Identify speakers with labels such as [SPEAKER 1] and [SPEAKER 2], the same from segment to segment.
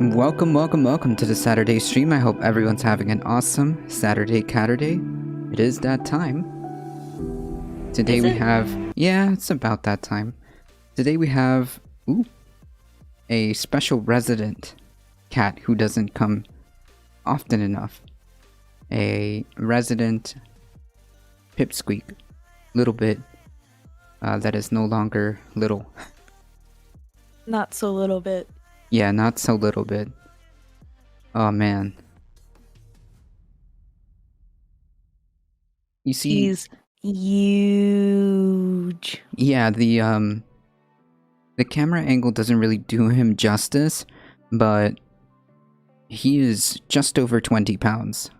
[SPEAKER 1] Welcome to the Saturday stream. I hope everyone's having an awesome Saturday Caturday. It is that time. Today we have... Yeah, it's about that time. Today we have... a special resident cat who doesn't come often enough. A resident pipsqueak. Little bit. That is no longer little.
[SPEAKER 2] Not so little bit.
[SPEAKER 1] Yeah, not so little bit. Oh man. You see,
[SPEAKER 2] he's huge.
[SPEAKER 1] Yeah, the camera angle doesn't really do him justice, but he is just over 20 pounds.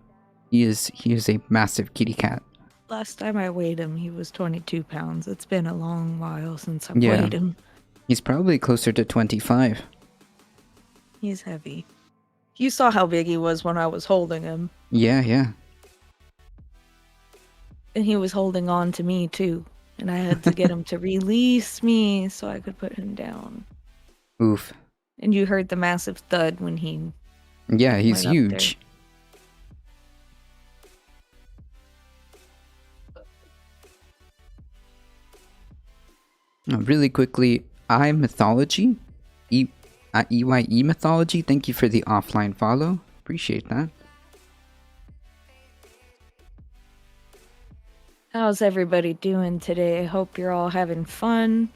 [SPEAKER 1] He is a massive kitty cat.
[SPEAKER 2] Last time I weighed him, he was 22 pounds. It's been a long while since I've weighed him.
[SPEAKER 1] He's probably closer to 25.
[SPEAKER 2] He's heavy. You saw how big he was when I was holding him.
[SPEAKER 1] Yeah.
[SPEAKER 2] And he was holding on to me too. And I had to get him to release me so I could put him down.
[SPEAKER 1] Oof.
[SPEAKER 2] And you heard the massive thud when he...
[SPEAKER 1] Yeah, he's huge. Really quickly, iMythology, EYE Mythology, thank you for the offline follow. Appreciate that.
[SPEAKER 2] How's everybody doing today? I hope you're all having fun.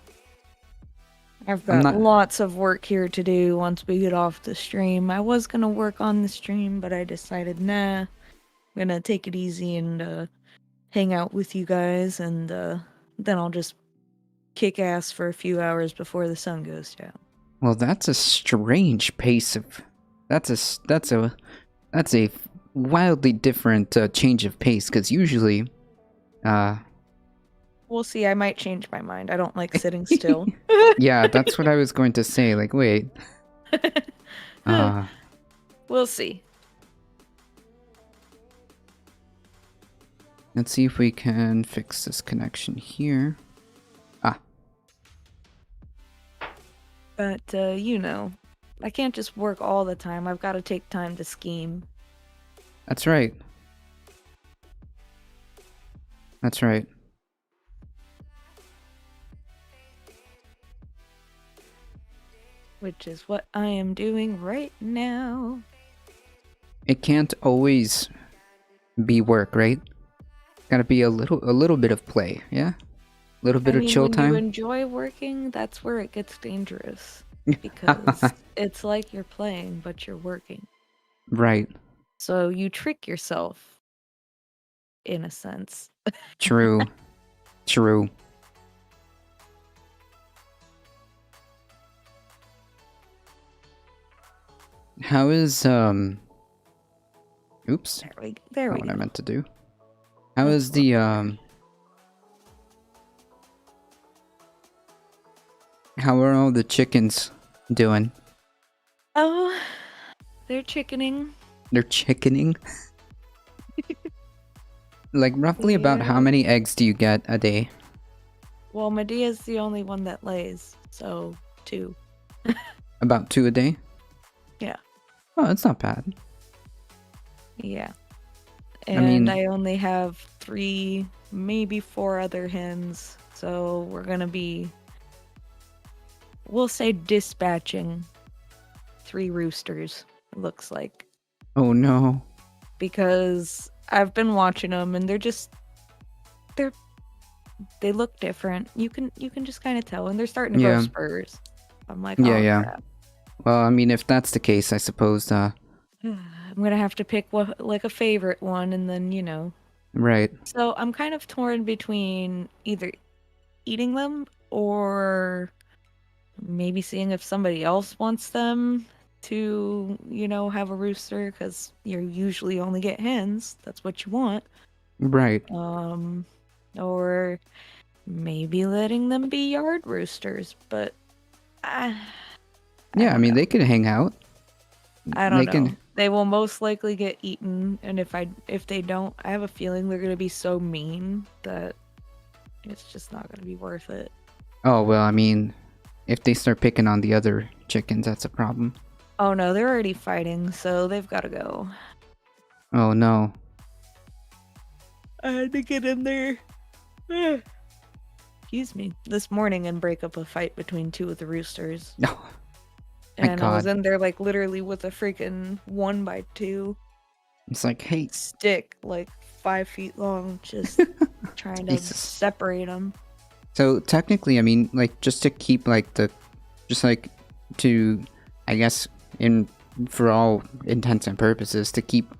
[SPEAKER 2] I've got lots of work here to do once we get off the stream. I was going to work on the stream, but I decided, nah, I'm going to take it easy and hang out with you guys, and then I'll just kick ass for a few hours before the sun goes down.
[SPEAKER 1] Well, that's a strange pace of... That's a wildly different change of pace, because usually...
[SPEAKER 2] We'll see, I might change my mind. I don't like sitting still.
[SPEAKER 1] Yeah, that's what I was going to say. Like, wait.
[SPEAKER 2] We'll see.
[SPEAKER 1] Let's see if we can fix this connection here.
[SPEAKER 2] But, you know, I can't just work all the time. I've got to take time to scheme.
[SPEAKER 1] That's right. That's right.
[SPEAKER 2] Which is what I am doing right now.
[SPEAKER 1] It can't always be work, right? Gotta be a little bit of play, yeah? A little bit of chill time.
[SPEAKER 2] When you enjoy working, that's where it gets dangerous. Because it's like you're playing, but you're working.
[SPEAKER 1] Right.
[SPEAKER 2] So you trick yourself, in a sense.
[SPEAKER 1] True. True. How is, oops.
[SPEAKER 2] There we go.
[SPEAKER 1] What I meant to do. How is the, how are all the chickens doing?
[SPEAKER 2] Oh, they're chickening.
[SPEAKER 1] They're chickening? Like, roughly about how many eggs do you get a day?
[SPEAKER 2] Well, Medea's the only one that lays, so 2.
[SPEAKER 1] About 2 a day?
[SPEAKER 2] Yeah.
[SPEAKER 1] Oh, that's not bad.
[SPEAKER 2] Yeah. And I only have 3, maybe 4 other hens, so we're gonna be... We'll say dispatching 3 roosters, it looks like.
[SPEAKER 1] Oh no.
[SPEAKER 2] Because I've been watching them and they look different. You can just kind of tell, and they're starting to grow spurs. I'm like,
[SPEAKER 1] yeah.
[SPEAKER 2] Crap.
[SPEAKER 1] Well, I mean, if that's the case, I suppose,
[SPEAKER 2] I'm gonna have to pick like a favorite one, and then, you know.
[SPEAKER 1] Right.
[SPEAKER 2] So I'm kind of torn between either eating them or maybe seeing if somebody else wants them to, you know, have a rooster, because you usually only get hens. That's what you want.
[SPEAKER 1] Right.
[SPEAKER 2] Or maybe letting them be yard roosters, but
[SPEAKER 1] I mean, they could hang out.
[SPEAKER 2] I don't know. They will most likely get eaten, and if they don't, I have a feeling they're gonna be so mean that it's just not gonna be worth it.
[SPEAKER 1] Oh, well, I mean, if they start picking on the other chickens, that's a problem.
[SPEAKER 2] Oh no, they're already fighting, so they've got to go.
[SPEAKER 1] Oh no.
[SPEAKER 2] I had to get in there. Excuse me. This morning and break up a fight between two of the roosters.
[SPEAKER 1] No. My
[SPEAKER 2] And I was
[SPEAKER 1] God.
[SPEAKER 2] in there like literally with a freaking 1x2
[SPEAKER 1] It's like, hey,
[SPEAKER 2] stick, like 5 feet long, just trying to
[SPEAKER 1] Jesus.
[SPEAKER 2] separate them.
[SPEAKER 1] So technically, I mean, like, just to keep like to, I guess, for all intents and purposes, to keep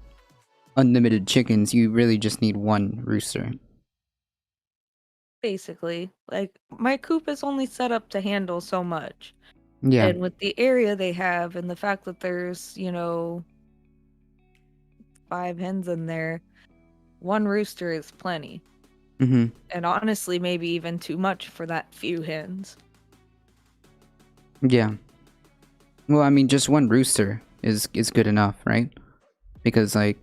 [SPEAKER 1] unlimited chickens, you really just need one rooster.
[SPEAKER 2] Basically, like my coop is only set up to handle so much.
[SPEAKER 1] Yeah.
[SPEAKER 2] And with the area they have and the fact that there's, 5 hens in there, one rooster is plenty.
[SPEAKER 1] Mm-hmm.
[SPEAKER 2] And honestly, maybe even too much for that few hens.
[SPEAKER 1] Yeah. Well, I mean, just one rooster is good enough, right? Because like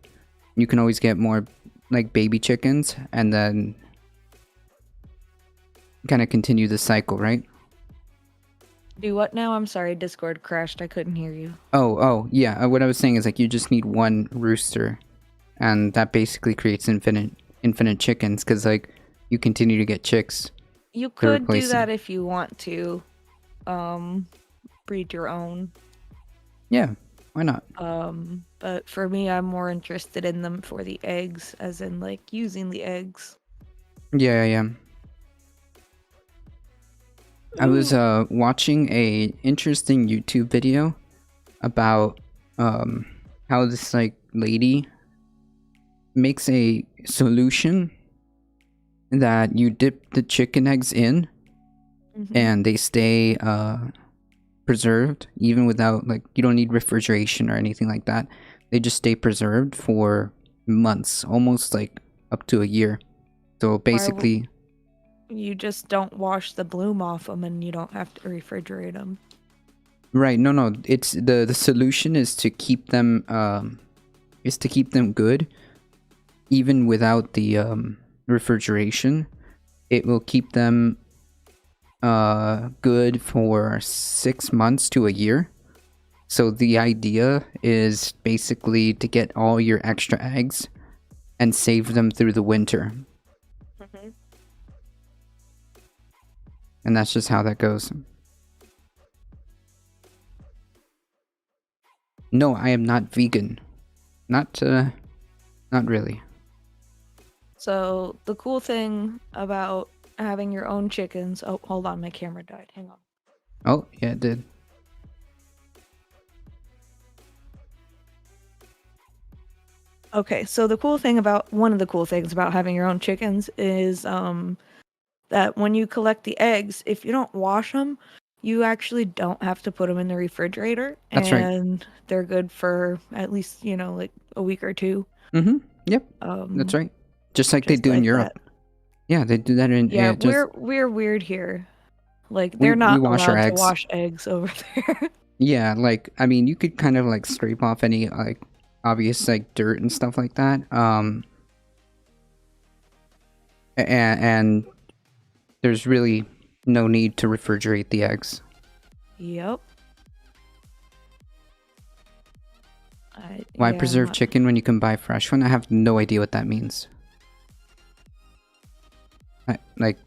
[SPEAKER 1] you can always get more like baby chickens and then kind of continue the cycle, right?
[SPEAKER 2] Do what now? I'm sorry, Discord crashed. I couldn't hear you.
[SPEAKER 1] Oh, yeah. What I was saying is like you just need one rooster, and that basically creates infinite chickens because like you continue to get chicks.
[SPEAKER 2] You could do that if you want to. Breed your own.
[SPEAKER 1] Yeah, why not?
[SPEAKER 2] But for me, I'm more interested in them for the eggs, as in like using the eggs.
[SPEAKER 1] Yeah. I was watching a interesting YouTube video about how this like lady makes a solution that you dip the chicken eggs in and they stay preserved even without like you don't need refrigeration or anything like that. They just stay preserved for months, almost like up to a year. So basically
[SPEAKER 2] you just don't wash the bloom off them and you don't have to refrigerate them.
[SPEAKER 1] Right, no, it's the solution is to keep them good even without the refrigeration. It will keep them good for 6 months to a year. So the idea is basically to get all your extra eggs and save them through the winter. And that's just how that goes. No, I am not vegan. Not really.
[SPEAKER 2] So the cool thing about having your own chickens... Oh, hold on, my camera died. Hang on.
[SPEAKER 1] Oh, yeah, it did.
[SPEAKER 2] Okay, so one of the cool things about having your own chickens is that when you collect the eggs, if you don't wash them, you actually don't have to put them in the refrigerator.
[SPEAKER 1] That's right.
[SPEAKER 2] And they're good for at least, like a week or two.
[SPEAKER 1] Mm-hmm. Yep. That's right. Just like they do in Europe. That. Yeah, they do that in...
[SPEAKER 2] Yeah, we're weird here. Like, they're not allowed to wash eggs over there.
[SPEAKER 1] Yeah, like, I mean, you could kind of, like, scrape off any, like, obvious, like, dirt and stuff like that. And there's really no need to refrigerate the eggs.
[SPEAKER 2] Yep.
[SPEAKER 1] Why preserve chicken when you can buy fresh one? I have no idea what that means.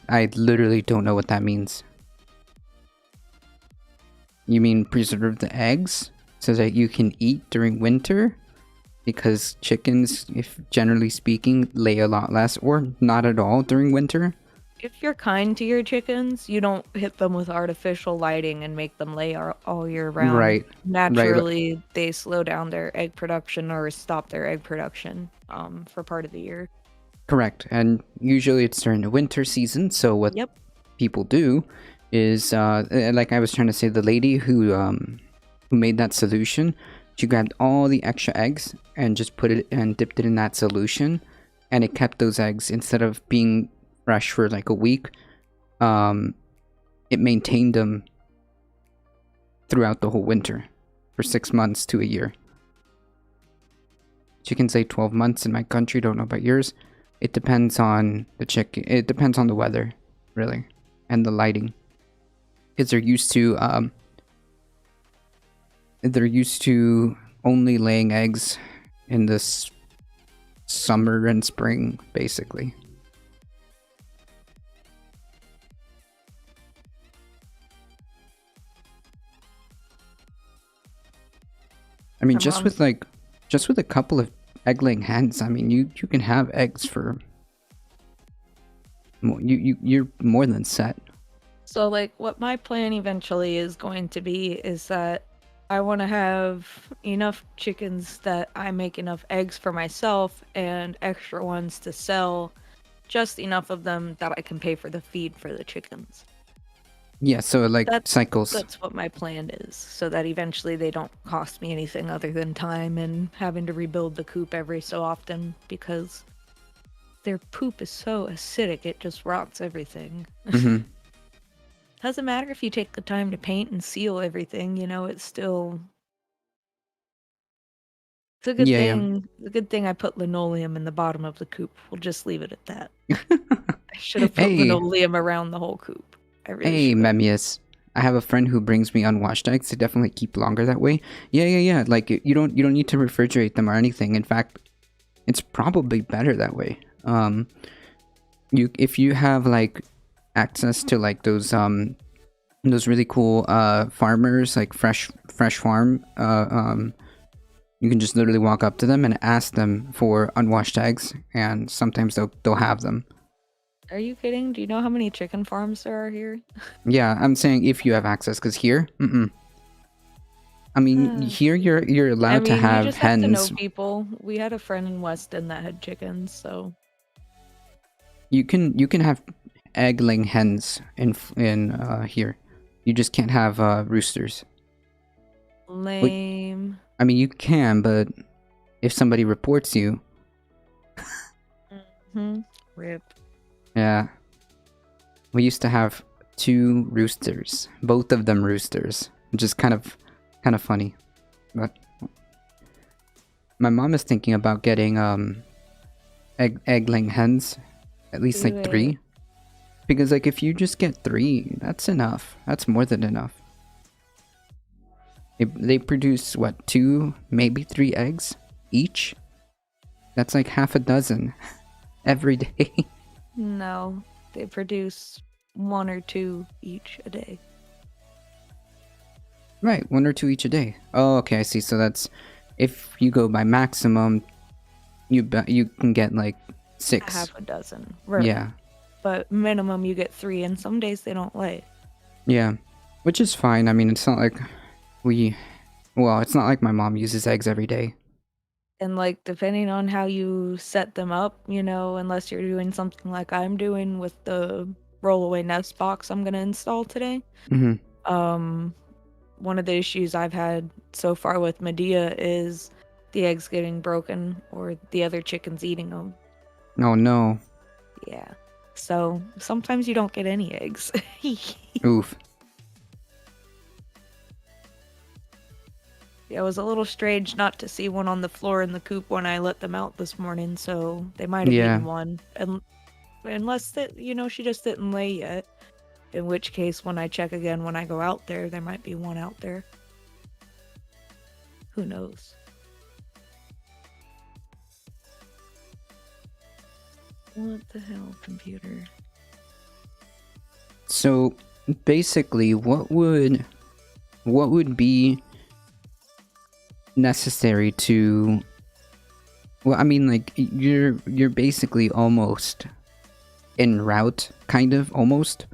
[SPEAKER 1] I literally don't know what that means. You mean preserve the eggs so that you can eat during winter? Because chickens, if generally speaking, lay a lot less or not at all during winter.
[SPEAKER 2] If you're kind to your chickens, you don't hit them with artificial lighting and make them lay all year round.
[SPEAKER 1] Right.
[SPEAKER 2] Naturally, they slow down their egg production or stop their egg production for part of the year.
[SPEAKER 1] Correct. And usually it's during the winter season. So what people do is, like I was trying to say, the lady who made that solution, she grabbed all the extra eggs and just put it and dipped it in that solution, and it kept those eggs instead of being fresh for like a week. It maintained them throughout the whole winter for 6 months to a year. Chickens say 12 months in my country. Don't know about yours. It depends on the chicken. It depends on the weather, really, and the lighting, because they're used to they're used to only laying eggs in this summer and spring, basically. I mean, just with a couple of egg-laying hens, I mean, you can have eggs for you're more than set.
[SPEAKER 2] So like what my plan eventually is going to be is that I want to have enough chickens that I make enough eggs for myself and extra ones to sell, just enough of them that I can pay for the feed for the chickens.
[SPEAKER 1] Yeah, so like cycles.
[SPEAKER 2] That's what my plan is, so that eventually they don't cost me anything other than time and having to rebuild the coop every so often, because their poop is so acidic it just rots everything.
[SPEAKER 1] Mm-hmm.
[SPEAKER 2] Doesn't matter if you take the time to paint and seal everything, it's still... It's a good thing. Yeah. It's a good thing I put linoleum in the bottom of the coop. We'll just leave it at that. I should have put linoleum around the whole coop.
[SPEAKER 1] Hey, Memmius. I have a friend who brings me unwashed eggs. They definitely keep longer that way. Yeah. Like you don't need to refrigerate them or anything. In fact, it's probably better that way. If you have like access to like those really cool farmers, like fresh farm, you can just literally walk up to them and ask them for unwashed eggs, and sometimes they'll have them.
[SPEAKER 2] Are you kidding? Do you know how many chicken farms there are here?
[SPEAKER 1] Yeah, I'm saying if you have access, because here, I mean, here you're allowed to have hens. You just have to know
[SPEAKER 2] people. We had a friend in Weston that had chickens, so
[SPEAKER 1] you can have egg-laying hens in here. You just can't have roosters.
[SPEAKER 2] Lame.
[SPEAKER 1] I mean, you can, but if somebody reports you,
[SPEAKER 2] rip.
[SPEAKER 1] Yeah. We used to have 2 roosters, both of them roosters, which is kind of funny. But my mom is thinking about getting egg-laying hens, at least like 3, because like if you just get 3, that's enough. That's more than enough. They produce what, 2, maybe 3 eggs each. That's like half a dozen every day.
[SPEAKER 2] No, they produce 1 or 2 each a day.
[SPEAKER 1] Right, 1 or 2 each a day. Oh, okay, I see. So that's, if you go by maximum, you can get like 6.
[SPEAKER 2] Half a dozen. Right.
[SPEAKER 1] Yeah.
[SPEAKER 2] But minimum you get 3, and some days they don't lay.
[SPEAKER 1] Yeah, which is fine. I mean, it's not like it's not like my mom uses eggs every day.
[SPEAKER 2] And like, depending on how you set them up, unless you're doing something like I'm doing with the rollaway nest box I'm gonna install today. One of the issues I've had so far with Medea is the eggs getting broken or the other chickens eating them.
[SPEAKER 1] Oh no.
[SPEAKER 2] Yeah. So sometimes you don't get any eggs.
[SPEAKER 1] Oof.
[SPEAKER 2] It was a little strange not to see one on the floor in the coop when I let them out this morning, so they might have eaten one. And unless that, she just didn't lay yet. In which case, when I check again when I go out there might be one out there. Who knows? What the hell, computer?
[SPEAKER 1] So basically, what would be necessary to, well, I mean, like, you're basically almost en route, kind of, almost,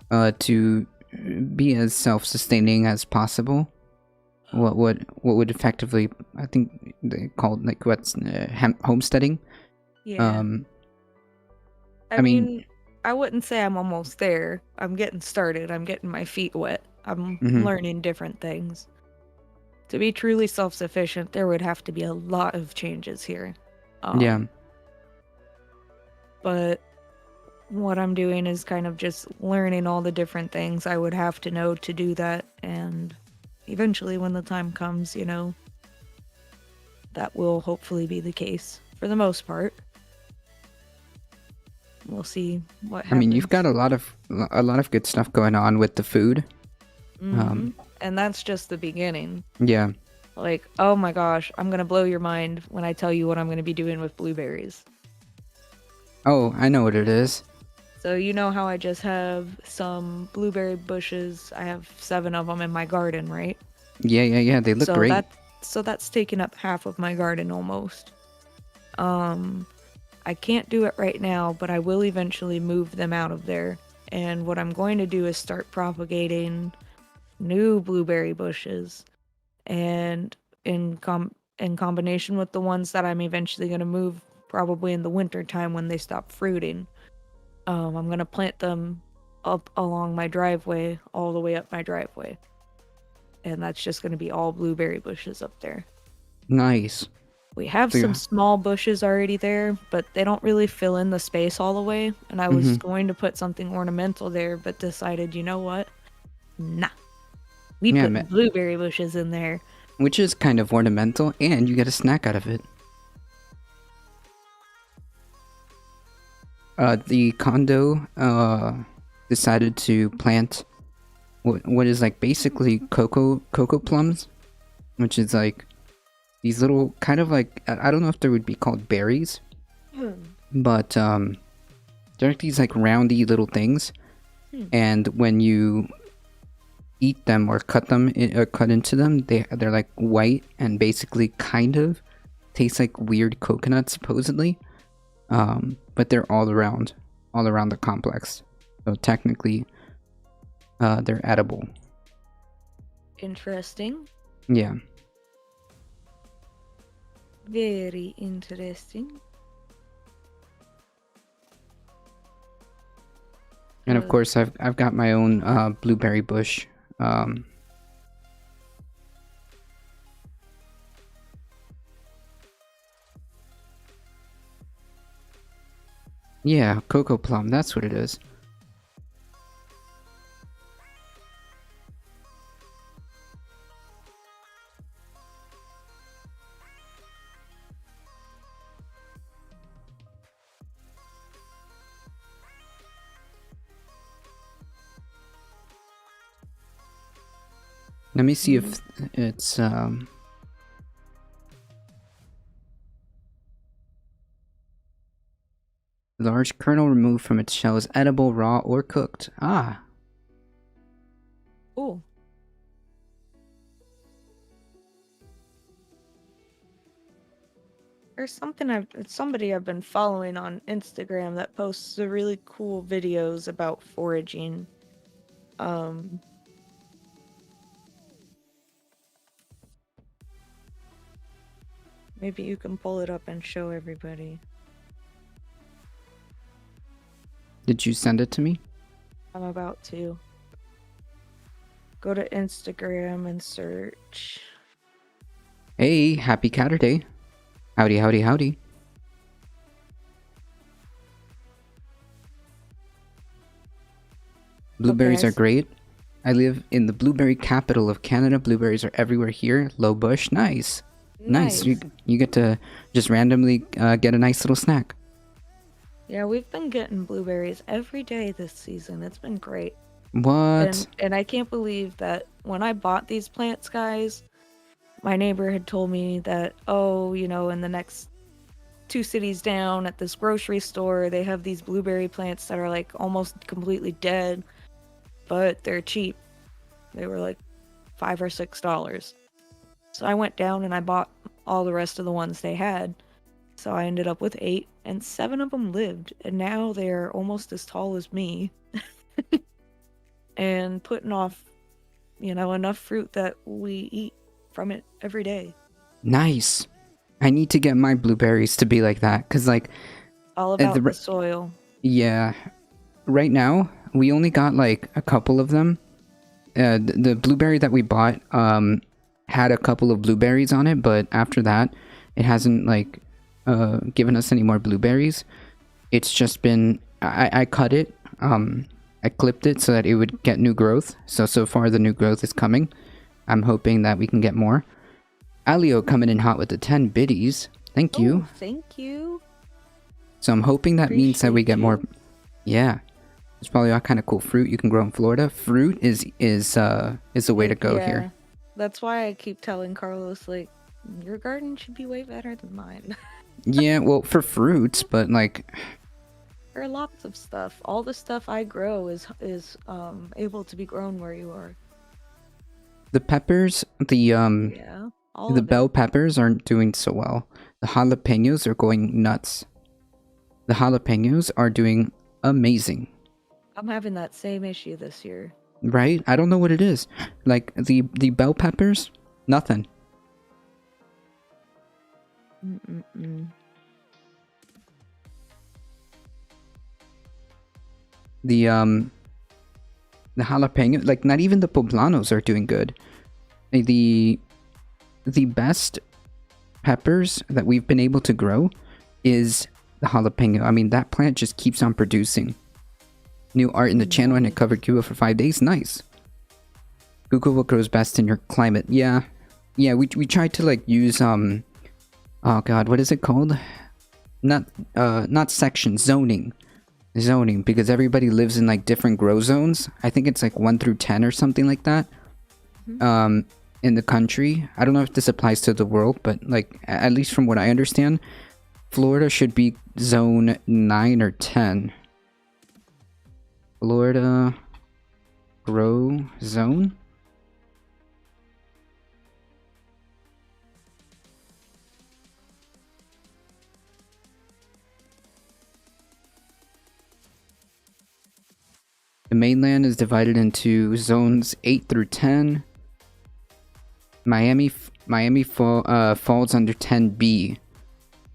[SPEAKER 1] to be as self-sustaining as possible. What would effectively, I think they called, like, what's homesteading.
[SPEAKER 2] Yeah. I mean, I wouldn't say I'm almost there. I'm getting started. I'm getting my feet wet. I'm learning different things. To be truly self-sufficient, there would have to be a lot of changes here.
[SPEAKER 1] Yeah.
[SPEAKER 2] But what I'm doing is kind of just learning all the different things I would have to know to do that, and eventually when the time comes, that will hopefully be the case for the most part. We'll see what happens.
[SPEAKER 1] I mean, you've got a lot of good stuff going on with the food.
[SPEAKER 2] And and that's just the beginning.
[SPEAKER 1] Yeah.
[SPEAKER 2] Like, oh my gosh, I'm gonna blow your mind when I tell you what I'm gonna be doing with blueberries.
[SPEAKER 1] Oh, I know what it is.
[SPEAKER 2] So you know how I just have some blueberry bushes. I have 7 of them in my garden, right?
[SPEAKER 1] Yeah. They look great.
[SPEAKER 2] So that's taking up half of my garden almost. I can't do it right now, but I will eventually move them out of there. And what I'm going to do is start propagating new blueberry bushes, and in combination with the ones that I'm eventually going to move probably in the winter time when they stop fruiting. I'm going to plant them up along my driveway, all the way up my driveway. And that's just going to be all blueberry bushes up there.
[SPEAKER 1] Nice.
[SPEAKER 2] We have some small bushes already there, but they don't really fill in the space all the way. And I was going to put something ornamental there, but decided, you know what? Nah. We put blueberry bushes in there.
[SPEAKER 1] Which is kind of ornamental, and you get a snack out of it. The condo decided to plant what is like basically cocoa plums, which is like these little kind of like, I don't know if they would be called berries, but they're like these like roundy little things, and when you eat them or cut into them, they're like white and basically kind of taste like weird coconut supposedly, but they're all around the complex, so technically they're edible.
[SPEAKER 2] Interesting.
[SPEAKER 1] Yeah.
[SPEAKER 2] Very interesting.
[SPEAKER 1] And of course, I've got my own blueberry bush. Yeah, cocoa plum. That's what it is. Let me see if it's large kernel removed from its shell is edible, raw, or cooked. Ah.
[SPEAKER 2] Oh. There's somebody I've been following on Instagram that posts the really cool videos about foraging. Maybe you can pull it up and show everybody.
[SPEAKER 1] Did you send it to me?
[SPEAKER 2] I'm about to. Go to Instagram and search.
[SPEAKER 1] Hey, happy Caturday. Howdy, howdy, howdy. Blueberries are great. I live in the blueberry capital of Canada. Blueberries are everywhere here. Low bush. Nice. Nice. You get to just randomly get a nice little snack.
[SPEAKER 2] Yeah, we've been getting blueberries every day this season. It's been great.
[SPEAKER 1] What?
[SPEAKER 2] And I can't believe that when I bought these plants, guys, my neighbor had told me that, oh, you know, in the next 2 cities down at this grocery store, they have these blueberry plants that are like almost completely dead, but they're cheap. They were like $5 or $6. So I went down and I bought all the rest of the ones they had. So I ended up with 8, and 7 of them lived, and now they're almost as tall as me. And putting off, you know, enough fruit that we eat from it every day.
[SPEAKER 1] Nice. I need to get my blueberries to be like that, because like...
[SPEAKER 2] All about the soil.
[SPEAKER 1] Yeah. Right now, we only got like a couple of them. The blueberry that we bought had a couple of blueberries on it, but after that, it hasn't like given us any more blueberries. It's just been... I cut it. I clipped it so that it would get new growth. So far the new growth is coming. I'm hoping that we can get more. Alio coming in hot with the 10 biddies. Thank you.
[SPEAKER 2] Thank you.
[SPEAKER 1] So I'm hoping that means that we get more... Yeah. There's probably all kind of cool fruit you can grow in Florida. Fruit is the way to go here.
[SPEAKER 2] That's why I keep telling Carlos, like, your garden should be way better than mine.
[SPEAKER 1] Yeah, well, for fruits, but like
[SPEAKER 2] there are lots of stuff. All the stuff I grow is able to be grown where you are.
[SPEAKER 1] The peppers, the bell peppers aren't doing so well. The jalapenos are going nuts. The jalapenos are doing amazing.
[SPEAKER 2] I'm having that same issue this year.
[SPEAKER 1] Right? I don't know what it is. Like, the bell peppers, nothing. The jalapeno, like, not even the poblanos are doing good. The best peppers that we've been able to grow is the jalapeno. I mean, that plant just keeps on producing. New art in the channel and it covered Cuba for 5 days. Nice. Google what grows best in your climate. Yeah, we tried to like use oh god, what is it called? Not section, zoning, because everybody lives in like different grow zones. I think it's like 1 through 10 or something like that. In the country, I don't know if this applies to the world, but like at least from what I understand, Florida should be zone 9 or 10. Florida grow zone. The mainland is divided into zones 8 through 10. Miami falls under 10B.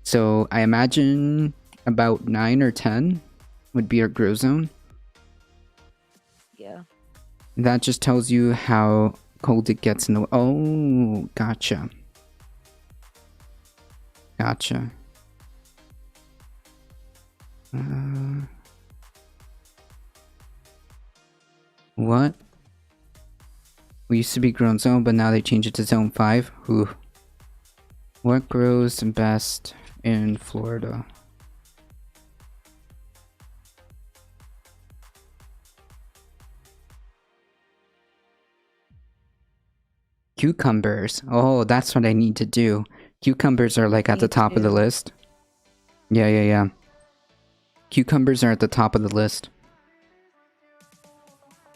[SPEAKER 1] So I imagine about 9 or 10 would be our grow zone.
[SPEAKER 2] Yeah.
[SPEAKER 1] That just tells you how cold it gets in the... Oh, gotcha. Gotcha. What? We used to be grown zone, but now they changed it to zone 5. Ooh. What grows best in Florida? Cucumbers. Oh, that's what I need to do. Cucumbers are like at the top of the list. Yeah. Cucumbers are at the top of the list.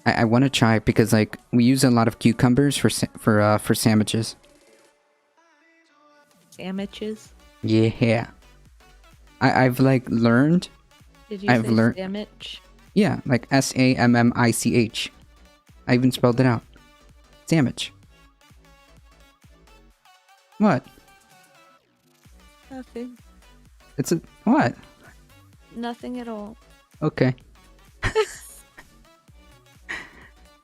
[SPEAKER 1] I want to try because like we use a lot of cucumbers for sandwiches.
[SPEAKER 2] Sandwiches?
[SPEAKER 1] Yeah. I've like learned.
[SPEAKER 2] Did you say sandwich?
[SPEAKER 1] Yeah, like SAMMICH. I even spelled it out. Sandwich. What?
[SPEAKER 2] Nothing.
[SPEAKER 1] It's a what?
[SPEAKER 2] Nothing at all.
[SPEAKER 1] Okay.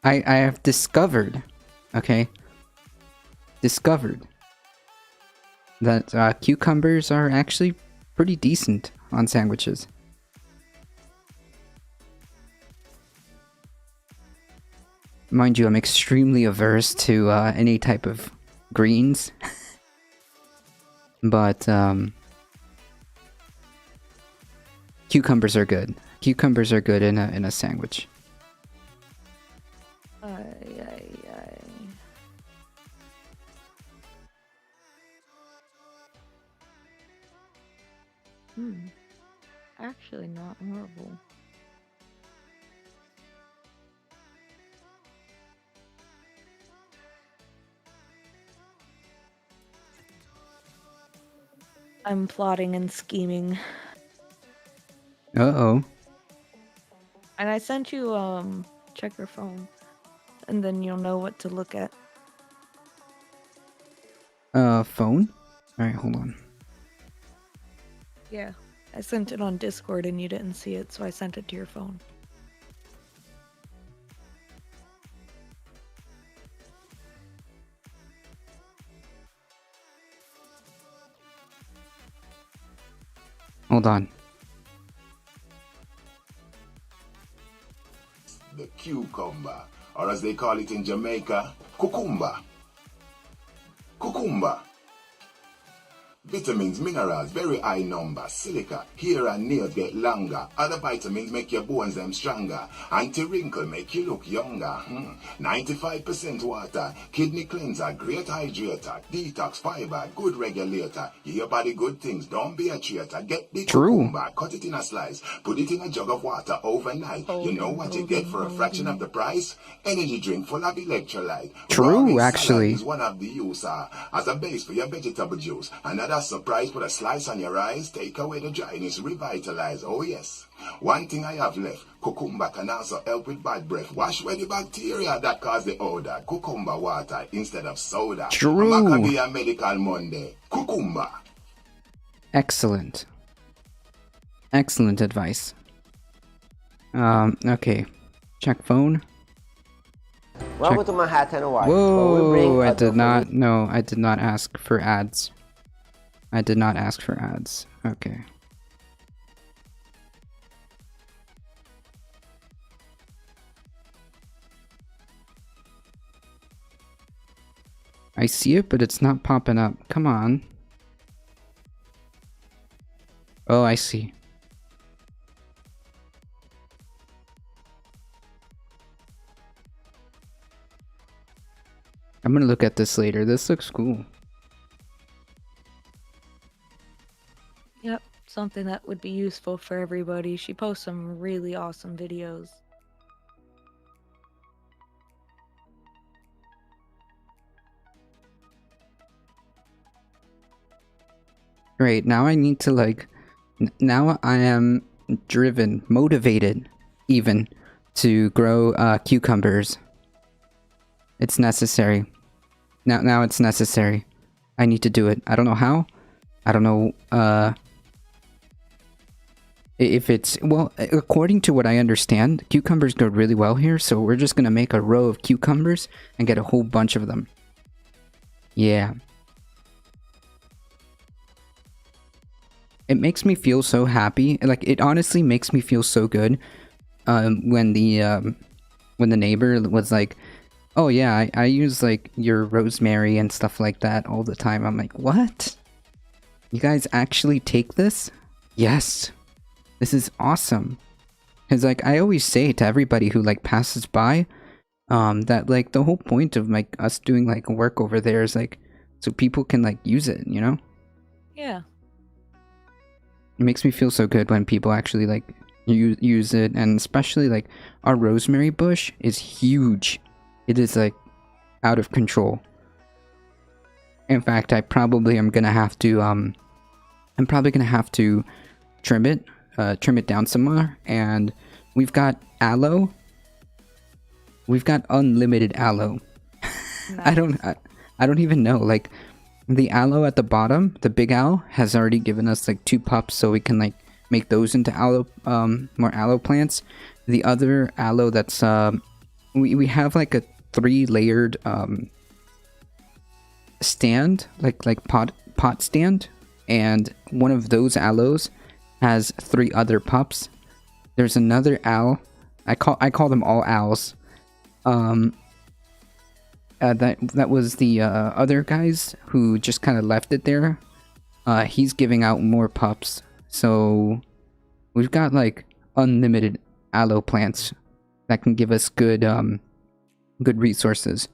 [SPEAKER 1] I have discovered, okay? Discovered that cucumbers are actually pretty decent on sandwiches. Mind you, I'm extremely averse to any type of greens. But cucumbers are good. Cucumbers are good in a sandwich.
[SPEAKER 2] Actually not horrible. I'm plotting and scheming.
[SPEAKER 1] Uh-oh.
[SPEAKER 2] And I sent you, check your phone. And then you'll know what to look at.
[SPEAKER 1] Phone? Alright, hold on.
[SPEAKER 2] Yeah. I sent it on Discord and you didn't see it, so I sent it to your phone.
[SPEAKER 1] Hold on.
[SPEAKER 3] The cucumber, or as they call it in Jamaica, cucumba. Cucumba. Vitamins, minerals, very high number. Silica, hair and nails get longer. Other vitamins make your bones them stronger. Anti-wrinkle make you look younger. 95% water. Kidney cleanser, great hydrator. Detox, fiber, good regulator. Give your body good things, don't be a traitor. Get the cucumber, cut it in a slice. Put it in a jug of water overnight. You know what you get for a fraction of the price? Energy drink full of electrolyte.
[SPEAKER 1] True, actually.
[SPEAKER 3] Is one of the use as a base for your vegetable juice. Another surprise, put a slice on your eyes, take away the dryness, revitalize. Oh yes. One thing I have left, cucumber can also help with bad breath. Wash away the bacteria that cause the odor. Cucumber water instead of soda.
[SPEAKER 1] True.
[SPEAKER 3] I'm gonna be a medical Monday. Cucumber.
[SPEAKER 1] Excellent. Excellent advice. Okay. Check phone.
[SPEAKER 4] Welcome to Manhattan Watch.
[SPEAKER 1] Whoa, I did not, no, I did not ask for ads. I did not ask for ads. Okay. I see it, but it's not popping up. Come on. Oh, I see. I'm gonna look at this later. This looks cool.
[SPEAKER 2] Yep, something that would be useful for everybody. She posts some really awesome videos.
[SPEAKER 1] Great, now I need to like... Now I am driven, motivated, even, to grow cucumbers. It's necessary. Now it's necessary. I need to do it. I don't know how. I don't know if it's... Well, according to what I understand, cucumbers go really well here, so we're just gonna make a row of cucumbers and get a whole bunch of them. Yeah. It makes me feel so happy. Like, it honestly makes me feel so good when the neighbor was like, oh yeah, I use like your rosemary and stuff like that all the time. I'm like, what? You guys actually take this? Yes. This is awesome. Because like I always say to everybody who like passes by, that like the whole point of like us doing like work over there is like so people can like use it, you know?
[SPEAKER 2] Yeah.
[SPEAKER 1] It makes me feel so good when people actually like use it, and especially like our rosemary bush is huge. It is like out of control. In fact, I probably am gonna have to I'm probably gonna have to trim it down some more. And we've got aloe. We've got unlimited aloe. Nice. I don't even know, like the aloe at the bottom, the big aloe has already given us like 2 pups, so we can like make those into aloe, more aloe plants. The other aloe that's we have like a 3-layered stand, like pot stand, and one of those aloes has 3 other pups. There's another owl. I call them all owls. That was the other guys who just kind of left it there. He's giving out more pups, so we've got like unlimited aloe plants that can give us good good resources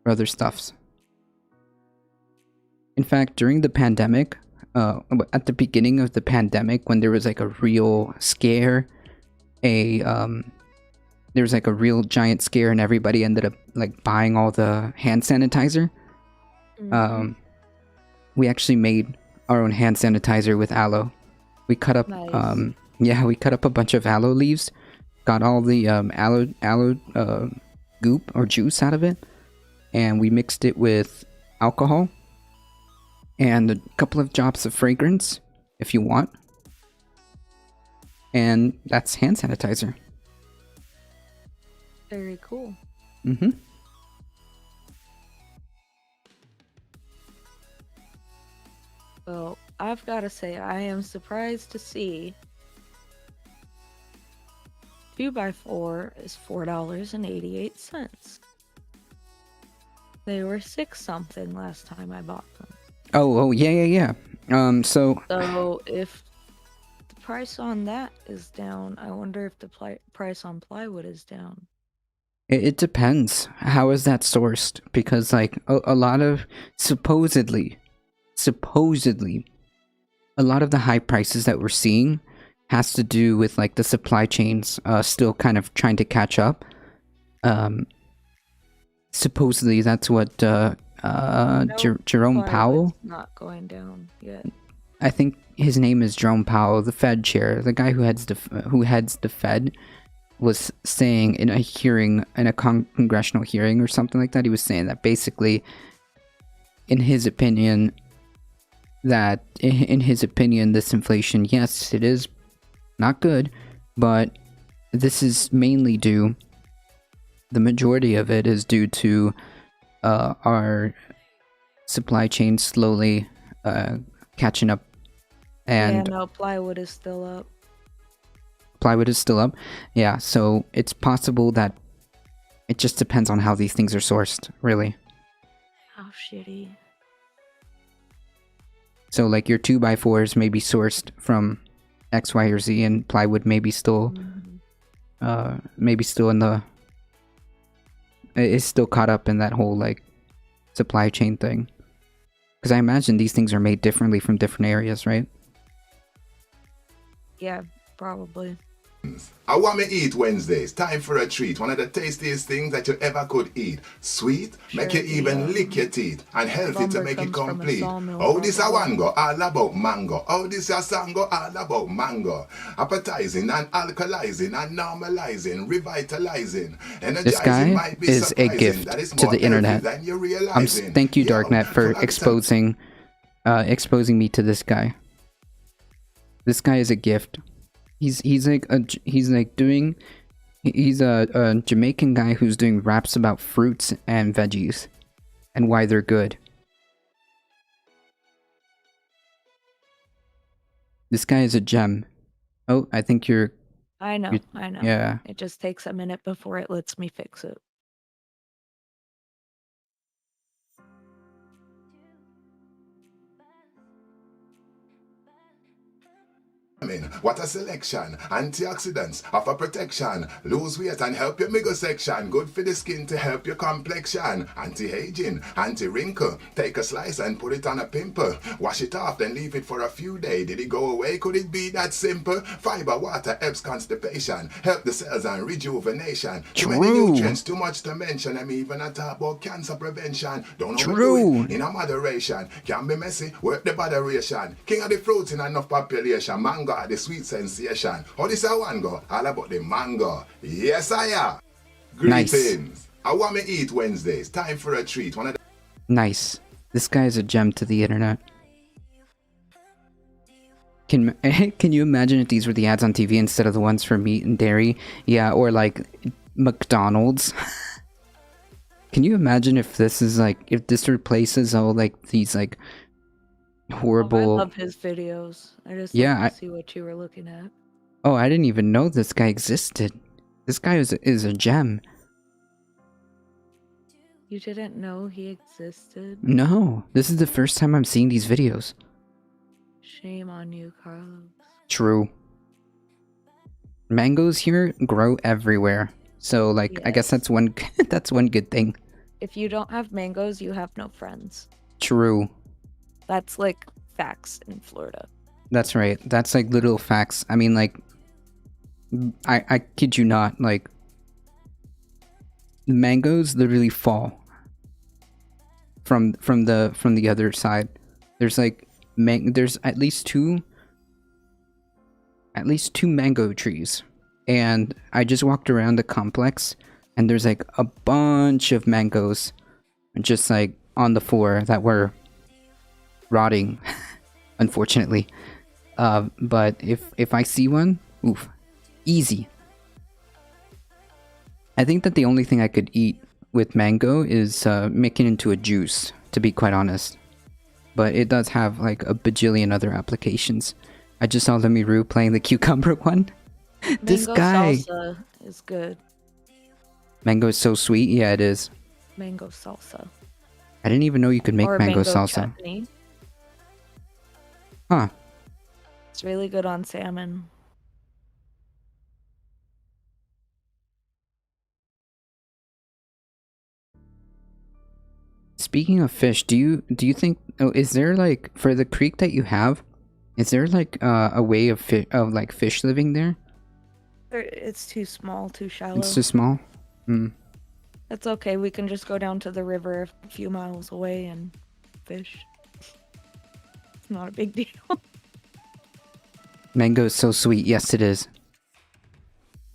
[SPEAKER 1] for other stuffs. In fact, during the pandemic, at the beginning of the pandemic, when there was like a real scare, there was like a real giant scare and everybody ended up like buying all the hand sanitizer. Mm-hmm. We actually made our own hand sanitizer with aloe. We cut up, nice. We cut up a bunch of aloe leaves, got all the aloe goop or juice out of it, and we mixed it with alcohol and a couple of drops of fragrance, if you want. And that's hand sanitizer.
[SPEAKER 2] Very cool.
[SPEAKER 1] Mm-hmm.
[SPEAKER 2] Well, I've got to say, I am surprised to see 2x4 is $4.88. They were $6 something last time I bought them.
[SPEAKER 1] Oh, yeah.
[SPEAKER 2] So if the price on that is down, I wonder if the price on plywood is down.
[SPEAKER 1] It depends. How is that sourced? Because like a lot of supposedly, a lot of the high prices that we're seeing has to do with like the supply chains still kind of trying to catch up. Supposedly that's what Jerome Powell,
[SPEAKER 2] not going down yet.
[SPEAKER 1] I think his name is Jerome Powell, the Fed chair, the guy who heads the Fed, was saying in a hearing, in a congressional hearing or something like that. He was saying that basically, in his opinion, this inflation, yes, it is not good, but this is mainly due, the majority of it is due to our supply chain slowly catching up. And
[SPEAKER 2] yeah, no, plywood is still up.
[SPEAKER 1] Yeah, so it's possible that it just depends on how these things are sourced, really.
[SPEAKER 2] How shitty.
[SPEAKER 1] So like your 2x4s may be sourced from X, Y, or Z, and plywood may be still in the, is still caught up in that whole like supply chain thing. Because I imagine these things are made differently from different areas, right?
[SPEAKER 2] Yeah, probably.
[SPEAKER 3] I want me eat Wednesdays. Time for a treat. One of the tastiest things that you ever could eat. Sweet, make you even lick your teeth. And healthy to make it complete. Oh, this a one go all about mango. Oh, this a song go all about mango. Appetizing and alkalizing and normalizing, revitalizing.
[SPEAKER 1] This guy is a gift to the internet. Thank you, Darknet, for exposing me to this guy. This guy is a gift. He's a Jamaican guy who's doing raps about fruits and veggies and why they're good. This guy is a gem. Oh, I think you're...
[SPEAKER 2] I know.
[SPEAKER 1] Yeah.
[SPEAKER 2] It just takes a minute before it lets me fix it.
[SPEAKER 3] What a selection. Antioxidants offer protection. Lose weight and help your middle section. Good for the skin to help your complexion. Anti-aging, anti-wrinkle. Take a slice and put it on a pimple. Wash it off, then leave it for a few days. Did it go away? Could it be that simple? Fiber, water helps constipation. Help the cells and rejuvenation. Too many nutrients, too much to mention. I'm even a talk about cancer prevention. Don't overdo it in a moderation. Can be messy, work the moderation. King of the fruits in enough population. Mango are the sweet sensation. How this a one go? All about the mango. Yes, I am. Greetings. Nice. I want me eat Wednesdays. Time for a treat.
[SPEAKER 1] Nice. This guy is a gem to the internet. Can you imagine if these were the ads on TV instead of the ones for meat and dairy? Yeah, or like McDonald's. Can you imagine if this is like, if this replaces all like these like horrible...
[SPEAKER 2] Oh, I love his videos. I just to see what you were looking at.
[SPEAKER 1] Oh, I didn't even know this guy existed. This guy is a gem.
[SPEAKER 2] You didn't know he existed?
[SPEAKER 1] No, this is the first time I'm seeing these videos.
[SPEAKER 2] Shame on you, Carlos.
[SPEAKER 1] True. Mangoes here grow everywhere. So like, yes. I guess that's one good thing.
[SPEAKER 2] If you don't have mangoes, you have no friends.
[SPEAKER 1] True.
[SPEAKER 2] That's like facts in Florida.
[SPEAKER 1] That's right. That's like little facts. I mean, like, I kid you not, like, mangoes literally fall from the other side. There's like there's at least two mango trees, and I just walked around the complex, and there's like a bunch of mangoes just like on the floor that were rotting, unfortunately. But if I see one, oof, easy. I think that the only thing I could eat with mango is making it into a juice, to be quite honest. But it does have like a bajillion other applications. I just saw Lemiru playing the cucumber one. This guy.
[SPEAKER 2] Salsa is good.
[SPEAKER 1] Mango is so sweet. Yeah, it is.
[SPEAKER 2] Mango salsa.
[SPEAKER 1] I didn't even know you could make mango salsa.
[SPEAKER 2] Chutney.
[SPEAKER 1] Huh.
[SPEAKER 2] It's really good on salmon.
[SPEAKER 1] Speaking of fish, do you think, oh, is there like, for the creek that you have, is there like a way of like fish living there?
[SPEAKER 2] It's too small, too shallow.
[SPEAKER 1] It's too small? Hmm.
[SPEAKER 2] That's okay, we can just go down to the river a few miles away and fish. It's not a big deal.
[SPEAKER 1] Mango is so sweet. Yes, it is.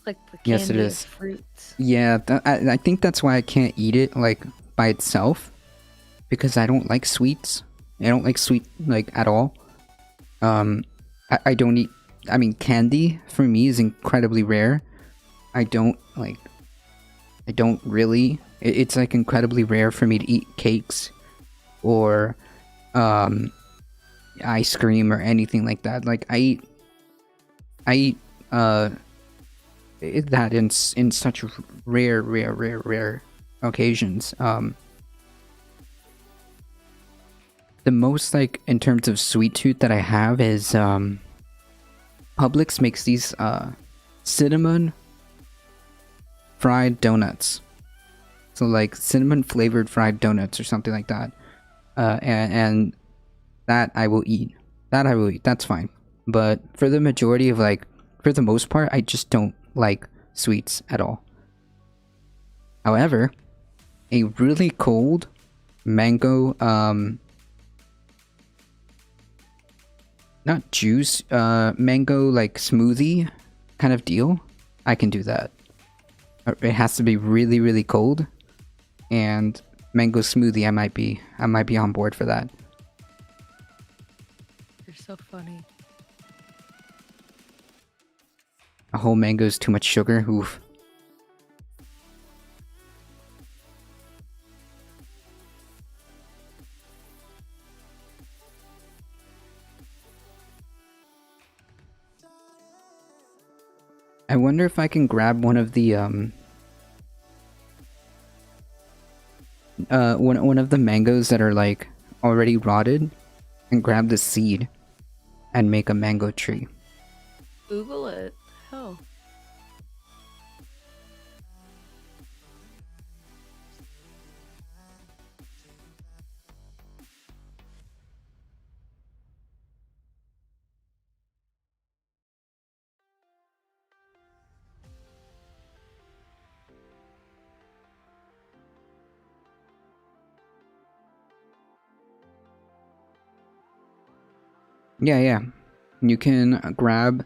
[SPEAKER 2] Like the candy
[SPEAKER 1] yes, it is.
[SPEAKER 2] Of fruits.
[SPEAKER 1] Yeah, I think that's why I can't eat it like by itself, because I don't like sweets. I don't like sweet like at all. I don't eat. I mean, candy for me is incredibly rare. I don't really. It's like incredibly rare for me to eat cakes or ice cream or anything like that. Like I eat that in such rare occasions. The most like in terms of sweet tooth that I have is Publix makes these cinnamon fried donuts. So like cinnamon flavored fried donuts or something like that. And that I will eat. That's fine. But for the majority of like, for the most part, I just don't like sweets at all. However, a really cold mango, not juice, mango like smoothie kind of deal, I can do that. It has to be really cold, and mango smoothie, I might be on board for that.
[SPEAKER 2] You're so funny.
[SPEAKER 1] A whole mango is too much sugar. Oof. I wonder if I can grab one of the one of the mangoes that are like already rotted and grab the seed and make a mango tree.
[SPEAKER 2] Google it. Hell.
[SPEAKER 1] Yeah. You can grab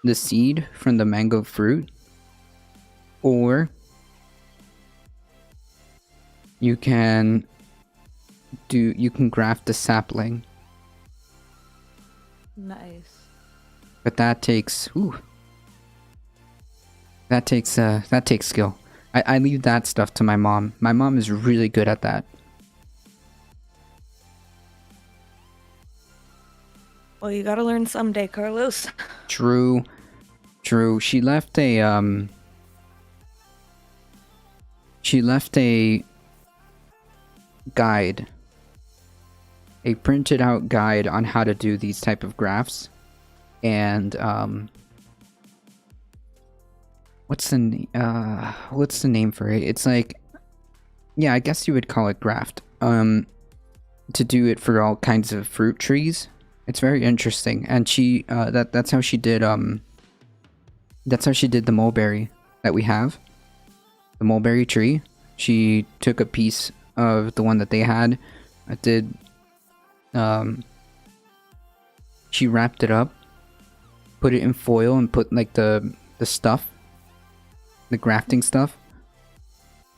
[SPEAKER 1] the seed from the mango fruit, or you can graft the sapling.
[SPEAKER 2] Nice.
[SPEAKER 1] But that takes that takes skill. I leave that stuff to my mom. My mom is really good at that.
[SPEAKER 2] Well, you gotta learn someday, Carlos.
[SPEAKER 1] True. She left a guide, a printed out guide on how to do these type of grafts, and what's the name for it? It's like, yeah, I guess you would call it graft. To do it for all kinds of fruit trees. It's very interesting, and she that's how she did the mulberry that we have. The mulberry tree. She took a piece of the one that they had. She wrapped it up, put it in foil, and put like the stuff, the grafting stuff,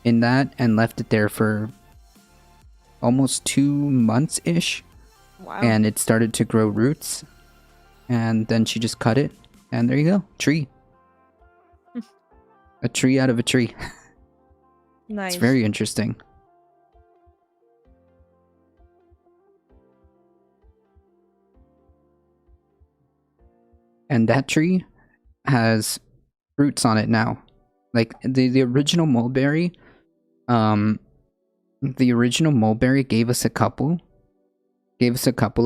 [SPEAKER 1] in that, and left it there for almost 2 months ish.
[SPEAKER 2] Wow.
[SPEAKER 1] And it started to grow roots, and then she just cut it, and there you go, tree. A tree out of a tree.
[SPEAKER 2] Nice.
[SPEAKER 1] It's very interesting. And that tree has fruits on it now. Like the original mulberry, the original mulberry gave us a couple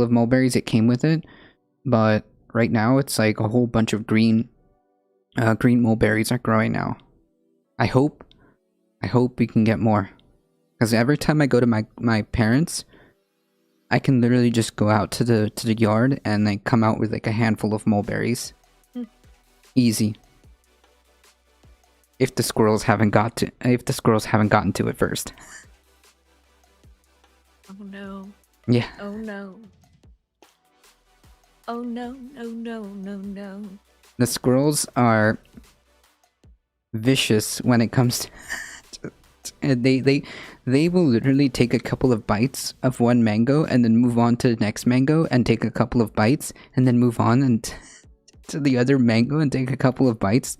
[SPEAKER 1] of mulberries. It came with it, but right now it's like a whole bunch of green mulberries are growing now. I hope we can get more, because every time I go to my parents, I can literally just go out to the yard and like come out with like a handful of mulberries. Easy. If the squirrels haven't gotten to it first.
[SPEAKER 2] Oh no.
[SPEAKER 1] Yeah.
[SPEAKER 2] Oh no. Oh no, no, no, no, no.
[SPEAKER 1] The squirrels are vicious when it comes to they will literally take a couple of bites of one mango and then move on to the next mango and take a couple of bites and then move on and to the other mango and take a couple of bites.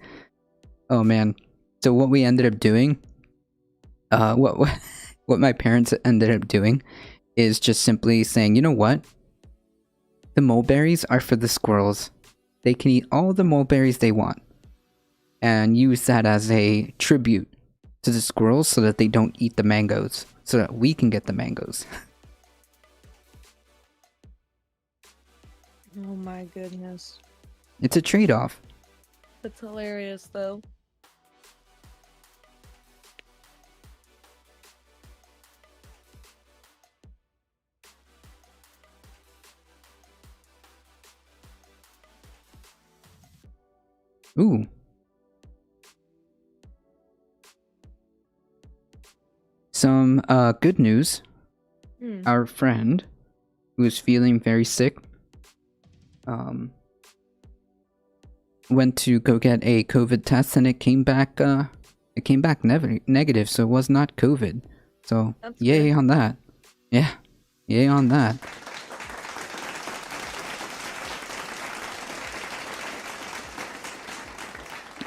[SPEAKER 1] Oh man. So what we ended up doing, what my parents ended up doing is just simply saying, you know what? The mulberries are for the squirrels. They can eat all the mulberries they want. And use that as a tribute to the squirrels so that they don't eat the mangoes. So that we can get the mangoes.
[SPEAKER 2] Oh my goodness.
[SPEAKER 1] It's a trade-off.
[SPEAKER 2] That's hilarious though.
[SPEAKER 1] Ooh. Some good news. Our friend, who is feeling very sick, went to go get a COVID test and it came back negative, so it was not COVID. So
[SPEAKER 2] That's
[SPEAKER 1] yay
[SPEAKER 2] good.
[SPEAKER 1] on that. Yeah. Yay on that.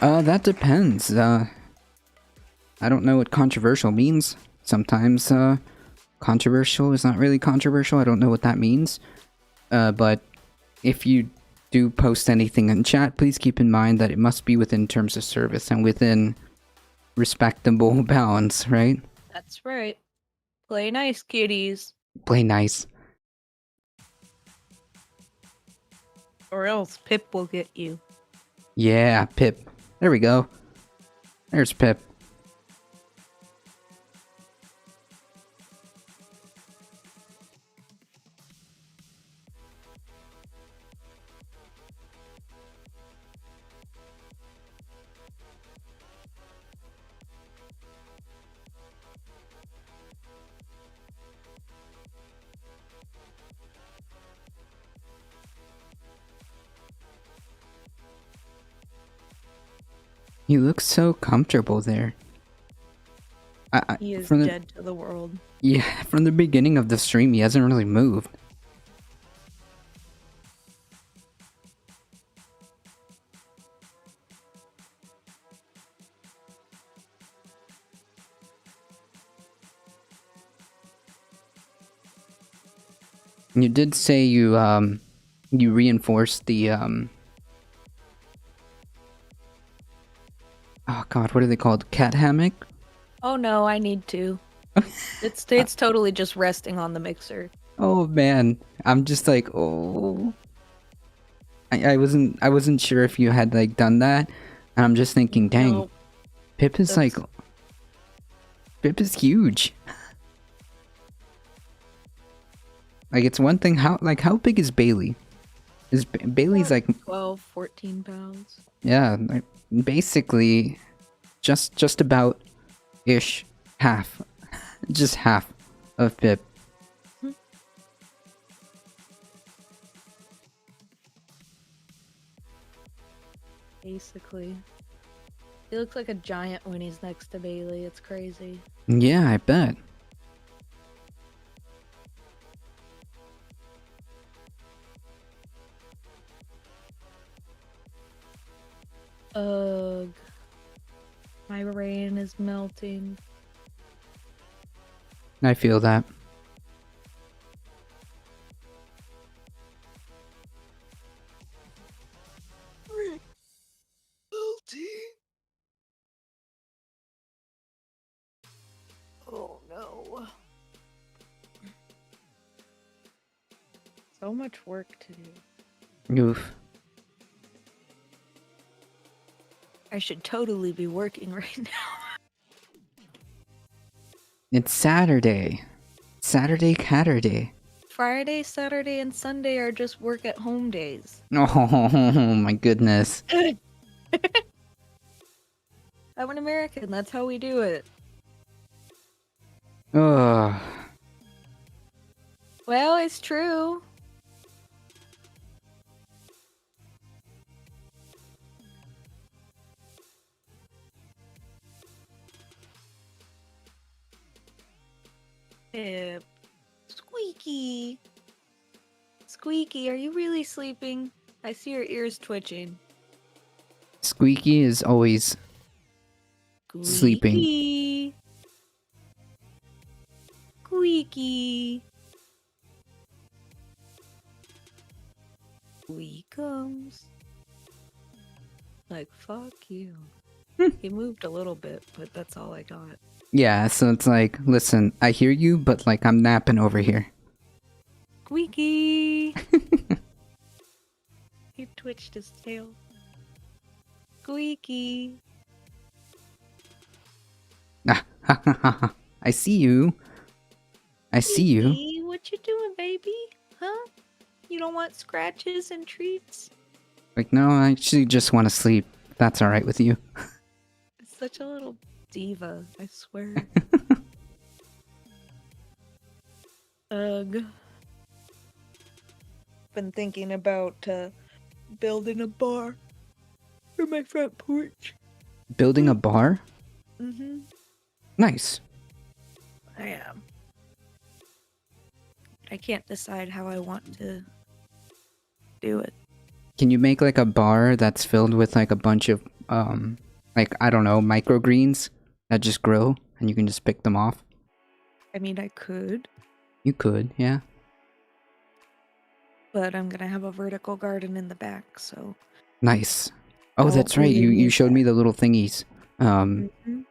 [SPEAKER 1] That depends. I don't know what controversial means. Sometimes, controversial is not really controversial. I don't know what that means. But if you do post anything in chat, please keep in mind that it must be within terms of service and within respectable bounds, right?
[SPEAKER 2] That's right. Play nice, kitties.
[SPEAKER 1] Play nice.
[SPEAKER 2] Or else Pip will get you.
[SPEAKER 1] Yeah, Pip. There we go. There's Pip. He looks so comfortable there.
[SPEAKER 2] He is dead to the world.
[SPEAKER 1] Yeah, from the beginning of the stream, he hasn't really moved. You did say you reinforced the oh god, what are they called? Cat hammock?
[SPEAKER 2] Oh no, I need to. It's totally just resting on the mixer.
[SPEAKER 1] Oh man, I'm just like, oh. I wasn't sure if you had like done that, and I'm just thinking, dang,
[SPEAKER 2] No,
[SPEAKER 1] Pip is like, Pip is huge. Like, it's one thing, how big is Bailey? Bailey's like
[SPEAKER 2] 12, 14 pounds.
[SPEAKER 1] Yeah, like, basically just about ish half. Just half of Pip.
[SPEAKER 2] Basically. He looks like a giant when he's next to Bailey. It's crazy.
[SPEAKER 1] Yeah, I bet.
[SPEAKER 2] Ugh. My brain is melting.
[SPEAKER 1] I feel that.
[SPEAKER 2] Oh no. So much work to do.
[SPEAKER 1] Oof.
[SPEAKER 2] I should totally be working right now.
[SPEAKER 1] It's Saturday. Saturday Caturday.
[SPEAKER 2] Friday, Saturday, and Sunday are just work at home days.
[SPEAKER 1] Oh my goodness.
[SPEAKER 2] I'm an American, that's how we do it.
[SPEAKER 1] Ugh.
[SPEAKER 2] Well, it's true. Squeaky. Squeaky, are you really sleeping? I see your ears twitching.
[SPEAKER 1] Squeaky is always sleeping.
[SPEAKER 2] Squeaky. Squeaky. He comes. Like, fuck you. He moved a little bit, but that's all I got.
[SPEAKER 1] Yeah, so it's like, listen, I hear you, but like I'm napping over here.
[SPEAKER 2] Squeaky! He twitched his tail. Squeaky!
[SPEAKER 1] I see you. I see you.
[SPEAKER 2] Squeaky, what you doing, baby? Huh? You don't want scratches and treats?
[SPEAKER 1] Like, no, I actually just want to sleep. That's alright with you.
[SPEAKER 2] It's such a little diva, I swear. Ugh. Been thinking about building a bar for my front porch.
[SPEAKER 1] Building a bar?
[SPEAKER 2] Mm-hmm.
[SPEAKER 1] Nice.
[SPEAKER 2] I am. I can't decide how I want to do it.
[SPEAKER 1] Can you make like a bar that's filled with like a bunch of like, I don't know, microgreens that just grow and you can just pick them off?
[SPEAKER 2] I mean, I could,
[SPEAKER 1] You could, yeah.
[SPEAKER 2] but I'm gonna have a vertical garden in the back, so.
[SPEAKER 1] Nice. Oh,
[SPEAKER 2] Don't
[SPEAKER 1] that's right.
[SPEAKER 2] really
[SPEAKER 1] You
[SPEAKER 2] need
[SPEAKER 1] showed
[SPEAKER 2] that.
[SPEAKER 1] me the little thingies.
[SPEAKER 2] Mhm.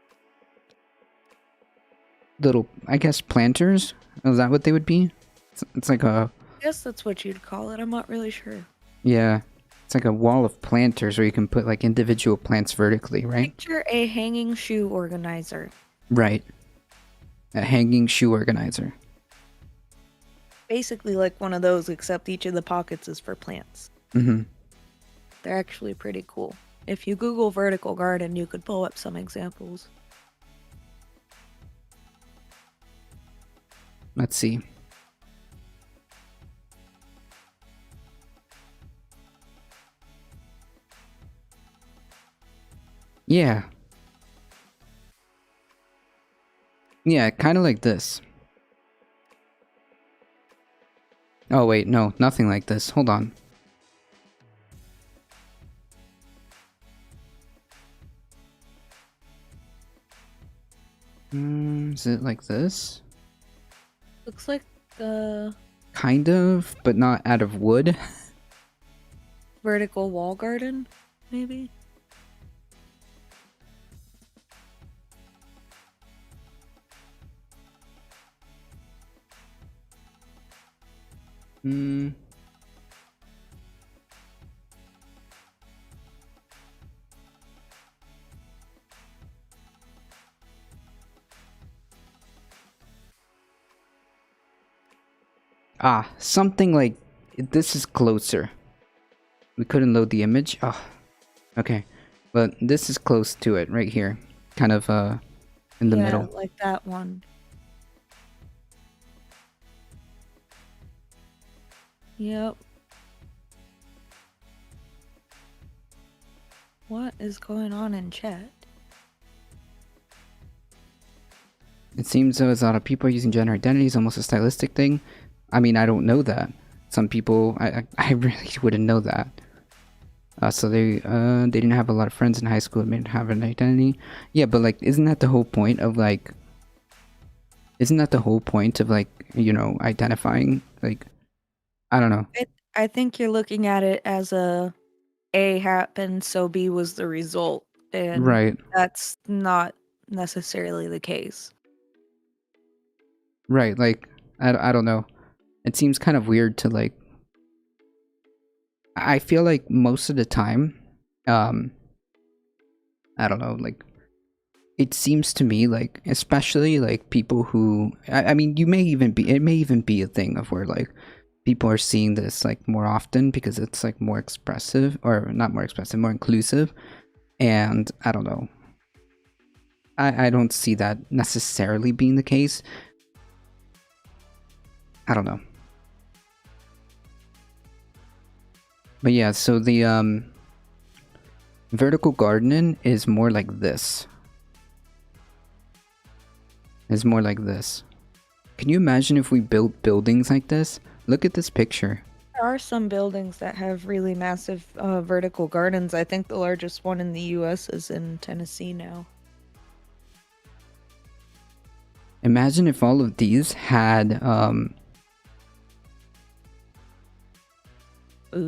[SPEAKER 1] Little, I guess, planters? Is that what they would be? It's like a,
[SPEAKER 2] I guess that's what you'd call it. I'm not really sure.
[SPEAKER 1] yeah. It's like a wall of planters where you can put like individual plants vertically, right?
[SPEAKER 2] Picture a hanging shoe organizer.
[SPEAKER 1] Right. A hanging shoe organizer.
[SPEAKER 2] Basically like one of those, except each of the pockets is for plants.
[SPEAKER 1] Mm-hmm.
[SPEAKER 2] They're actually pretty cool. If you Google vertical garden, you could pull up some examples.
[SPEAKER 1] Let's see. Yeah. Yeah, kind of like this. Oh, wait, no, nothing like this. Hold on. Is it like this?
[SPEAKER 2] Looks like the
[SPEAKER 1] Kind of, but not out of wood.
[SPEAKER 2] vertical wall garden, maybe?
[SPEAKER 1] Hmm. Ah, something like this is closer. We couldn't load the image. Oh, okay. But this is close to it right here. Kind of in the middle.
[SPEAKER 2] Like that one. Yep. What is going on in chat?
[SPEAKER 1] It seems as a lot of people are using gender identity as almost a stylistic thing. I mean, I don't know that. Some people, I really wouldn't know that. So they didn't have a lot of friends in high school and didn't have an identity. Yeah, but like, isn't that the whole point of like? Isn't that the whole point of like, you know, identifying? Like, I don't know.
[SPEAKER 2] I think you're looking at it as A happened, so B was the result. And
[SPEAKER 1] Right.
[SPEAKER 2] that's not necessarily the case.
[SPEAKER 1] Right, like, I don't know. It seems kind of weird to like I feel like most of the time, I don't know, like, it seems to me like, especially like people who, I mean, it may even be a thing of where like people are seeing this like more often because it's like more expressive, or not more expressive, more inclusive. And I don't know, I don't see that necessarily being the case. I don't know. But yeah, so the vertical gardening is more like this. It's more like this. Can you imagine if we built buildings like this? Look at this picture.
[SPEAKER 2] There are some buildings that have really massive vertical gardens. I think the largest one in the US is in Tennessee now.
[SPEAKER 1] Imagine if all of these had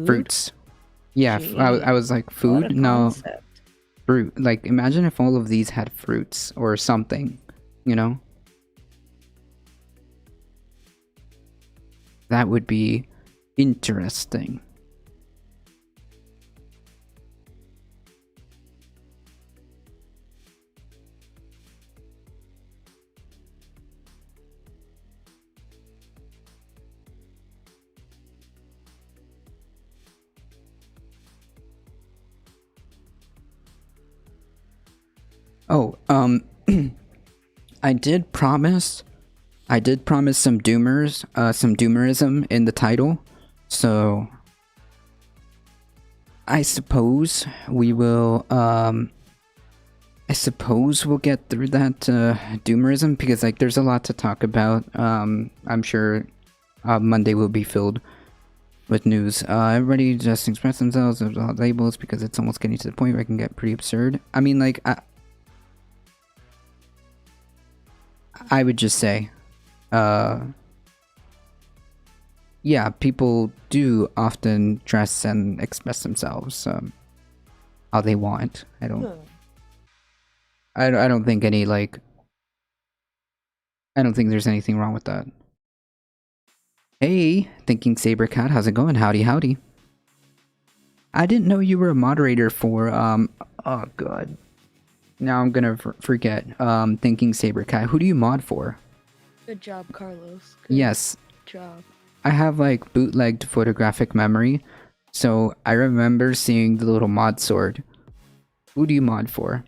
[SPEAKER 1] fruits. Yeah, I was like, food? No, fruit. Like, imagine if all of these had fruits or something, you know? That would be interesting. Oh, I did promise some doomers, some doomerism in the title, so I suppose we will, I suppose we'll get through that, doomerism, because, like, there's a lot to talk about. I'm sure, Monday will be filled with news. Everybody just express themselves without labels, because it's almost getting to the point where it can get pretty absurd. I mean, like, I would just say, yeah, people do often dress and express themselves how they want. I don't think any, like, I don't think there's anything wrong with that. Hey, Thinking Saber Cat, how's it going? Howdy, howdy. I didn't know you were a moderator for, oh god. Now I'm gonna forget. Thinking Saber Cat. Who do you mod for?
[SPEAKER 2] Good job, Carlos. Good
[SPEAKER 1] yes.
[SPEAKER 2] job.
[SPEAKER 1] I have like bootlegged photographic memory, so I remember seeing the little mod sword. Who do you mod for?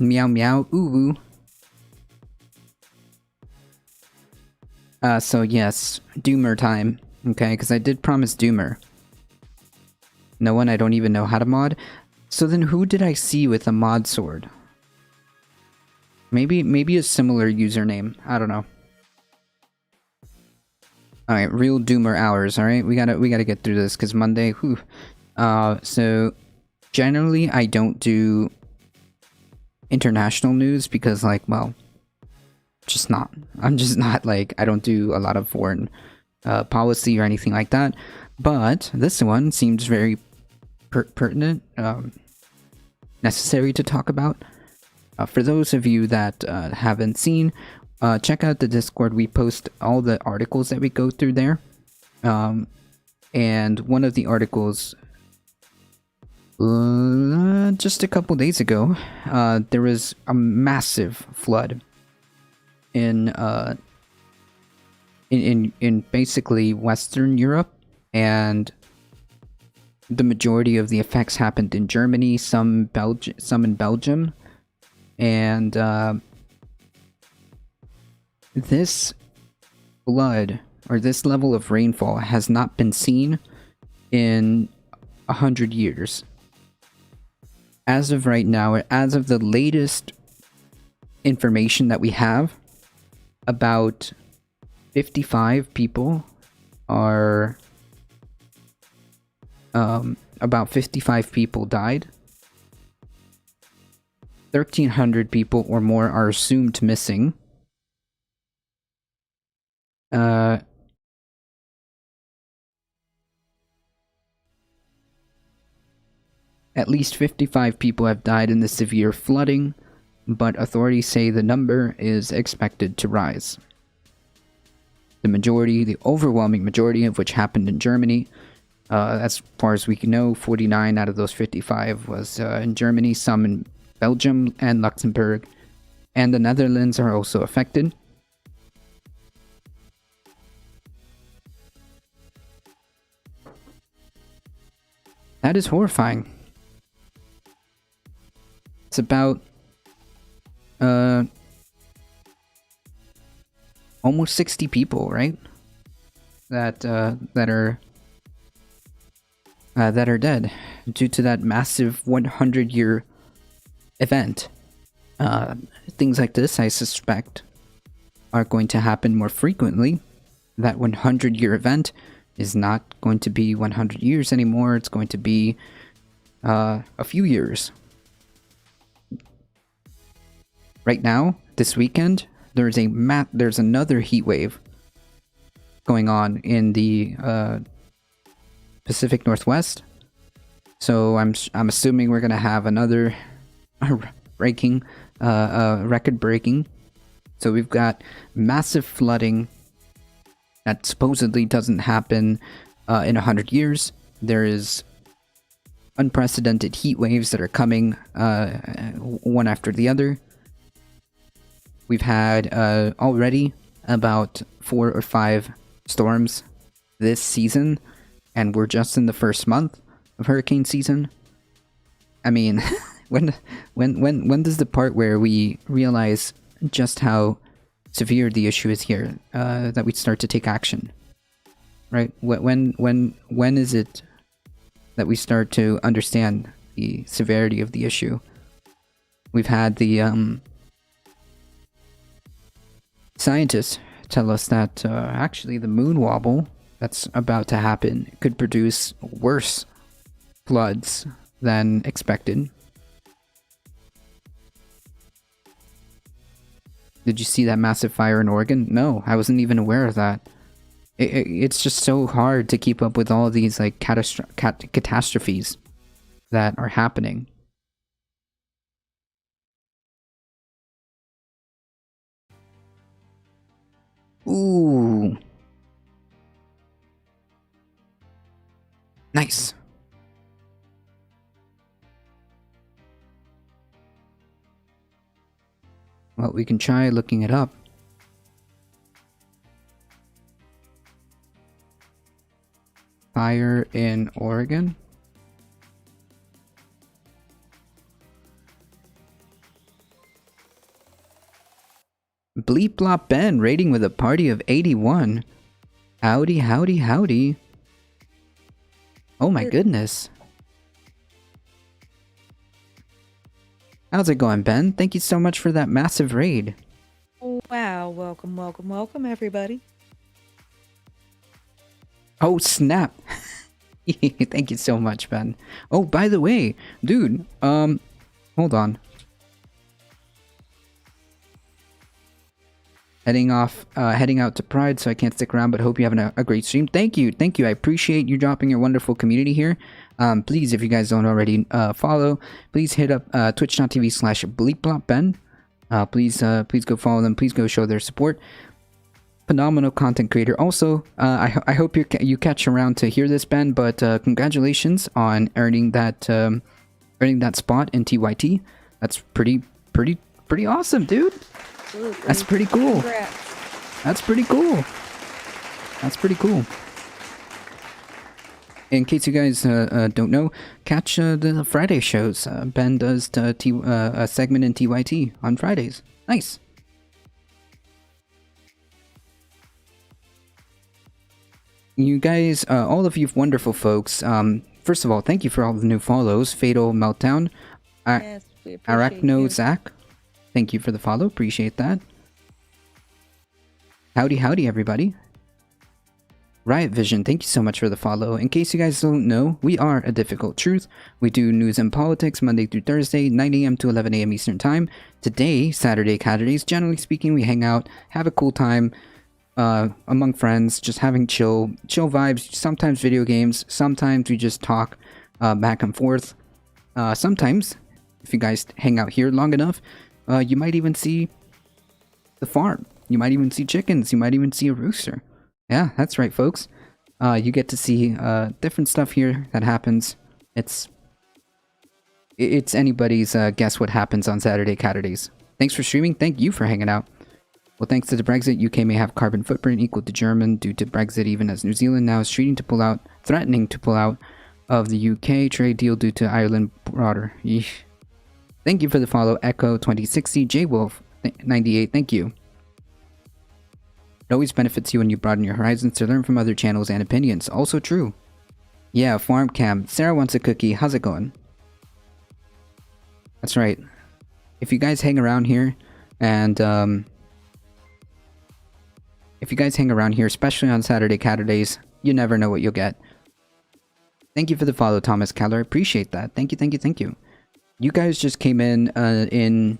[SPEAKER 1] Meow meow ooh woo. So yes, Doomer time. Okay, because I did promise Doomer. No one, I don't even know how to mod. So then who did I see with a mod sword? Maybe a similar username. I don't know. Alright, real Doomer hours, alright? We gotta get through this, because Monday, whew. So generally I don't do international news because, like, well, I'm just not like, I don't do a lot of foreign policy or anything like that. But this one seems very pertinent, necessary to talk about. For those of you that haven't seen, check out the Discord. We post all the articles that we go through there. And one of the articles, just a couple days ago, there was a massive flood in basically Western Europe, and the majority of the effects happened in Germany, some in Belgium, and this flood, or this level of rainfall, has not been seen in 100 years. As of right now, as of the latest information that we have, about 55 people are, about 55 people died. 1,300 people or more are assumed missing. At least 55 people have died in the severe flooding, but authorities say the number is expected to rise. The overwhelming majority of which happened in Germany. As far as we can know, 49 out of those 55 was in Germany, some in Belgium and Luxembourg, and the Netherlands are also affected. That is horrifying. It's about almost 60 people, right? That are dead due to that massive 100-year event. Things like this, I suspect, are going to happen more frequently. That 100-year event is not going to be 100 years anymore. It's going to be a few years. Right now, this weekend, there's another heat wave going on in the Pacific Northwest. So I'm assuming we're gonna have another record breaking. So we've got massive flooding that supposedly doesn't happen in 100 years. There is unprecedented heat waves that are coming one after the other. We've had already about 4 or 5 storms this season, and we're just in the first month of hurricane season. I mean, when does the part where we realize just how severe the issue is here that we start to take action? Right? When is it that we start to understand the severity of the issue? We've had the scientists tell us that actually the moon wobble that's about to happen could produce worse floods than expected. Did you see that massive fire in Oregon? No, I wasn't even aware of that. It's just so hard to keep up with all of these like catastrophes that are happening. Ooh. Nice. Well, we can try looking it up. Fire in Oregon. Bleep Blop Ben rating with a party of 81. Howdy, howdy, howdy. Oh my goodness. How's it going, Ben? Thank you so much for that massive raid.
[SPEAKER 2] Wow, welcome, welcome, welcome, everybody.
[SPEAKER 1] Oh, snap. Thank you so much, Ben. Oh, by the way, dude, hold on. Heading out to Pride, so I can't stick around, but hope you're having a great stream. Thank you. I appreciate you dropping your wonderful community here. Please, if you guys don't already follow, please hit up twitch.tv/bleepblopben. Please go follow them. Please go show their support. Phenomenal content creator. Also, I hope you catch around to hear this, Ben. But congratulations on earning that spot in TYT. That's pretty awesome, dude.
[SPEAKER 2] Absolutely.
[SPEAKER 1] That's pretty cool.
[SPEAKER 2] Congrats.
[SPEAKER 1] That's pretty cool. In case you guys don't know, catch the Friday shows. Ben does a segment in TYT on Fridays. Nice. You guys, all of you wonderful folks, first of all, thank you for all the new follows. Fatal Meltdown,
[SPEAKER 2] Yes, we appreciate
[SPEAKER 1] Arachno
[SPEAKER 2] you.
[SPEAKER 1] Zach, thank you for the follow, appreciate that. Howdy, howdy, everybody. Riot Vision, thank you so much for the follow. In case you guys don't know, we are A Difficult Truth. We do news and politics Monday through Thursday, 9 a.m. to 11 a.m. Eastern Time. Today, Saturday, Caturdays, generally speaking, we hang out, have a cool time among friends, just having chill vibes, sometimes video games, sometimes we just talk back and forth. Sometimes, if you guys hang out here long enough, you might even see the farm. You might even see chickens. You might even see a rooster. Yeah, that's right, folks. You get to see different stuff here that happens. It's anybody's guess what happens on Saturday Caturdays. Thanks for streaming. Thank you for hanging out. Well, thanks to the Brexit, UK may have carbon footprint equal to German due to Brexit, even as New Zealand now is threatening to pull out of the UK trade deal due to Ireland broader. Yeesh. Thank you for the follow, Echo 2060, J Wolf 98. Thank you. It always benefits you when you broaden your horizons to learn from other channels and opinions. Also true. Yeah, farm cam. Sarah wants a cookie. How's it going? That's right. If you guys hang around here, and especially on Saturday Caturdays, you never know what you'll get. Thank you for the follow, Thomas Keller. I appreciate that. Thank you. You guys just came in the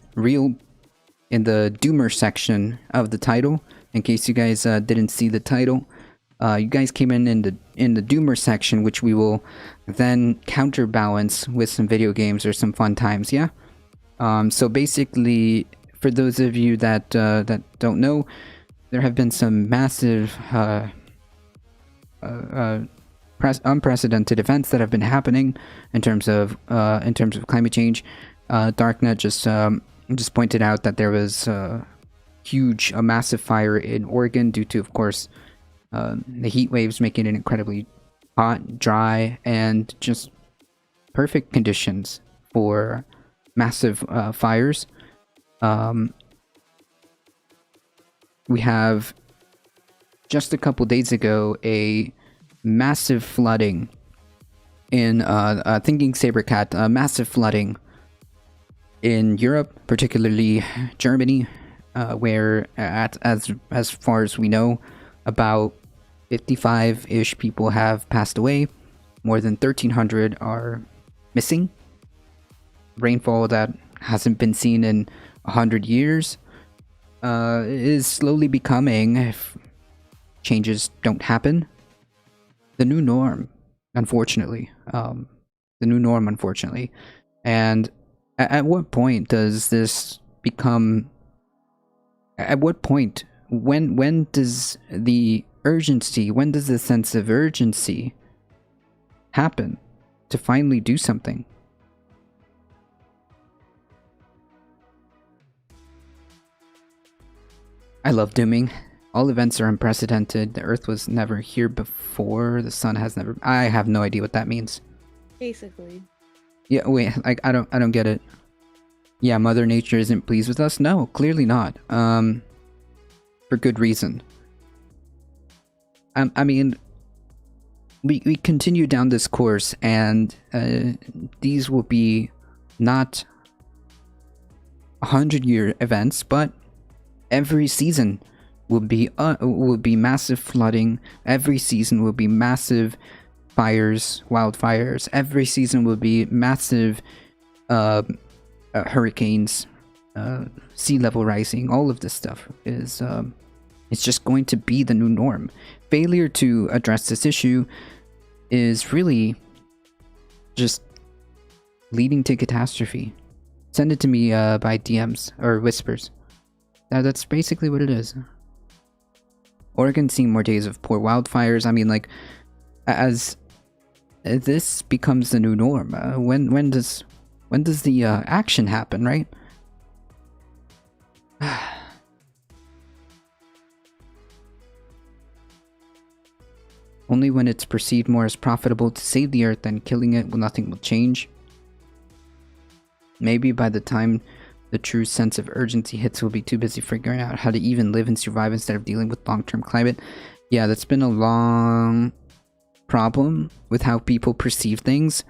[SPEAKER 1] Doomer section of the title. In case you guys didn't see the title, you guys came in the Doomer section, which we will then counterbalance with some video games or some fun times. Yeah. So basically, for those of you that don't know, there have been some massive, unprecedented events that have been happening in terms of climate change. Darknet just pointed out that there was a massive fire in Oregon due to, of course, the heat waves making it incredibly hot, dry, and just perfect conditions for massive fires. We have just a couple days ago a massive flooding in Thinking Sabercat, massive flooding in Europe, particularly Germany, where as far as we know, about 55-ish people have passed away. More than 1,300 are missing. Rainfall that hasn't been seen in 100 years is slowly becoming, if changes don't happen, the new norm, unfortunately. And at what point does this become... At what point, when does the urgency, when does the sense of urgency happen to finally do something? I love dooming. All events are unprecedented. The Earth was never here before. The sun has never... I have no idea what that means.
[SPEAKER 2] Basically.
[SPEAKER 1] Yeah, wait, like, I don't get it. Yeah, Mother Nature isn't pleased with us? No, clearly not. For good reason. I mean, we continue down this course, and these will be not 100-year events, but every season will be massive flooding. Every season will be massive fires, wildfires. Every season will be massive hurricanes, sea level rising. All of this stuff is it's just going to be the new norm. Failure to address this issue is really just leading to catastrophe. Send it to me by DMs or whispers. That's basically what it is. Oregon seeing more days of poor wildfires. I mean, like, as this becomes the new norm, when does the action happen, right? Only when it's perceived more as profitable to save the earth than killing it, nothing will change. Maybe by the time the true sense of urgency hits, we'll be too busy figuring out how to even live and survive instead of dealing with long-term climate. Yeah, that's been a long problem with how people perceive things.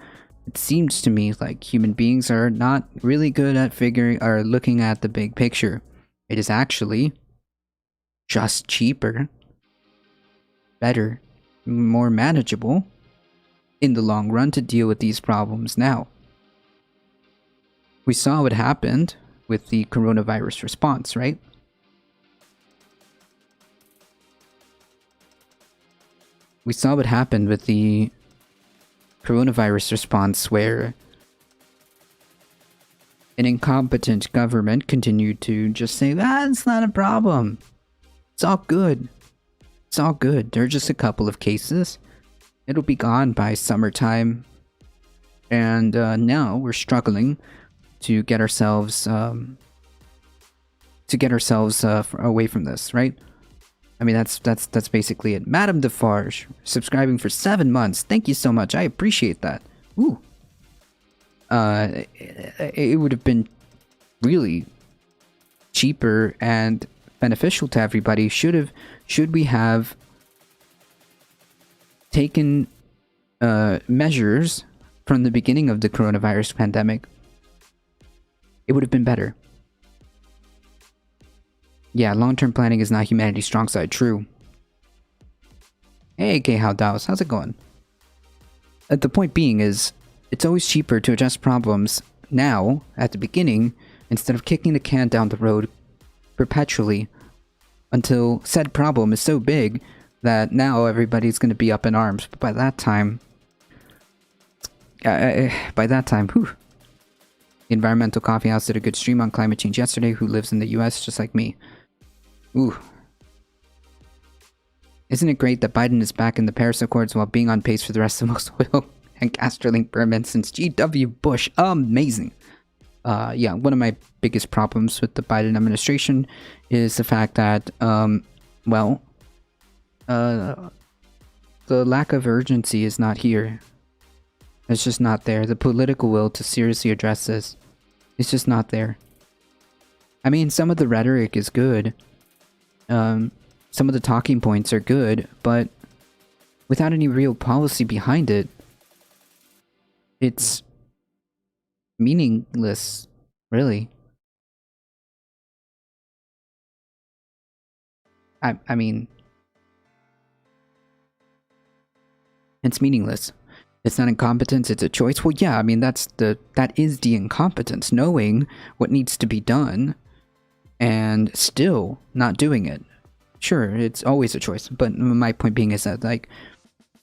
[SPEAKER 1] It seems to me like human beings are not really good at looking at the big picture. It is actually just cheaper, better, more manageable in the long run to deal with these problems now. We saw what happened with the coronavirus response, right? We saw what happened with the coronavirus response where an incompetent government continued to just say, it's not a problem. It's all good. It's all good. There are just a couple of cases. It'll be gone by summertime. And now we're struggling to get ourselves away from this, right? I mean, that's basically it. Madame Defarge, subscribing for 7 months. Thank you so much. I appreciate that. Ooh. It would have been really cheaper and beneficial to everybody should we have taken measures from the beginning of the coronavirus pandemic. It would have been better. Yeah, long-term planning is not humanity's strong side. True. Hey, K-How Daos, how's it going? The point being is, it's always cheaper to address problems now, at the beginning, instead of kicking the can down the road perpetually until said problem is so big that now everybody's going to be up in arms. But by that time, whew. The Environmental Coffee House did a good stream on climate change yesterday, who lives in the US just like me. Ooh. Isn't it great that Biden is back in the Paris Accords while being on pace for the rest of the most oil and gas-drilling permits since G.W. Bush? Amazing. Yeah, one of my biggest problems with the Biden administration is the fact that, the lack of urgency is not here. It's just not there. The political will to seriously address this is just not there. I mean, some of the rhetoric is good. Some of the talking points are good, but without any real policy behind it, it's meaningless, really. I mean, it's meaningless. It's not incompetence, it's a choice. Well, yeah, I mean, that is the incompetence, knowing what needs to be done and still not doing it. Sure, it's always a choice, but my point being is that, like,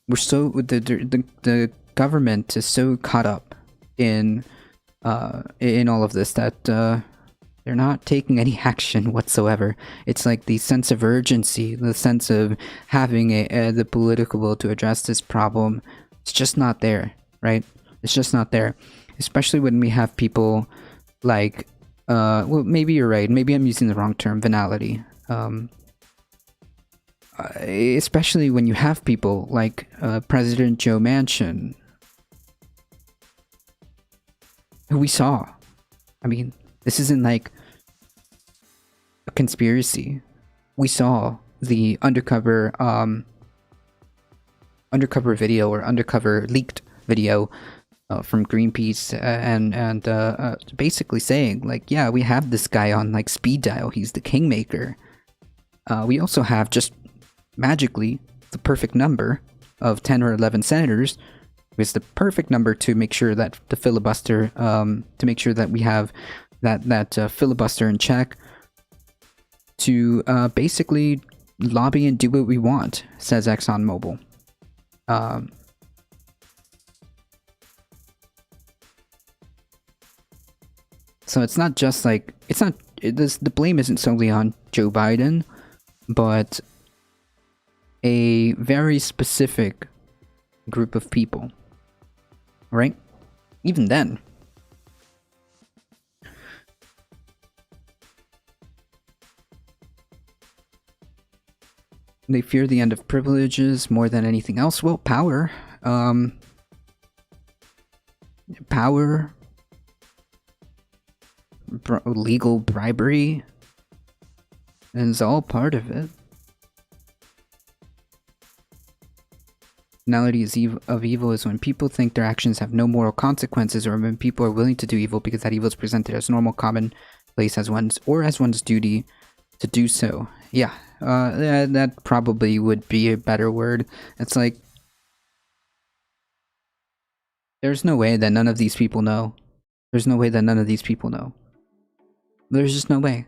[SPEAKER 1] we're so, the government is so caught up in all of this that they're not taking any action whatsoever. It's like the sense of urgency, the sense of having the political will to address this problem. It's just not there, right? It's just not there. Especially when we have people like, well, maybe you're right. Maybe I'm using the wrong term, venality. Especially when you have people like President Joe Manchin, who we saw. I mean, this isn't like a conspiracy. We saw the undercover video or undercover leaked video from Greenpeace and basically saying, like, yeah, we have this guy on like speed dial. He's the kingmaker. We also have just magically the perfect number of 10 or 11 senators. It's the perfect number to make sure that the filibuster, to make sure that we have that filibuster in check, to basically lobby and do what we want, says ExxonMobil. So it's not just like, the blame isn't solely on Joe Biden, but a very specific group of people, right? Even then. They fear the end of privileges more than anything else. Well, power. Power. Legal bribery. And it's all part of it. Finality of evil is when people think their actions have no moral consequences, or when people are willing to do evil because that evil is presented as normal, commonplace, as one's duty to do so. Yeah, That probably would be a better word. It's like, there's no way that none of these people know. There's no way that none of these people know. There's just no way.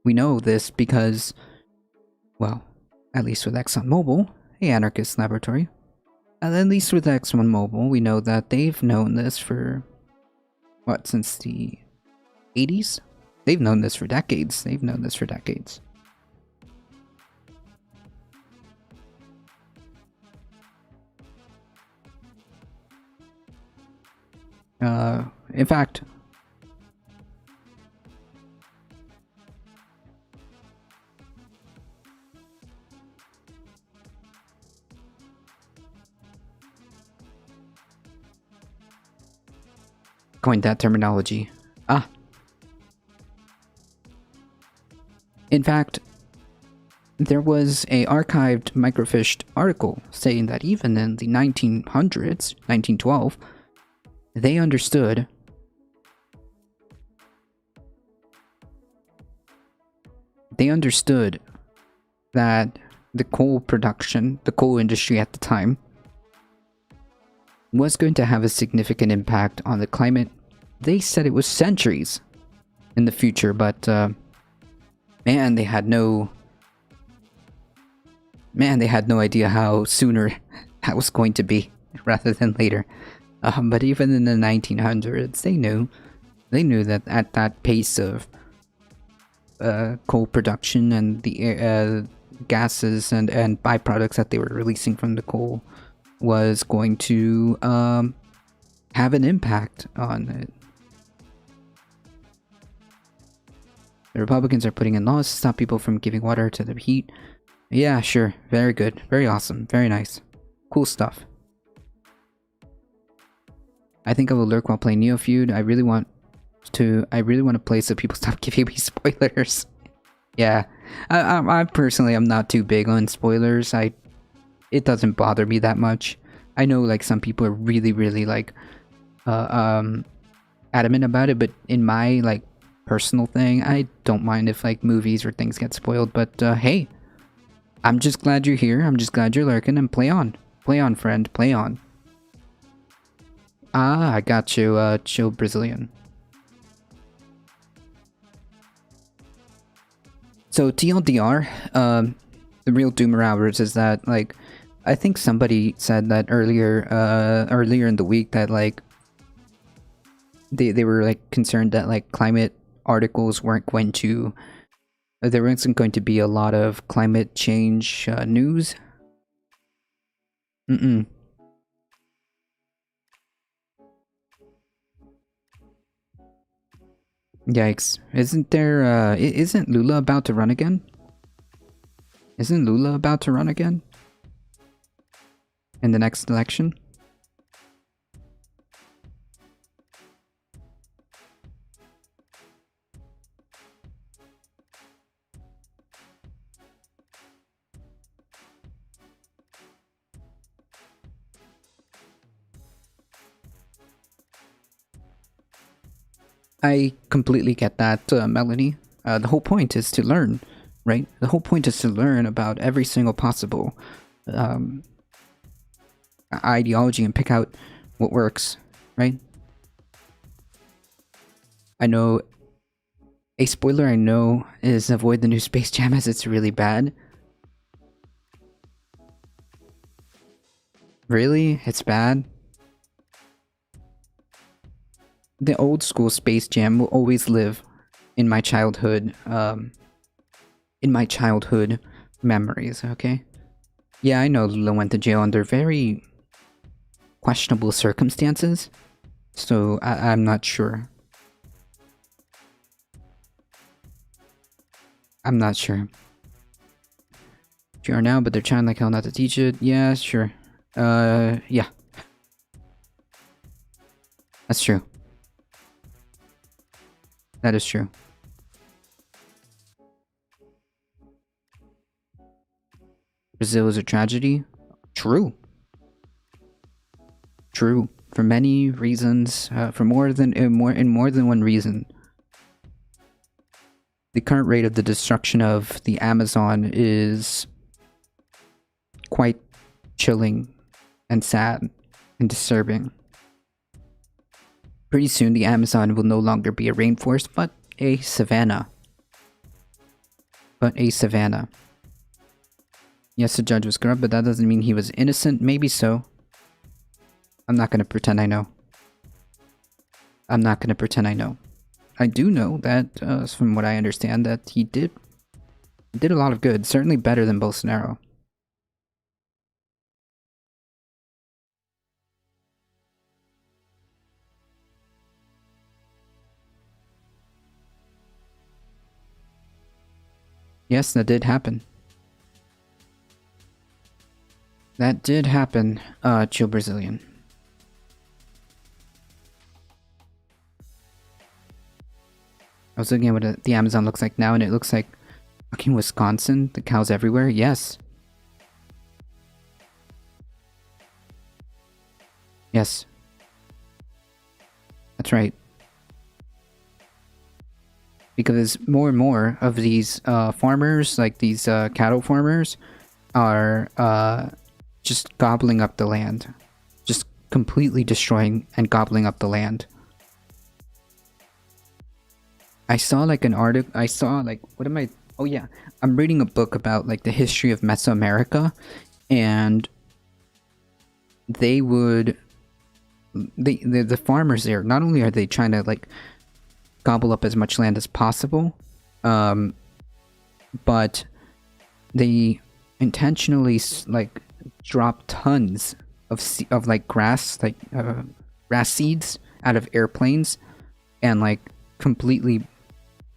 [SPEAKER 1] We know this because, well, at least with ExxonMobil, a anarchist laboratory, at least with ExxonMobil, we know that they've known this for, what, since the 80s? They've known this for decades. They've known this for decades. In fact, coined that terminology. In fact, there was a archived microfished article saying that even in the 1900s, 1912, they understood that the coal production, the coal industry at the time, was going to have a significant impact on the climate. They said it was centuries in the future, but man, they had no idea how sooner that was going to be rather than later. But even in the 1900s, they knew that at that pace of coal production and the gases and byproducts that they were releasing from the coal was going to have an impact on it. The Republicans are putting in laws to stop people from giving water to the heat. Yeah, sure. Very good. Very awesome. Very nice. Cool stuff. I think I will lurk while playing Neofeud. I really want to play so people stop giving me spoilers. Yeah. I personally am not too big on spoilers. It doesn't bother me that much. I know like some people are really like adamant about it, but in my like personal thing, I don't mind if like movies or things get spoiled. But hey, I'm just glad you're here. I'm just glad you're lurking, and play on. Play on, friend. Play on. Ah, I got you, chill Brazilian. So TLDR, the real Doomer hours is that, like, I think somebody said that earlier in the week that, like, they were, like, concerned that, like, climate articles weren't going to, there wasn't going to be a lot of climate change, news. Yikes. Isn't Lula about to run again? Isn't Lula about to run again? In the next election? I completely get that, Melanie. The whole point is to learn, right? The whole point is to learn about every single possible ideology and pick out what works, right? I know a spoiler I know is avoid the new Space Jam as it's really bad. Really? It's bad? The old school Space Jam will always live in my childhood, memories, okay? Yeah, I know Lula went to jail under very questionable circumstances, so I'm not sure. I'm not sure. You are now, but they're trying like hell not to teach it. Yeah, sure. Yeah. That's true. That is true. Brazil is a tragedy? True. True. For many reasons, for more than one reason. the current rate of the destruction of the Amazon is quite chilling and sad and disturbing. Pretty soon the Amazon will no longer be a rainforest, but a savanna. Yes, the judge was corrupt, but that doesn't mean he was innocent. Maybe so. I'm not gonna pretend I know. I do know that, from what I understand, that he did a lot of good. Certainly better than Bolsonaro. Yes, that did happen. Chill Brazilian. I was looking at what the Amazon looks like now, and it looks like fucking Wisconsin. The cows everywhere. Yes. Yes. That's right. Because more and more of these farmers, like these cattle farmers, are just gobbling up the land. Just completely destroying and gobbling up the land. I saw like an article, oh yeah, I'm reading a book about like the history of Mesoamerica, and the farmers there, not only are they trying to like gobble up as much land as possible, but they intentionally like drop tons of like grass seeds out of airplanes, and like completely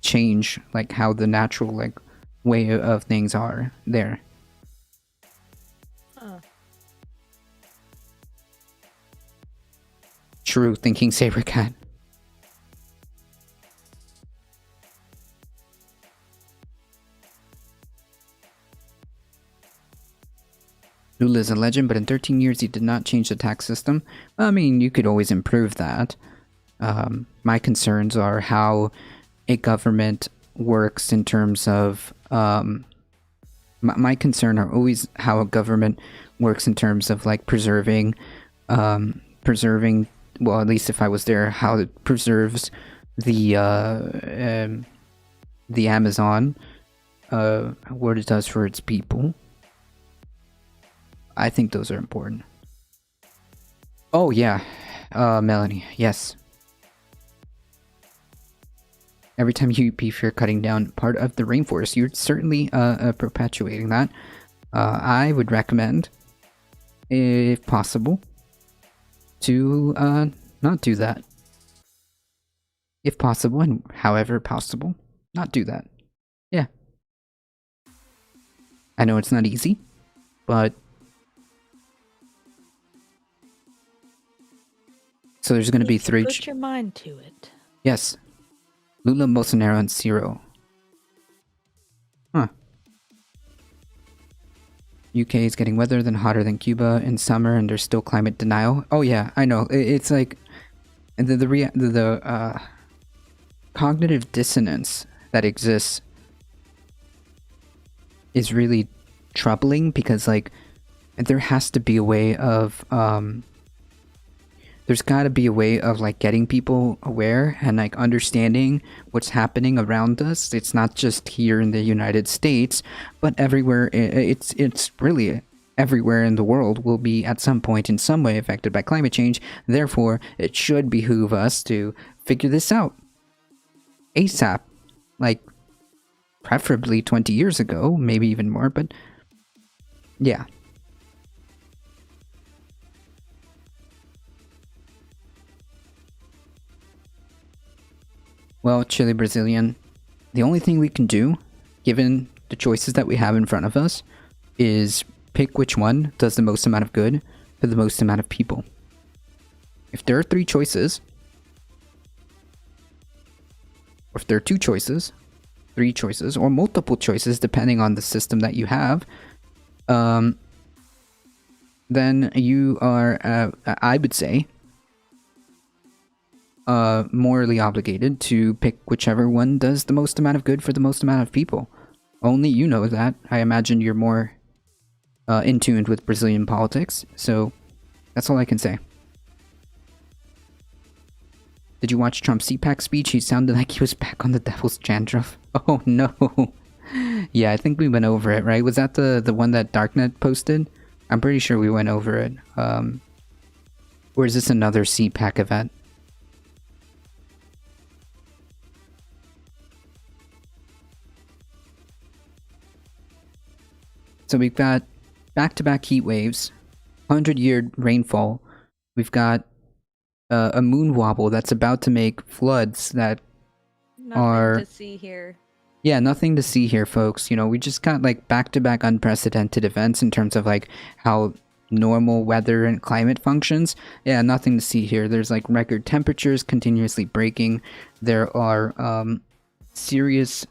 [SPEAKER 1] change like how the natural like way of things are there. True, thinking Sabercat. Lula is a legend, but in 13 years he did not change the tax system. I mean, you could always improve that. My concerns are how a government works in terms of my concern are always how a government works in terms of like preserving well, at least if I was there, how it preserves the Amazon, what it does for its people. I think those are important. Oh yeah, Melanie, yes. Every time you beef, you're cutting down part of the rainforest. You're certainly perpetuating that. I would recommend, if possible, to not do that. If possible, and however possible, not do that. Yeah. I know it's not easy, but... So there's going to be three...
[SPEAKER 2] Put your mind to it.
[SPEAKER 1] Yes. Lula, Bolsonaro, and Ciro. Huh. UK is getting wetter than hotter than Cuba in summer, and there's still climate denial. Oh yeah, I know. It's like the cognitive dissonance that exists is really troubling, because like there has to be a way of there's got to be a way of like getting people aware and like understanding what's happening around us. It's not just here in the United States, but everywhere. It's really everywhere in the world will be at some point in some way affected by climate change. Therefore, it should behoove us to figure this out ASAP, like preferably 20 years ago, maybe even more, but yeah. Well, Chile Brazilian, the only thing we can do, given the choices that we have in front of us, is pick which one does the most amount of good for the most amount of people. If there are three choices, or if there are two choices, three choices, or multiple choices, depending on the system that you have, then you are, I would say, morally obligated to pick whichever one does the most amount of good for the most amount of people. Only you know that. I imagine you're more in tune with Brazilian politics, so that's all I can say. Did you watch Trump's CPAC speech? He sounded like he was back on the devil's dandruff. Oh no. Yeah, I think we went over it, right? Was that the one that Darknet posted? I'm pretty sure we went over it. Or is this another CPAC event? So we've got back-to-back heat waves, 100-year rainfall. We've got a moon wobble that's about to make floods that
[SPEAKER 2] Nothing to see here.
[SPEAKER 1] Yeah, nothing to see here, folks. You know, we just got like back-to-back unprecedented events in terms of like how normal weather and climate functions. Yeah, nothing to see here. There's like record temperatures continuously breaking. There are serious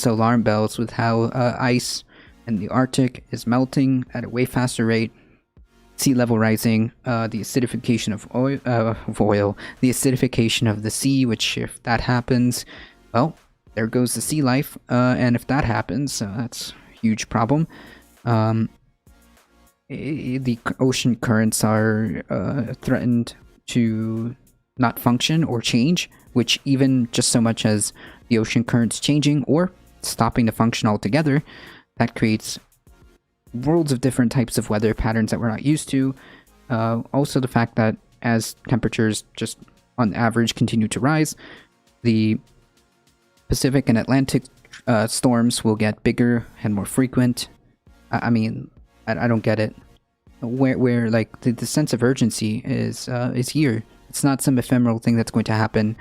[SPEAKER 1] alarm bells with how ice in the Arctic is melting at a way faster rate. Sea level rising, the acidification of oil, the acidification of the sea, which if that happens, well, there goes the sea life, and if that happens, that's a huge problem. The ocean currents are threatened to not function or change, which even just so much as the ocean currents changing or stopping to function altogether, that creates worlds of different types of weather patterns that we're not used to. Also the fact that as temperatures just on average continue to rise, the Pacific and Atlantic storms will get bigger and more frequent. I mean, I don't get it. Where like the sense of urgency is here. It's not some ephemeral thing that's going to happen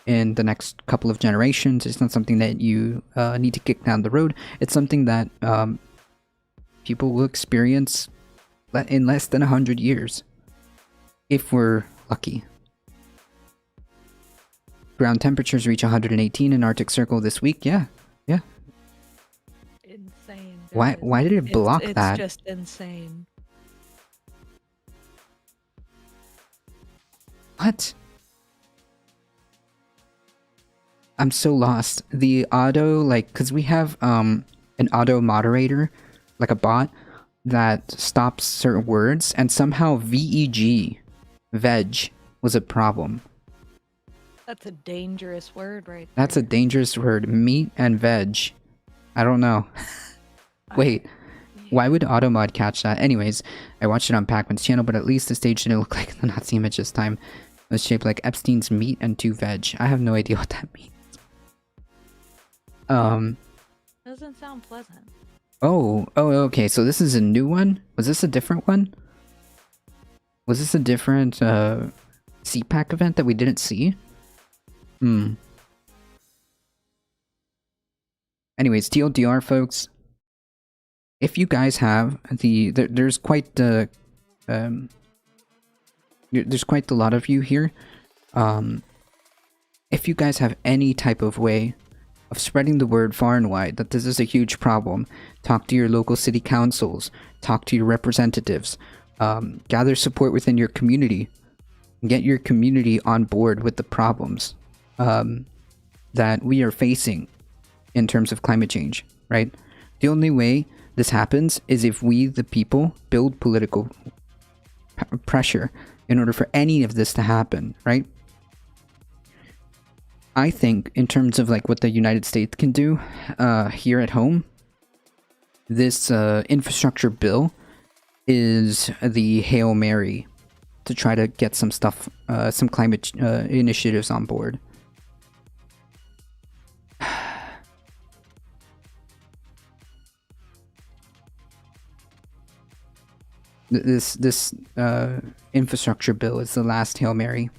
[SPEAKER 1] in the next couple of generations. It's not something that you need to kick down the road. It's something that people will experience in less than 100 years, if we're lucky. Ground temperatures reach 118 in Arctic Circle this week. Yeah.
[SPEAKER 2] Insane.
[SPEAKER 1] Why did it block that?
[SPEAKER 2] It's just insane.
[SPEAKER 1] What? I'm so lost. The auto, like, because we have an auto moderator, like a bot, that stops certain words, and somehow VEG, veg, was a problem.
[SPEAKER 2] That's a dangerous word right there.
[SPEAKER 1] That's a dangerous word. Meat and veg. I don't know. Wait, why would AutoMod catch that? Anyways, I watched it on Pac-Man's channel, but at least the stage didn't look like the Nazi image this time. It was shaped like Epstein's meat and 2 veg. I have no idea what that means.
[SPEAKER 2] Doesn't sound pleasant.
[SPEAKER 1] Oh, okay, so this is a new one? Was this a different one? Was this a different CPAC event that we didn't see? Anyways, TLDR, folks. If you guys have there's quite a lot of you here. If you guys have any type of way of spreading the word far and wide that this is a huge problem, talk to your local city councils, talk to your representatives, gather support within your community, get your community on board with the problems that we are facing in terms of climate change, right? The only way this happens is if we, the people, build political pressure in order for any of this to happen, right? I think in terms of like what the United States can do here at home, this infrastructure bill is the Hail Mary to try to get some stuff, some climate initiatives on board. This infrastructure bill is the last Hail Mary.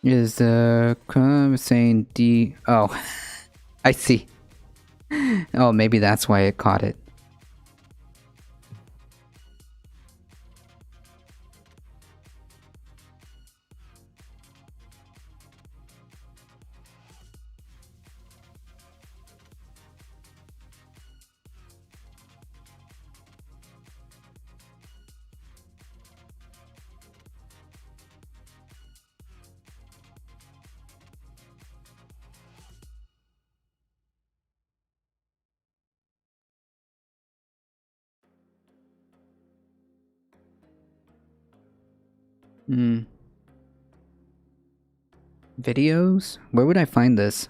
[SPEAKER 1] Is the saying D? Oh, I see. Oh, maybe that's why it caught it. Videos? Where would I find this?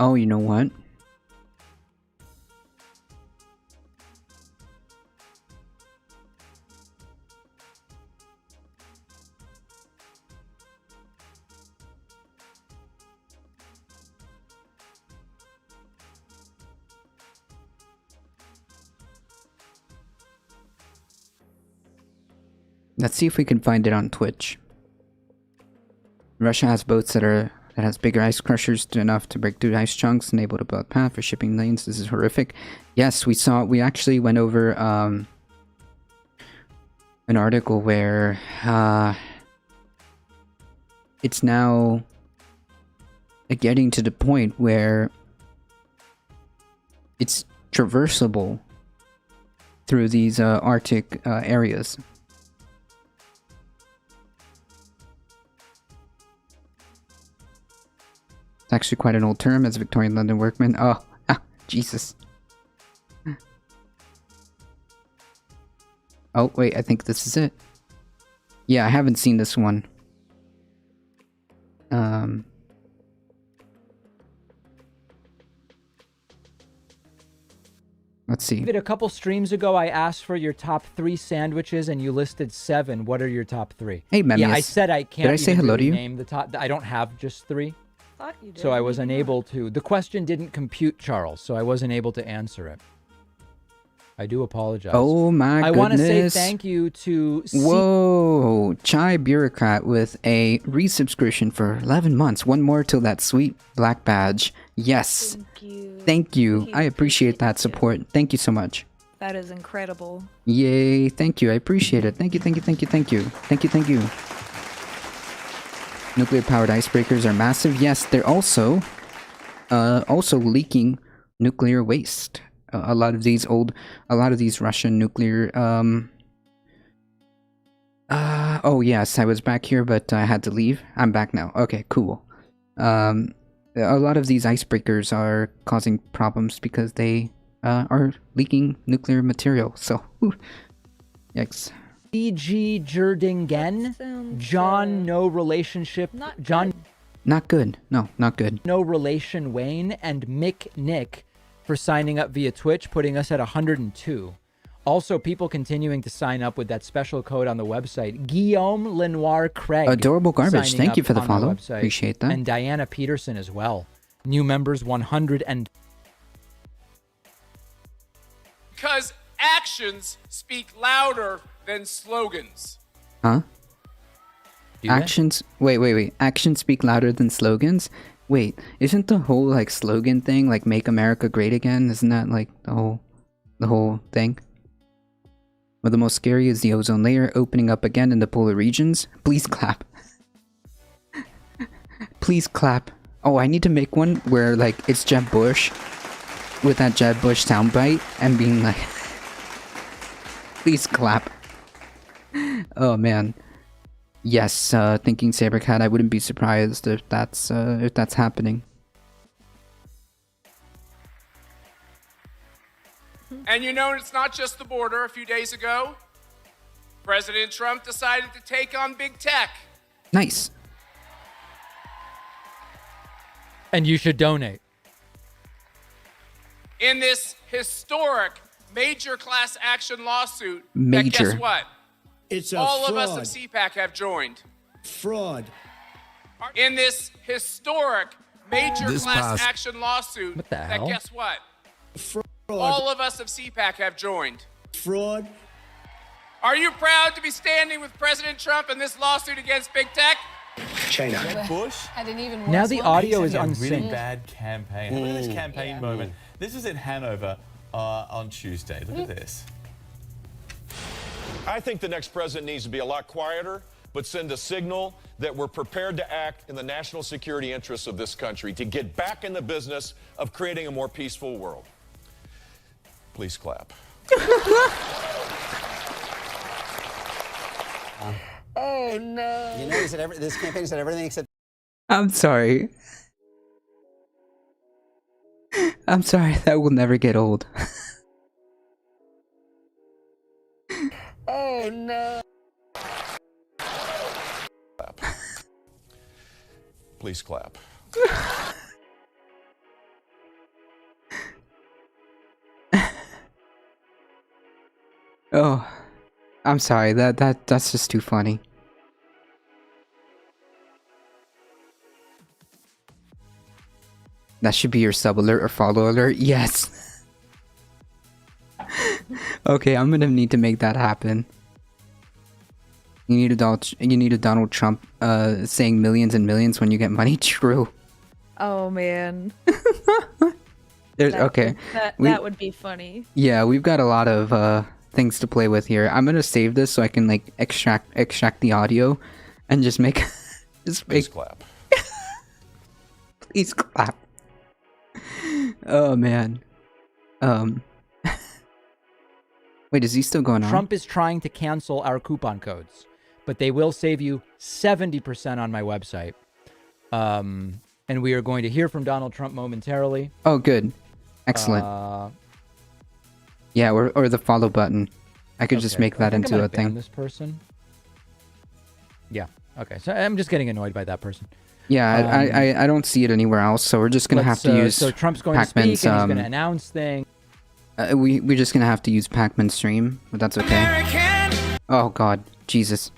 [SPEAKER 1] Oh, you know what? Let's see if we can find it on Twitch. Russia has boats that has bigger ice crushers enough to break through ice chunks and able to build path for shipping lanes. This is horrific. Yes, we actually went over an article where it's now getting to the point where it's traversable through these Arctic areas. It's actually quite an old term as a Victorian London workman. Oh, Jesus. Oh, wait, I think this is it. Yeah, I haven't seen this one. Let's see.
[SPEAKER 5] A couple streams ago, I asked for your top 3 sandwiches, and you listed 7. What are your top 3?
[SPEAKER 1] Hey, Memmius.
[SPEAKER 5] Yeah, I said I can't.
[SPEAKER 1] Did I say hello to you?
[SPEAKER 5] Name the top. I don't have just 3.
[SPEAKER 2] Thought you did.
[SPEAKER 5] So I was unable to. The question didn't compute, Charles, so I wasn't able to answer it. I do apologize.
[SPEAKER 1] Oh my goodness.
[SPEAKER 5] I want to say thank you to...
[SPEAKER 1] Whoa! Chai Bureaucrat with a resubscription for 11 months. One more till that sweet black badge. Yes.
[SPEAKER 2] Thank you.
[SPEAKER 1] Thank you. I appreciate that support. Thank you so much.
[SPEAKER 2] That is incredible.
[SPEAKER 1] Yay. Thank you. I appreciate it. Thank you, thank you, thank you, thank you. Thank you, thank you. Nuclear-powered icebreakers are massive. Yes, they're also leaking nuclear waste. A lot of these Russian nuclear. Oh yes, I was back here, but I had to leave. I'm back now. Okay, cool. A lot of these icebreakers are causing problems because they are leaking nuclear material. So, yikes.
[SPEAKER 5] E.G. Jerdingen, John, no relationship. John,
[SPEAKER 1] not good. No, not good.
[SPEAKER 5] No relation, Wayne, and Mick Nick for signing up via Twitch, putting us at 102. Also, people continuing to sign up with that special code on the website. Guillaume Lenoir Craig.
[SPEAKER 1] Adorable garbage. Thank you for the follow. Appreciate that.
[SPEAKER 5] And Diana Peterson as well. New members 100 and...
[SPEAKER 6] Because actions speak louder than slogans.
[SPEAKER 1] Huh? Actions? Wait. Actions speak louder than slogans? Wait, isn't the whole like slogan thing like "Make America Great Again"? Isn't that like the whole thing? Well, the most scary is the ozone layer opening up again in the polar regions. Please clap. Please clap. Oh, I need to make one where like it's Jeb Bush with that Jeb Bush soundbite and being like, please clap. Oh man. Yes, thinking Sabercat, I wouldn't be surprised if that's happening.
[SPEAKER 6] And you know, it's not just the border. A few days ago, President Trump decided to take on big tech.
[SPEAKER 1] Nice.
[SPEAKER 5] And you should donate.
[SPEAKER 6] In this historic major class action lawsuit,
[SPEAKER 1] major.
[SPEAKER 6] That guess what?
[SPEAKER 7] It's
[SPEAKER 6] all
[SPEAKER 7] fraud.
[SPEAKER 6] of us of CPAC have joined.
[SPEAKER 7] Fraud.
[SPEAKER 6] In this historic major class action lawsuit,
[SPEAKER 5] what the hell?
[SPEAKER 6] That guess what?
[SPEAKER 7] Fraud.
[SPEAKER 6] All of us of CPAC have joined.
[SPEAKER 7] Fraud.
[SPEAKER 6] Are you proud to be standing with President Trump in this lawsuit against big tech?
[SPEAKER 7] China.
[SPEAKER 8] Bush had an even worse
[SPEAKER 5] now the audio is
[SPEAKER 8] a
[SPEAKER 5] unsynced.
[SPEAKER 8] really bad campaign. Look at this campaign moment. This is in Hanover on Tuesday. Look at this.
[SPEAKER 9] I think the next president needs to be a lot quieter, but send a signal that we're prepared to act in the national security interests of this country to get back in the business of creating a more peaceful world. Please clap.
[SPEAKER 10] Oh no! You know, he said this campaign said everything except.
[SPEAKER 1] I'm sorry. I'm sorry. That will never get old.
[SPEAKER 10] Oh no!
[SPEAKER 9] Clap. Please clap.
[SPEAKER 1] Oh, I'm sorry. That's just too funny. That should be your sub alert or follow alert. Yes. Okay, I'm gonna need to make that happen. You need a Donald Trump saying millions and millions when you get money. True.
[SPEAKER 2] Oh man.
[SPEAKER 1] Okay.
[SPEAKER 2] That would be funny.
[SPEAKER 1] Yeah, we've got a lot of things to play with here. I'm gonna save this so I can like extract the audio and just make
[SPEAKER 9] Please clap.
[SPEAKER 1] Please clap. Oh man. Wait, is he still going on?
[SPEAKER 5] Trump is trying to cancel our coupon codes, but they will save you 70% on my website. And we are going to hear from Donald Trump momentarily.
[SPEAKER 1] Oh, good. Excellent. Yeah, or the follow button. I could just make that into a thing.
[SPEAKER 5] This person. Yeah. Okay. So I'm just getting annoyed by that person.
[SPEAKER 1] Yeah, I don't see it anywhere else, so we're just gonna have to use.
[SPEAKER 5] So Trump's going to speak, and he's going to announce things.
[SPEAKER 1] We're just gonna have to use Pac-Man's stream, but that's okay. American! Oh God, Jesus!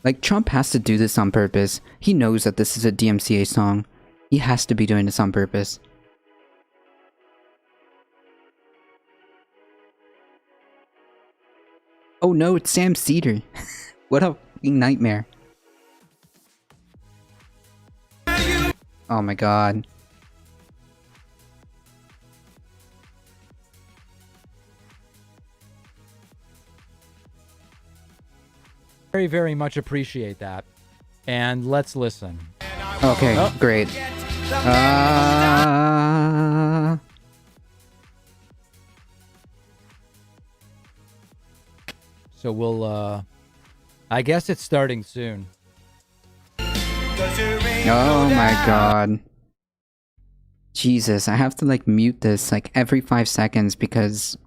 [SPEAKER 1] Like Trump has to do this on purpose. He knows that this is a DMCA song. He has to be doing this on purpose. Oh no, it's Sam Cedar. What a fucking nightmare. Oh my God.
[SPEAKER 5] Very, very much appreciate that. And let's listen.
[SPEAKER 1] Okay, great.
[SPEAKER 5] So we'll, I guess it's starting soon.
[SPEAKER 1] Oh my God. Jesus, I have to like mute this like every 5 seconds because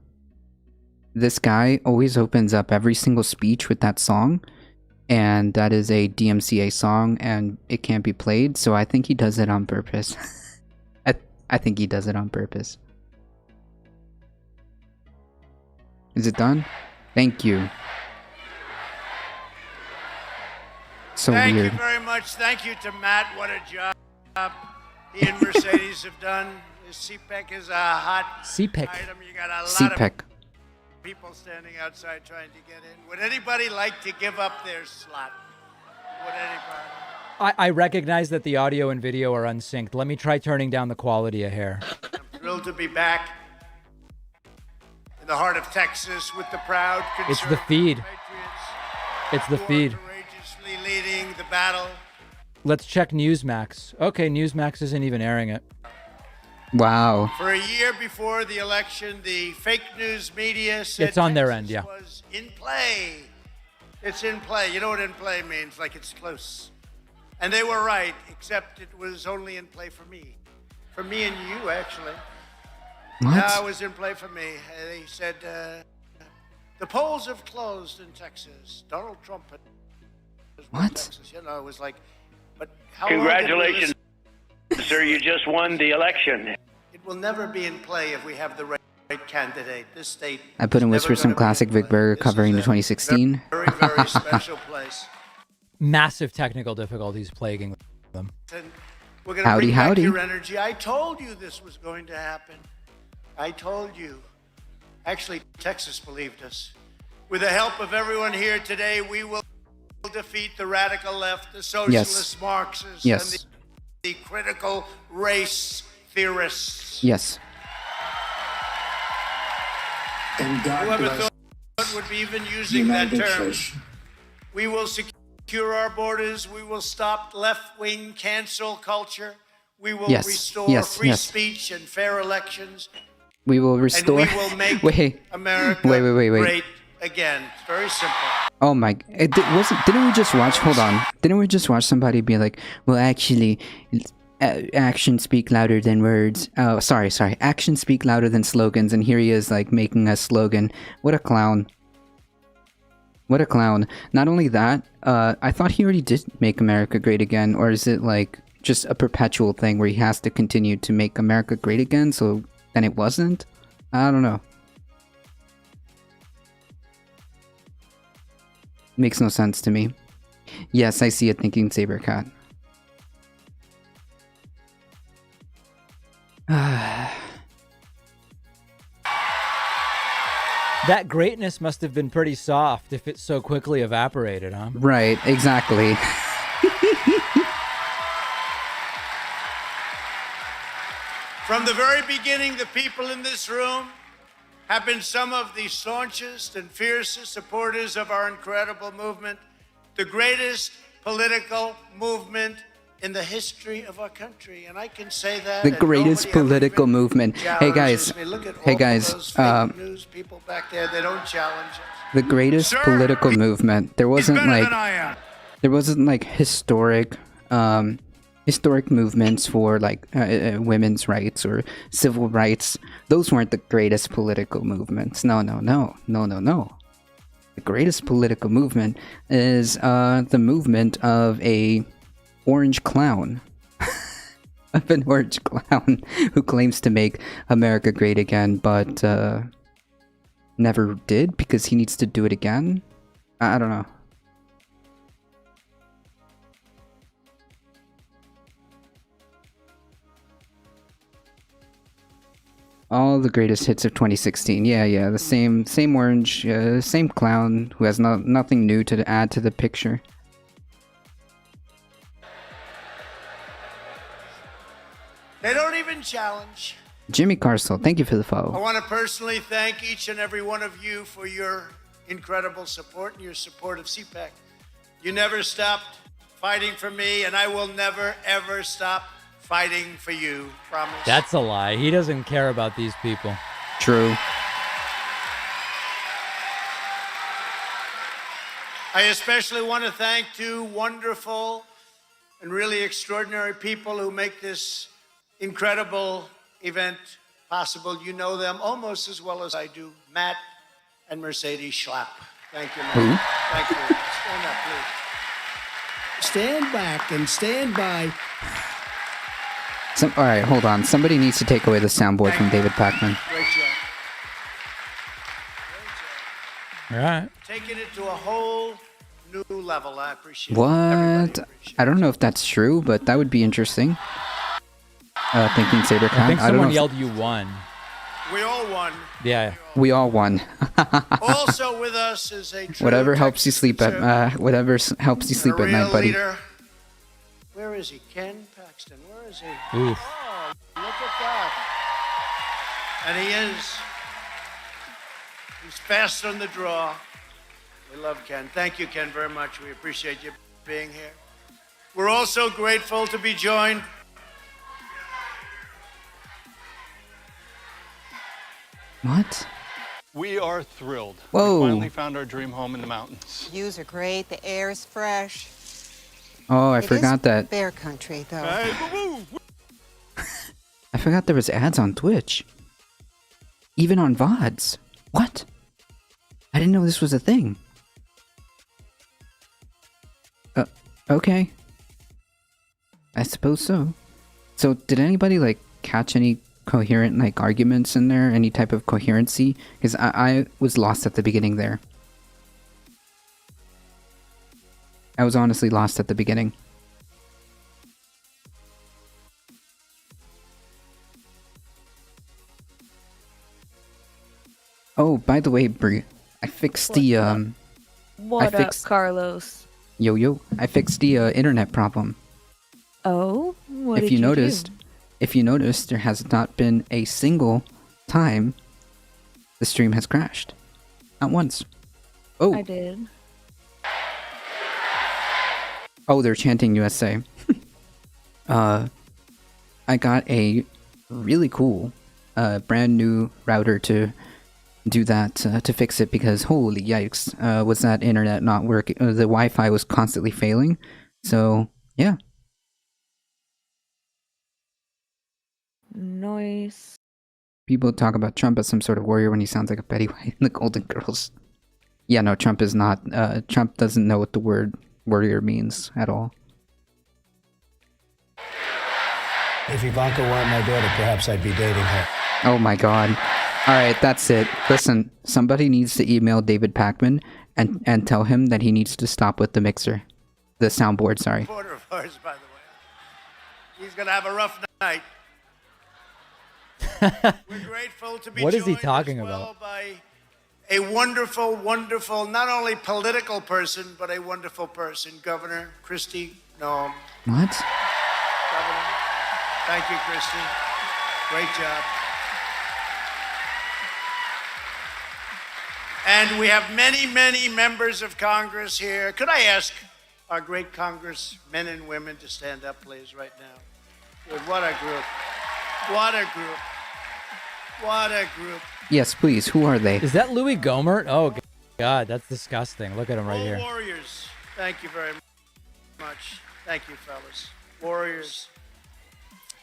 [SPEAKER 1] this guy always opens up every single speech with that song, and that is a DMCA song and it can't be played, so I think he does it on purpose. I think he does it on purpose. Is it done? Thank you. So
[SPEAKER 11] Thank
[SPEAKER 1] weird.
[SPEAKER 11] you very much. Thank you to Matt. What a job he and Mercedes have done. CPEC is a hot item. You got a lot of people standing outside trying to get in. Would anybody like to give up their slot? Would anybody?
[SPEAKER 5] I recognize that the audio and video are unsynced. Let me try turning down the quality a hair.
[SPEAKER 11] I'm thrilled to be back in the heart of Texas with the proud
[SPEAKER 5] It's the feed. It's the feed.
[SPEAKER 11] Courageously leading the battle.
[SPEAKER 5] Let's check Newsmax. Okay, Newsmax isn't even airing it.
[SPEAKER 1] Wow.
[SPEAKER 11] For a year before the election, the fake news media said
[SPEAKER 5] it's on their
[SPEAKER 11] Texas
[SPEAKER 5] end, yeah.
[SPEAKER 11] was in play. It's in play. You know what in play means? Like it's close. And they were right, except it was only in play for me. For me and you, actually.
[SPEAKER 1] What?
[SPEAKER 11] No, it was in play for me. They said, the polls have closed in Texas. Donald Trump has won Texas. You know, it was like, but how
[SPEAKER 12] Congratulations, sir. You just won the election.
[SPEAKER 11] It will never be in play if we have the right candidate. This state.
[SPEAKER 1] I put in Whisper some classic Vic Berger covering the 2016.
[SPEAKER 11] Very, very special place.
[SPEAKER 5] Massive technical difficulties plaguing them.
[SPEAKER 11] And we're going to bring back your energy. I told you this was going to happen. I told you. Actually, Texas believed us. With the help of everyone here today, we will defeat the radical left, the socialist Marxists, and the critical race theorists.
[SPEAKER 1] Yes.
[SPEAKER 11] And God Whoever thought would be even using that term We will secure our borders. We will stop left-wing cancel culture. We will restore free speech and fair elections.
[SPEAKER 1] We will restore.
[SPEAKER 11] And we will make America great again. It's very simple.
[SPEAKER 1] Oh my! Didn't we just watch? Hold on! Didn't we just watch somebody be like, "Well, actually, actions speak louder than words." Oh, sorry. Actions speak louder than slogans, and here he is, like making a slogan. What a clown! What a clown! Not only that, I thought he already did make America great again, or is it like just a perpetual thing where he has to continue to make America great again? So then it wasn't. I don't know. Makes no sense to me. Yes, I see it, thinking Sabercat.
[SPEAKER 5] That greatness must have been pretty soft if it so quickly evaporated, huh?
[SPEAKER 1] Right, exactly.
[SPEAKER 11] From the very beginning, the people in this room have been some of the staunchest and fiercest supporters of our incredible movement, the greatest political movement in the history of our country. And I can say that.
[SPEAKER 1] The greatest political movement. Hey guys. Hey guys.
[SPEAKER 11] News people back there, they don't challenge us.
[SPEAKER 1] The greatest political movement. There wasn't like historic movements for like women's rights or civil rights. Those weren't the greatest political movements. No. The greatest political movement is the movement of a orange clown. Of an orange clown who claims to make America great again, but never did because he needs to do it again. I don't know. All the greatest hits of 2016. Yeah. The same orange, same clown who has nothing new to add to the picture.
[SPEAKER 11] They don't even challenge.
[SPEAKER 1] Jimmy Carsell, thank you for the
[SPEAKER 11] I
[SPEAKER 1] follow.
[SPEAKER 11] want to personally thank each and every one of you for your incredible support and your support of CPAC. You never stopped fighting for me, and I will never, ever stop fighting for you. Promise.
[SPEAKER 5] That's a lie. He doesn't care about these people.
[SPEAKER 1] True.
[SPEAKER 11] I especially want to thank two wonderful and really extraordinary people who make this incredible event possible. You know them almost as well as I do. Matt and Mercedes Schlapp. Thank you, Matt. Thank you. Stand up, please.
[SPEAKER 7] Stand back and stand by.
[SPEAKER 1] Alright, hold on. Somebody needs to take away the soundboard from David Pacman.
[SPEAKER 11] Great job.
[SPEAKER 5] All right.
[SPEAKER 11] Taking it to a whole new level. I appreciate it.
[SPEAKER 1] What? I don't know if that's true, but that would be interesting. Thinking Sabercat.
[SPEAKER 5] I think
[SPEAKER 1] I don't
[SPEAKER 5] someone
[SPEAKER 1] know
[SPEAKER 5] yelled you won.
[SPEAKER 11] We all won.
[SPEAKER 5] Yeah.
[SPEAKER 1] We all won.
[SPEAKER 11] Also with us is a true
[SPEAKER 1] whatever helps you sleep at helps you sleep at night, buddy.
[SPEAKER 11] Leader. Where is he? Ken Paxton. Where is he?
[SPEAKER 5] Oof.
[SPEAKER 11] Oh, look at that. And he is. He's fast on the draw. We love Ken. Thank you, Ken, very much. We appreciate you being here. We're also grateful to be joined.
[SPEAKER 1] What?
[SPEAKER 13] We are thrilled.
[SPEAKER 1] Whoa.
[SPEAKER 13] We finally found our dream home in the mountains.
[SPEAKER 14] Views are great. The air is fresh.
[SPEAKER 1] Oh, I forgot that.
[SPEAKER 14] Bear country, though.
[SPEAKER 1] I forgot there was ads on Twitch. Even on VODs. What? I didn't know this was a thing. Okay. I suppose so. So, did anybody, like, catch any coherent, like, arguments in there? Any type of coherency? Because I was lost at the beginning there. I was honestly lost at the beginning. Oh, by the way, Brie, I fixed the
[SPEAKER 2] What up, Carlos?
[SPEAKER 1] Yo, I fixed the internet problem.
[SPEAKER 2] Oh, what
[SPEAKER 1] If
[SPEAKER 2] did
[SPEAKER 1] you
[SPEAKER 2] do?
[SPEAKER 1] noticed, there has not been a single time the stream has crashed. Not once. Oh.
[SPEAKER 2] I did.
[SPEAKER 1] Oh, they're chanting USA. I got a really cool, brand new router to do that, to fix it, because holy yikes, was that internet not working? The Wi-Fi was constantly failing. So, yeah.
[SPEAKER 2] Nice.
[SPEAKER 1] People talk about Trump as some sort of warrior when he sounds like a Betty White in the Golden Girls. Yeah, no, Trump is not. Trump doesn't know what the word warrior means at all.
[SPEAKER 7] If Ivanka weren't my daughter, perhaps I'd be dating her.
[SPEAKER 1] Oh my god. Alright, that's it. Listen, somebody needs to email David Pakman and tell him that he needs to stop with the mixer. The soundboard, sorry.
[SPEAKER 11] Supporter of ours, by the way. He's going to have a rough night. We're grateful to be
[SPEAKER 5] What is he
[SPEAKER 11] joined
[SPEAKER 5] talking
[SPEAKER 11] as well
[SPEAKER 5] about?
[SPEAKER 11] by a wonderful, wonderful, not only political person, but a wonderful person, Governor Kristi Noem.
[SPEAKER 1] What?
[SPEAKER 11] Governor, thank you, Kristi. Great job. And we have many, many members of Congress here. Could I ask our great Congress men and women to stand up, please, right now? Good. What a group. What a group. What a group.
[SPEAKER 1] Yes, please. Who are they?
[SPEAKER 5] Is that Louis Gohmert? Oh, God, that's disgusting. Look at him right here.
[SPEAKER 11] Warriors. Thank you very much. Thank you, fellas. Warriors.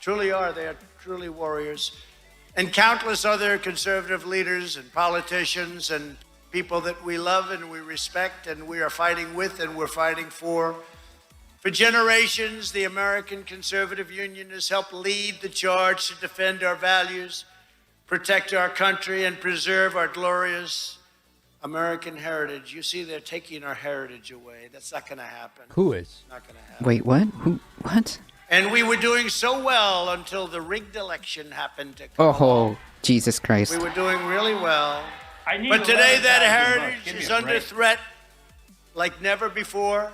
[SPEAKER 11] Truly are. They are truly warriors. And countless other conservative leaders and politicians and people that we love and we respect and we are fighting with and we're fighting for. For generations, the American Conservative Union has helped lead the charge to defend our values, protect our country, and preserve our glorious American heritage. You see, they're taking our heritage away. That's not going to happen.
[SPEAKER 5] Who is?
[SPEAKER 11] Not going to happen.
[SPEAKER 1] Wait, what? Who? What?
[SPEAKER 11] And we were doing so well until the rigged election happened to come along.
[SPEAKER 1] Oh, Jesus Christ.
[SPEAKER 11] We were doing really well. But today that heritage is under threat like never before.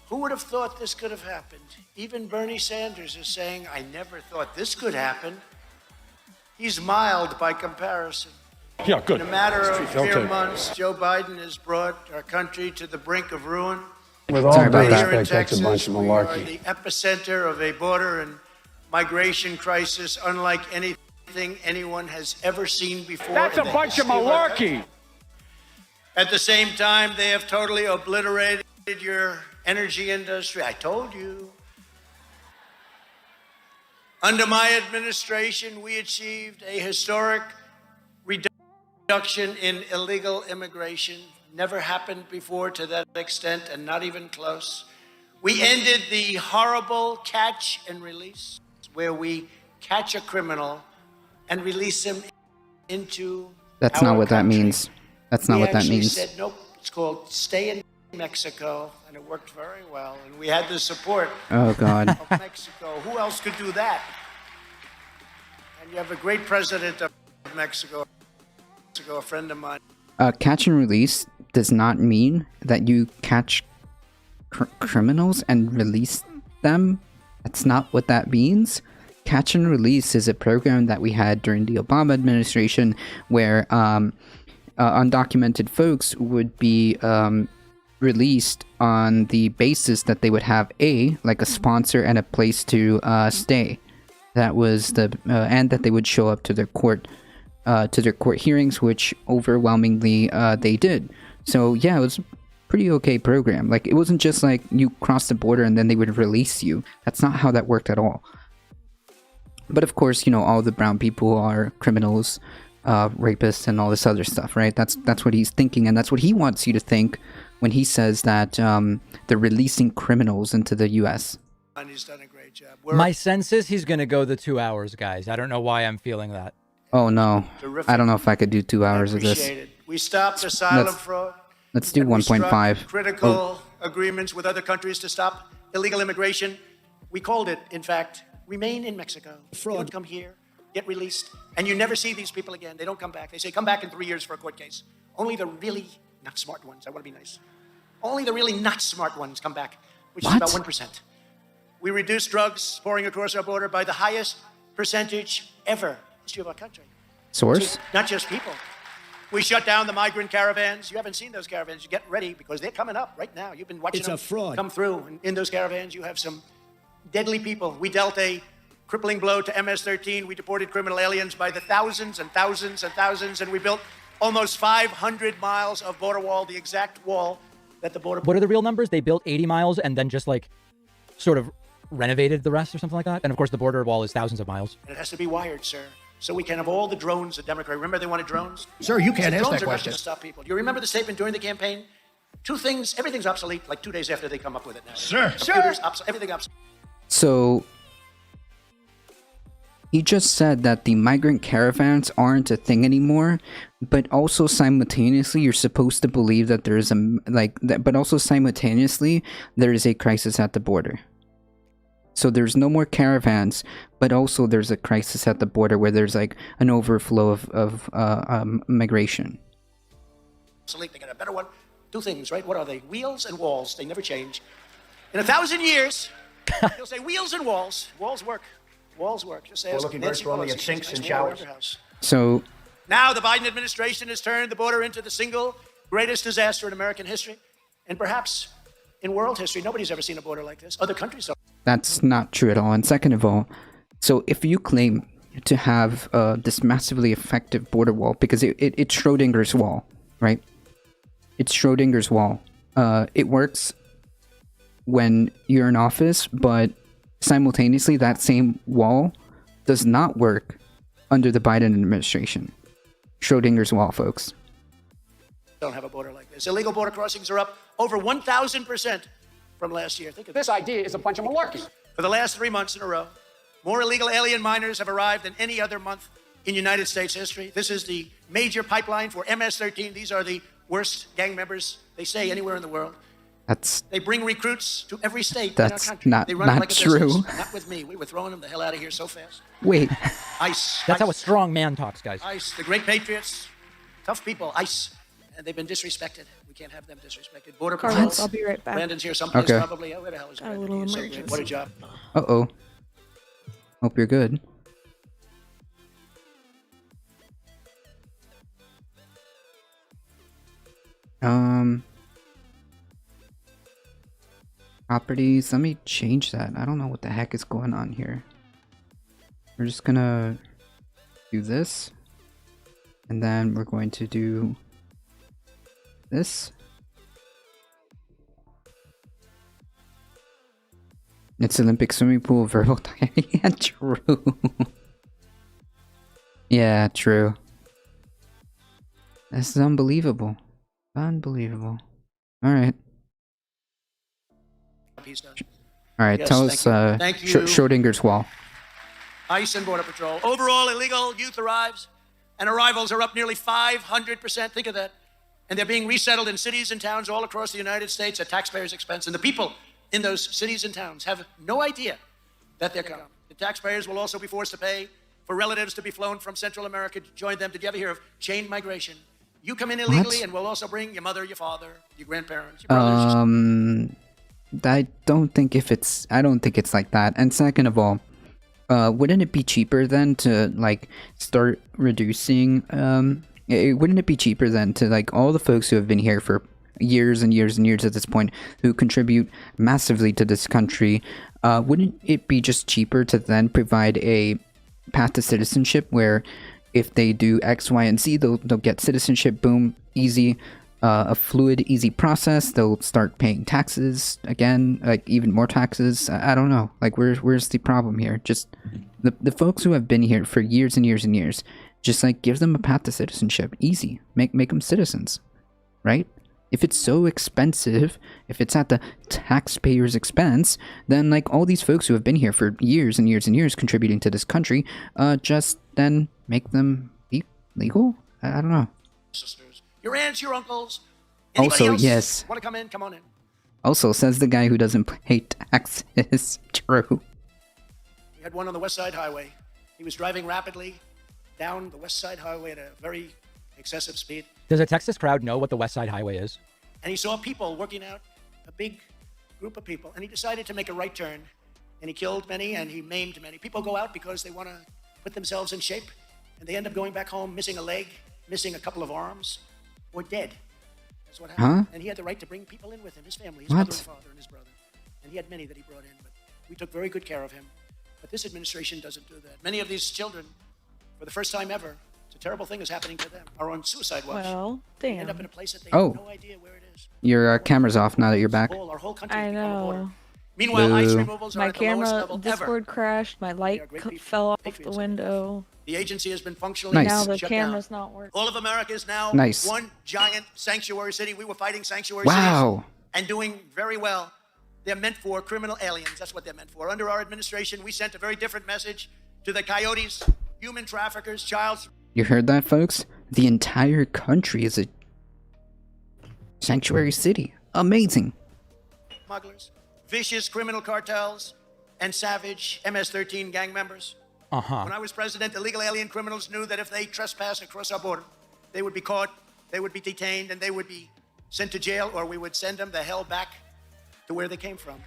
[SPEAKER 11] Who would have thought this could have happened? Even Bernie Sanders is saying, I never thought this could happen. He's mild by comparison.
[SPEAKER 15] Yeah, good.
[SPEAKER 11] In a matter of mere months, Joe Biden has brought our country to the brink of ruin.
[SPEAKER 15] With all due respect, that's a bunch of
[SPEAKER 11] We are
[SPEAKER 15] malarkey.
[SPEAKER 11] the epicenter of a border and migration crisis unlike anything anyone has ever seen before.
[SPEAKER 15] That's a bunch of malarkey.
[SPEAKER 11] At the same time, they have totally obliterated your energy industry. I told you. Under my administration, we achieved a historic reduction in illegal immigration. Never happened before to that extent, and not even close. We ended the horrible catch and release, where we catch a criminal and release him into
[SPEAKER 1] That's
[SPEAKER 11] our
[SPEAKER 1] not what that
[SPEAKER 11] country.
[SPEAKER 1] means. That's not what that
[SPEAKER 11] We
[SPEAKER 1] means.
[SPEAKER 11] actually said, nope, it's called Stay in Mexico, and it worked very well. And we had the support
[SPEAKER 1] Oh, God.
[SPEAKER 11] of Mexico. Who else could do that? And you have a great president of Mexico, a friend of mine.
[SPEAKER 1] Catch and release does not mean that you catch criminals and release them. That's not what that means. Catch and release is a program that we had during the Obama administration where undocumented folks would be released on the basis that they would have like a sponsor and a place to stay. That was the and that they would show up to their court hearings, which overwhelmingly they did. So yeah, it was a pretty okay program. Like, it wasn't just like you cross the border and then they would release you. That's not how that worked at all. But of course, you know, all the brown people are criminals, rapists, and all this other stuff, right? That's what he's thinking, and that's what he wants you to think when he says that they're releasing criminals into the U.S.
[SPEAKER 11] And he's done a great job.
[SPEAKER 5] My sense is he's going to go the 2 hours, guys. I don't know why I'm feeling that.
[SPEAKER 1] Oh no, I don't know if I could do 2 hours of this.
[SPEAKER 11] Appreciate it. We stopped asylum fraud.
[SPEAKER 1] Let's do
[SPEAKER 11] and we struck
[SPEAKER 1] 1.5.
[SPEAKER 11] critical agreements with other countries to stop illegal immigration. We called it, in fact, remain in Mexico. Fraud. Don't come here, get released, and you never see these people again. They don't come back. They say, come back in 3 years for a court case. Only the really not smart ones. I want to be nice. Only the really not smart ones come back, which is about 1%. We reduced drugs pouring across our border by the highest percentage ever in the history of our country.
[SPEAKER 1] Source?
[SPEAKER 11] See, not just people. We shut down the migrant caravans. You haven't seen those caravans. You get ready because they're coming up right now. You've been watching them come through. And in those caravans, you have some deadly people. We dealt a crippling blow to MS-13. We deported criminal aliens by the thousands and thousands and thousands. And we built almost 500 miles of border wall, the exact wall that the border...
[SPEAKER 5] What are the real numbers? They built 80 miles and then just like sort of renovated the rest or something like that. And of course, the border wall is thousands of miles.
[SPEAKER 11] And it has to be wired, sir. So we can have all the drones the Democrat. Remember they wanted drones?
[SPEAKER 10] Sir, you can't ask that
[SPEAKER 11] Drones are not
[SPEAKER 10] question.
[SPEAKER 11] going to stop people. Do you remember the statement during the campaign? Two things, everything's obsolete like 2 days after they come up with it now.
[SPEAKER 10] Sir.
[SPEAKER 11] Computers, everything obsolete.
[SPEAKER 1] So he just said that the migrant caravans aren't a thing anymore, but also simultaneously you're supposed to believe that there is but also simultaneously there is a crisis at the border. So there's no more caravans, but also there's a crisis at the border where there's like an overflow of migration.
[SPEAKER 11] They got a better one. Two things, right? What are they? Wheels and walls. They never change. In 1,000 years, you'll say wheels and walls. Walls work. Walls work. Just say,
[SPEAKER 10] we're looking very strongly at sinks and showers.
[SPEAKER 1] So
[SPEAKER 11] now the Biden administration has turned the border into the single greatest disaster in American history, and perhaps in world history. Nobody's ever seen a border like this. Other countries don't.
[SPEAKER 1] that's not true at all. And second of all, so if you claim to have this massively effective border wall, because it's Schrodinger's wall, right? It's Schrodinger's wall. It works when you're in office, but simultaneously that same wall does not work under the Biden administration. Schrodinger's wall, folks.
[SPEAKER 11] Don't have a border like this. Illegal border crossings are up over 1,000% from last year. Think of this idea is a bunch of malarkey. For the last 3 months in a row, more illegal alien minors have arrived than any other month in United States history. This is the major pipeline for MS-13. These are the worst gang members, they say, anywhere in the world. They bring recruits to every state in our country. They run it like a
[SPEAKER 1] true.
[SPEAKER 11] business. Not with me. We were throwing them the hell out of here so fast.
[SPEAKER 1] Wait.
[SPEAKER 11] ICE.
[SPEAKER 5] That's how a strong man talks, guys.
[SPEAKER 11] ICE, the great patriots, tough people, ICE. And they've been disrespected. We can't have them disrespected. Border
[SPEAKER 2] Carlos, I'll be right back.
[SPEAKER 11] Brandon's here someplace
[SPEAKER 1] Okay.
[SPEAKER 11] probably. Oh, where the hell is
[SPEAKER 2] Got a
[SPEAKER 11] Brandon?
[SPEAKER 2] little
[SPEAKER 11] He's so
[SPEAKER 2] emergency.
[SPEAKER 11] great. What a job.
[SPEAKER 1] Uh-oh. Hope you're good. Properties, let me change that. I don't know what the heck is going on here. We're just gonna do this. And then we're going to do this. It's Olympic swimming pool, verbal. Yeah, true. Yeah, true. This is unbelievable. Unbelievable. Alright. Alright,
[SPEAKER 11] Yes,
[SPEAKER 1] tell us
[SPEAKER 11] thank you.
[SPEAKER 1] Schrodinger's wall.
[SPEAKER 11] ICE and Border Patrol. Overall, illegal youth arrives and arrivals are up nearly 500%. Think of that. And they're being resettled in cities and towns all across the United States at taxpayers' expense. And the people in those cities and towns have no idea that they're coming. The taxpayers will also be forced to pay for relatives to be flown from Central America to join them. Did you ever hear of chain migration? You come in illegally and we'll also bring your mother, your father, your grandparents, your brothers.
[SPEAKER 1] I don't think it's like that. And second of all, wouldn't it be cheaper then to like start reducing wouldn't it be cheaper then to like all the folks who have been here for years and years and years at this point, who contribute massively to this country, wouldn't it be just cheaper to then provide a path to citizenship where if they do X, Y, and Z, they'll get citizenship, boom, easy, a fluid, easy process. They'll start paying taxes again, like even more taxes. I don't know, like where's the problem here? Just the folks who have been here for years and years and years, just like give them a path to citizenship, easy, make them citizens, right? If it's so expensive, if it's at the taxpayer's expense, then like all these folks who have been here for years and years and years contributing to this country, just then make them be legal? I don't know.
[SPEAKER 11] Sisters, your aunts, your uncles.
[SPEAKER 1] Also,
[SPEAKER 11] Anybody else
[SPEAKER 1] yes.
[SPEAKER 11] want to come in? Come on in.
[SPEAKER 1] Also, says the guy who doesn't pay taxes. True.
[SPEAKER 11] We had one on the West Side Highway. He was driving rapidly down the West Side Highway at a very excessive speed.
[SPEAKER 5] Does a Texas crowd know what the West Side Highway is?
[SPEAKER 11] And he saw people working out, a big group of people, and he decided to make a right turn. And he killed many and he maimed many. People go out because they want to put themselves in shape, and they end up going back home missing a leg, missing a couple of arms or dead. That's what happened. And he had the right to bring people in with him, his family, his mother and father and his brother. And he had many that he brought in, but we took very good care of him. But this administration doesn't do that. Many of these children, for the first time ever, it's a terrible thing is happening to them, are on suicide watch.
[SPEAKER 2] Well, damn.
[SPEAKER 11] They end up in a place that they have no idea where it is.
[SPEAKER 1] Your camera's off now that you're back.
[SPEAKER 11] Our whole country
[SPEAKER 2] I know.
[SPEAKER 11] Meanwhile, ICE removals are
[SPEAKER 2] My
[SPEAKER 11] at the lowest
[SPEAKER 2] camera
[SPEAKER 11] level
[SPEAKER 2] Discord
[SPEAKER 11] ever.
[SPEAKER 2] crashed. My light fell off the window.
[SPEAKER 11] The agency has been functionally
[SPEAKER 2] Now the
[SPEAKER 11] shut
[SPEAKER 2] camera's
[SPEAKER 11] down.
[SPEAKER 2] not working.
[SPEAKER 11] All of America is now
[SPEAKER 1] Nice.
[SPEAKER 11] one giant sanctuary city. We were fighting sanctuary
[SPEAKER 1] Wow.
[SPEAKER 11] cities and doing very well. They're meant for criminal aliens. That's what they're meant for. Under our administration, we sent a very different message to the coyotes, human traffickers, child.
[SPEAKER 1] You heard that, folks? The entire country is a sanctuary city. Amazing.
[SPEAKER 11] Smugglers, vicious criminal cartels, and savage MS-13 gang members. When I was president, illegal alien criminals knew that if they trespassed across our border, they would be caught, they would be detained, and they would be sent to jail, or we would send them the hell back to where they came from.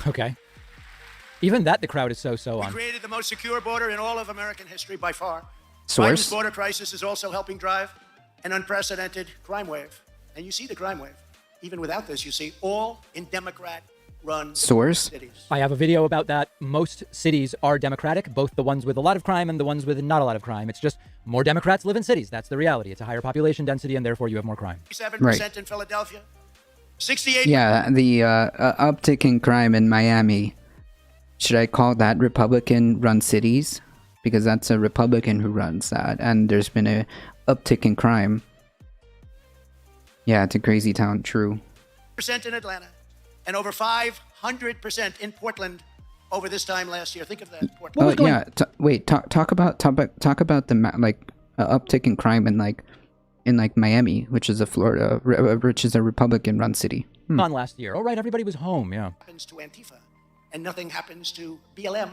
[SPEAKER 5] Okay. Even that, the crowd is so
[SPEAKER 11] We
[SPEAKER 5] on.
[SPEAKER 11] created the most secure border in all of American history by far.
[SPEAKER 1] Source?
[SPEAKER 11] Biden's border crisis is also helping drive an unprecedented crime wave. And you see the crime wave. Even without this, you see all in Democrat-run
[SPEAKER 1] Source?
[SPEAKER 11] cities.
[SPEAKER 5] I have a video about that. Most cities are Democratic, both the ones with a lot of crime and the ones with not a lot of crime. It's just more Democrats live in cities. That's the reality. It's a higher population density, and therefore you have more crime.
[SPEAKER 11] 7% in Philadelphia. 68.
[SPEAKER 1] Yeah, the uptick in crime in Miami. Should I call that Republican-run cities? Because that's a Republican who runs that, and there's been a uptick in crime. Yeah, it's a crazy town, true.
[SPEAKER 11] % in Atlanta, and over 500% in Portland over this time last year. Think of that. Portland.
[SPEAKER 1] Oh yeah. Wait. Talk about the uptick in crime in Miami, which is a Florida, which is a Republican-run city.
[SPEAKER 5] On last year. Oh right, everybody was home. Yeah.
[SPEAKER 11] Happens to Antifa, and nothing happens to BLM,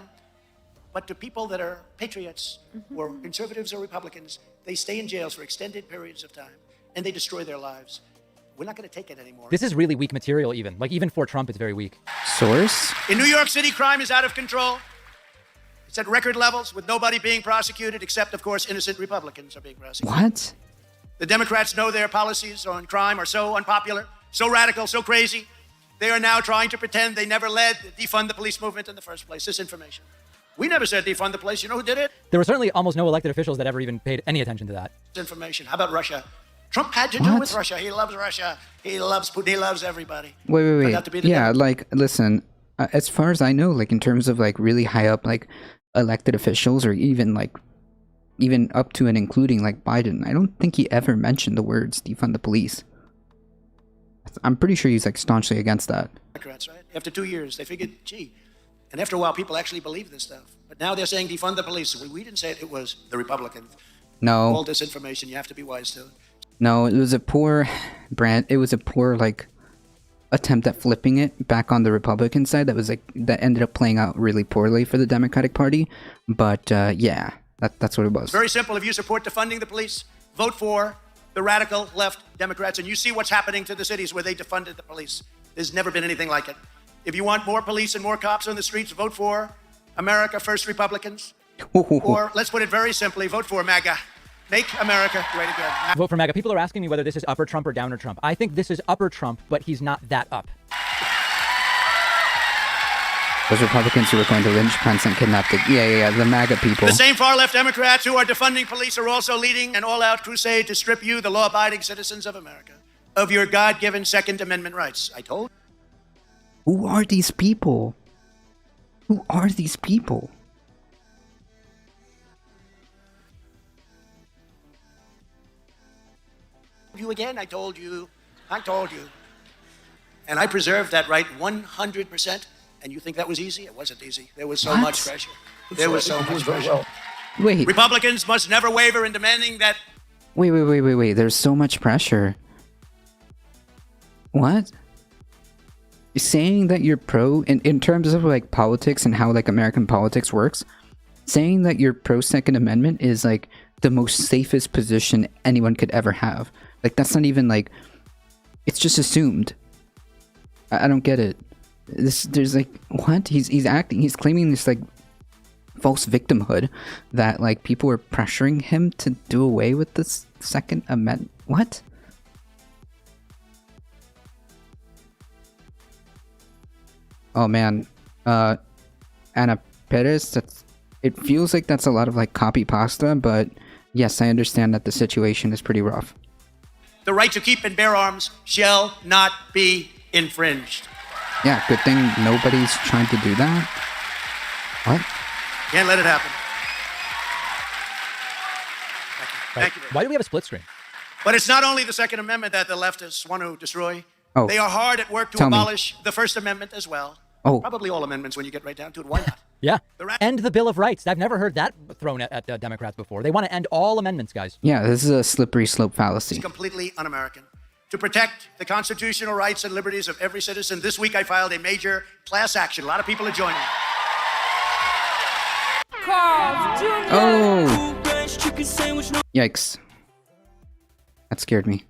[SPEAKER 11] but to people that are patriots, or conservatives or Republicans. They stay in jails for extended periods of time, and they destroy their lives. We're not going to take it anymore.
[SPEAKER 5] This is really weak material. Even for Trump, it's very weak.
[SPEAKER 1] Source?
[SPEAKER 11] In New York City, crime is out of control. It's at record levels, with nobody being prosecuted, except, of course, innocent Republicans are being prosecuted.
[SPEAKER 1] What?
[SPEAKER 11] The Democrats know their policies on crime are so unpopular, so radical, so crazy. They are now trying to pretend they never led the defund the police movement in the first place. This information. We never said defund the police. You know who did it?
[SPEAKER 5] There were certainly almost no elected officials that ever even paid any attention to that.
[SPEAKER 11] This information. How about Russia? Trump had to do with Russia. He loves Russia. He loves Putin. He loves everybody.
[SPEAKER 1] Wait.
[SPEAKER 11] Forgot to be the
[SPEAKER 1] Yeah,
[SPEAKER 11] devil.
[SPEAKER 1] listen. As far as I know, in terms of really high up elected officials, or even up to and including Biden, I don't think he ever mentioned the words defund the police. I'm pretty sure he's staunchly against that.
[SPEAKER 11] Democrats, right? After 2 years, they figured, gee. And after a while, people actually believe this stuff. But now they're saying defund the police. We didn't say it. It was the Republicans.
[SPEAKER 1] No.
[SPEAKER 11] All disinformation. You have to be wise to it.
[SPEAKER 1] No, it was a poor It was a poor attempt at flipping it back on the Republican side. That ended up playing out really poorly for the Democratic Party. But yeah, that's what it was.
[SPEAKER 11] Very simple. If you support defunding the police, vote for the radical left Democrats, and you see what's happening to the cities where they defunded the police. There's never been anything like it. If you want more police and more cops on the streets, vote for America First Republicans. Or let's put it very simply, vote for MAGA. Make America great again.
[SPEAKER 5] Vote for MAGA. People are asking me whether this is upper Trump or downer Trump. I think this is upper Trump, but he's not that up.
[SPEAKER 1] Those Republicans who were going to lynch Pence and kidnap the MAGA people.
[SPEAKER 11] The same far-left Democrats who are defunding police are also leading an all-out crusade to strip you, the law-abiding citizens of America, of your God-given Second Amendment rights. I told you.
[SPEAKER 1] Who are these people? Who are these people?
[SPEAKER 11] You again, I told you. And I preserved that right 100%. And you think that was easy? It wasn't easy. There was so much pressure. There was so much pressure.
[SPEAKER 1] Wait.
[SPEAKER 11] Republicans must never waver in demanding that.
[SPEAKER 1] Wait. There's so much pressure. What? Saying that you're pro in terms of politics and how American politics works, saying that you're pro Second Amendment is the most safest position anyone could ever have. That's not even it's just assumed. I don't get it. There's what? He's claiming this false victimhood that like people were pressuring him to do away with this Second Amendment. What? Oh man, Ana Perez, it feels like that's a lot of like copy pasta, but yes, I understand that the situation is pretty rough.
[SPEAKER 11] The right to keep and bear arms shall not be infringed.
[SPEAKER 1] Yeah, good thing nobody's trying to do that. What?
[SPEAKER 11] Can't let it happen. Thank you.
[SPEAKER 5] Why do we have a split screen?
[SPEAKER 11] But it's not only the Second Amendment that the leftists want to destroy.
[SPEAKER 1] Oh,
[SPEAKER 11] they are hard at work to abolish the First Amendment as well.
[SPEAKER 1] Oh.
[SPEAKER 11] Probably all amendments when you get right down to it. Why not?
[SPEAKER 5] Yeah. End the Bill of Rights. I've never heard that thrown at the Democrats before. They want to end all amendments, guys.
[SPEAKER 1] Yeah, this is a slippery slope fallacy.
[SPEAKER 11] It's completely un-American. To protect the constitutional rights and liberties of every citizen, this week I filed a major class action. A lot of people are joining.
[SPEAKER 1] Oh! Yikes. That scared me.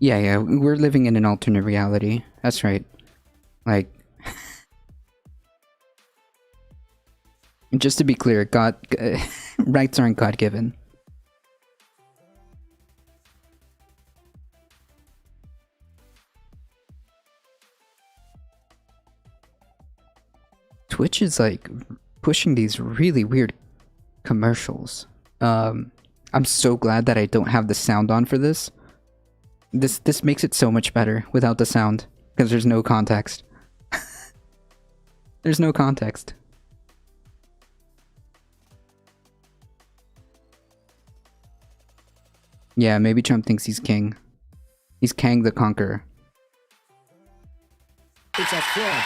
[SPEAKER 1] Yeah, we're living in an alternate reality. That's right. Like, just to be clear, rights aren't God-given. Twitch is like pushing these really weird commercials. I'm so glad that I don't have the sound on for this. This makes it so much better without the sound, because there's no context. There's no context. Yeah, maybe Trump thinks he's king. He's Kang the Conqueror.
[SPEAKER 10] It's a fraud.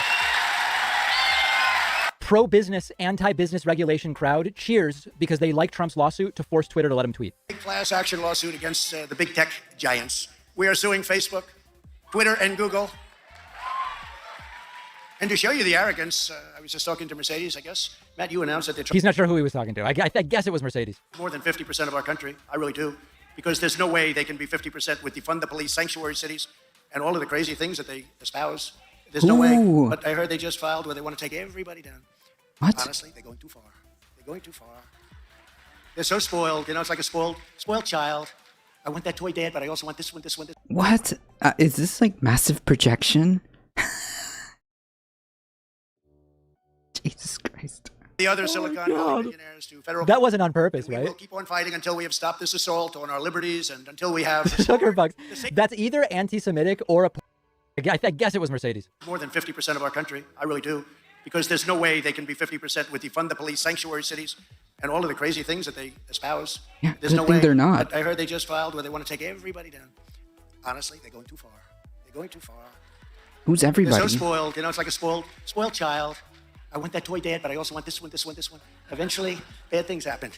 [SPEAKER 5] Pro-business, anti-business regulation crowd cheers because they like Trump's lawsuit to force Twitter to let him tweet.
[SPEAKER 11] Class action lawsuit against the big tech giants. We are suing Facebook, Twitter, and Google. And to show you the arrogance, I was just talking to Mercedes, I guess. Matt, you announced that
[SPEAKER 5] He's not sure who he was talking to. I guess it was Mercedes.
[SPEAKER 11] More than 50% of our country. I really do. Because there's no way they can be 50% with defund the police, sanctuary cities, and all of the crazy things that they espouse. There's no way. But I heard they just filed where they want to take everybody down.
[SPEAKER 1] What?
[SPEAKER 11] Honestly, they're going too far. They're going too far. They're so spoiled. You know, it's like a spoiled child. I want that toy, Dad, but I also want this one, this one, this one.
[SPEAKER 1] What? Is this like massive projection? Jesus Christ.
[SPEAKER 11] The other Silicon Valley millionaires to federal.
[SPEAKER 5] That wasn't on purpose, right?
[SPEAKER 11] We will keep on fighting until we have stopped this assault on our liberties and until we have.
[SPEAKER 5] Sugarbucks. That's either anti-Semitic or I guess it was Mercedes.
[SPEAKER 11] More than 50% of our country. I really do. Because there's no way they can be 50% with defund the police, sanctuary cities, and all of the crazy things that they espouse.
[SPEAKER 1] Yeah,
[SPEAKER 11] there's
[SPEAKER 1] good
[SPEAKER 11] no
[SPEAKER 1] thing
[SPEAKER 11] way.
[SPEAKER 1] they're not.
[SPEAKER 11] But I heard they just filed where they want to take everybody down. Honestly, they're going too far. They're going too far.
[SPEAKER 1] Who's everybody?
[SPEAKER 11] They're so spoiled. You know, it's like a spoiled child. I want that toy, Dad, but I also want this one, this one, this one. Eventually, bad things happen.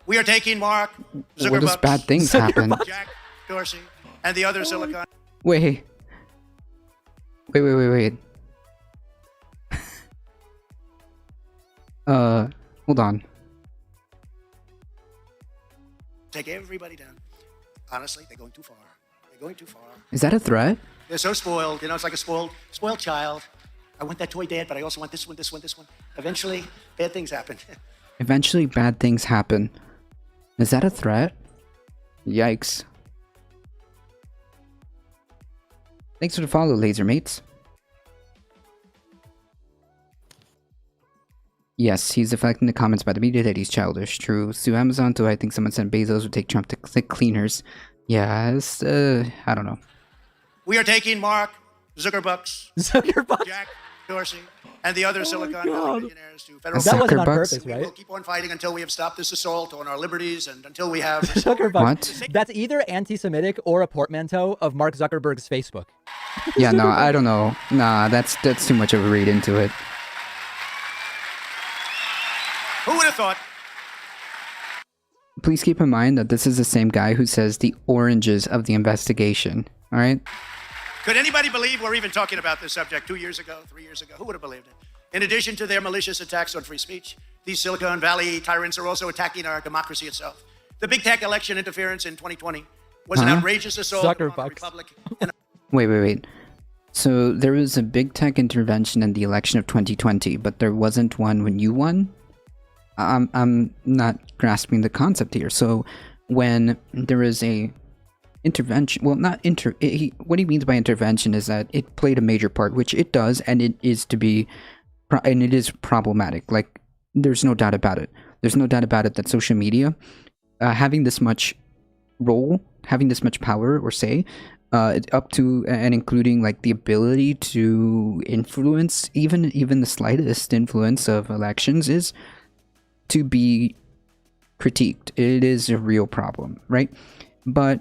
[SPEAKER 11] We are taking Mark Zuckerberg.
[SPEAKER 1] What does bad things happen?
[SPEAKER 11] Jack Dorsey and the other Silicon.
[SPEAKER 1] Wait. Hold on.
[SPEAKER 11] Take everybody down. Honestly, they're going too far. They're going too far.
[SPEAKER 1] Is that a threat?
[SPEAKER 11] They're so spoiled. You know, it's like a spoiled child. I want that toy, Dad, but I also want this one, this one, this one. Eventually, bad things happen.
[SPEAKER 1] Eventually, bad things happen. Is that a threat? Yikes. Thanks for the follow, laser mates. Yes, he's deflecting the comments by the media that he's childish. True. Sue Amazon, too. I think someone said Bezos would take Trump to click cleaners. Yeah, it's, I don't know.
[SPEAKER 11] We are taking Mark Zuckerbucks, Jack Dorsey, and the other Silicon Valley millionaires to federal.
[SPEAKER 5] That wasn't on purpose, right?
[SPEAKER 11] We will keep on fighting until we have stopped this assault on our liberties and until we have.
[SPEAKER 5] What? That's either anti-Semitic or a portmanteau of Mark Zuckerberg's Facebook.
[SPEAKER 1] Yeah, no, I don't know. Nah, that's too much of a read into it.
[SPEAKER 11] Who would have thought?
[SPEAKER 1] Please keep in mind that this is the same guy who says the oranges of the investigation. All right?
[SPEAKER 11] Could anybody believe we're even talking about this subject 2 years ago, 3 years ago? Who would have believed it? In addition to their malicious attacks on free speech, these Silicon Valley tyrants are also attacking our democracy itself. The big tech election interference in 2020 was an outrageous assault
[SPEAKER 5] Sucker
[SPEAKER 11] on the
[SPEAKER 5] bucks.
[SPEAKER 11] Republic.
[SPEAKER 1] Wait. So there was a big tech intervention in the election of 2020, but there wasn't one when you won? I'm not grasping the concept here. So when there is a intervention, well, what he means by intervention is that it played a major part, which it does, and it is problematic. Like, there's no doubt about it. There's no doubt about it that social media, having this much role, having this much power or say, up to and including like the ability to influence even the slightest influence of elections, is to be critiqued. It is a real problem, right? But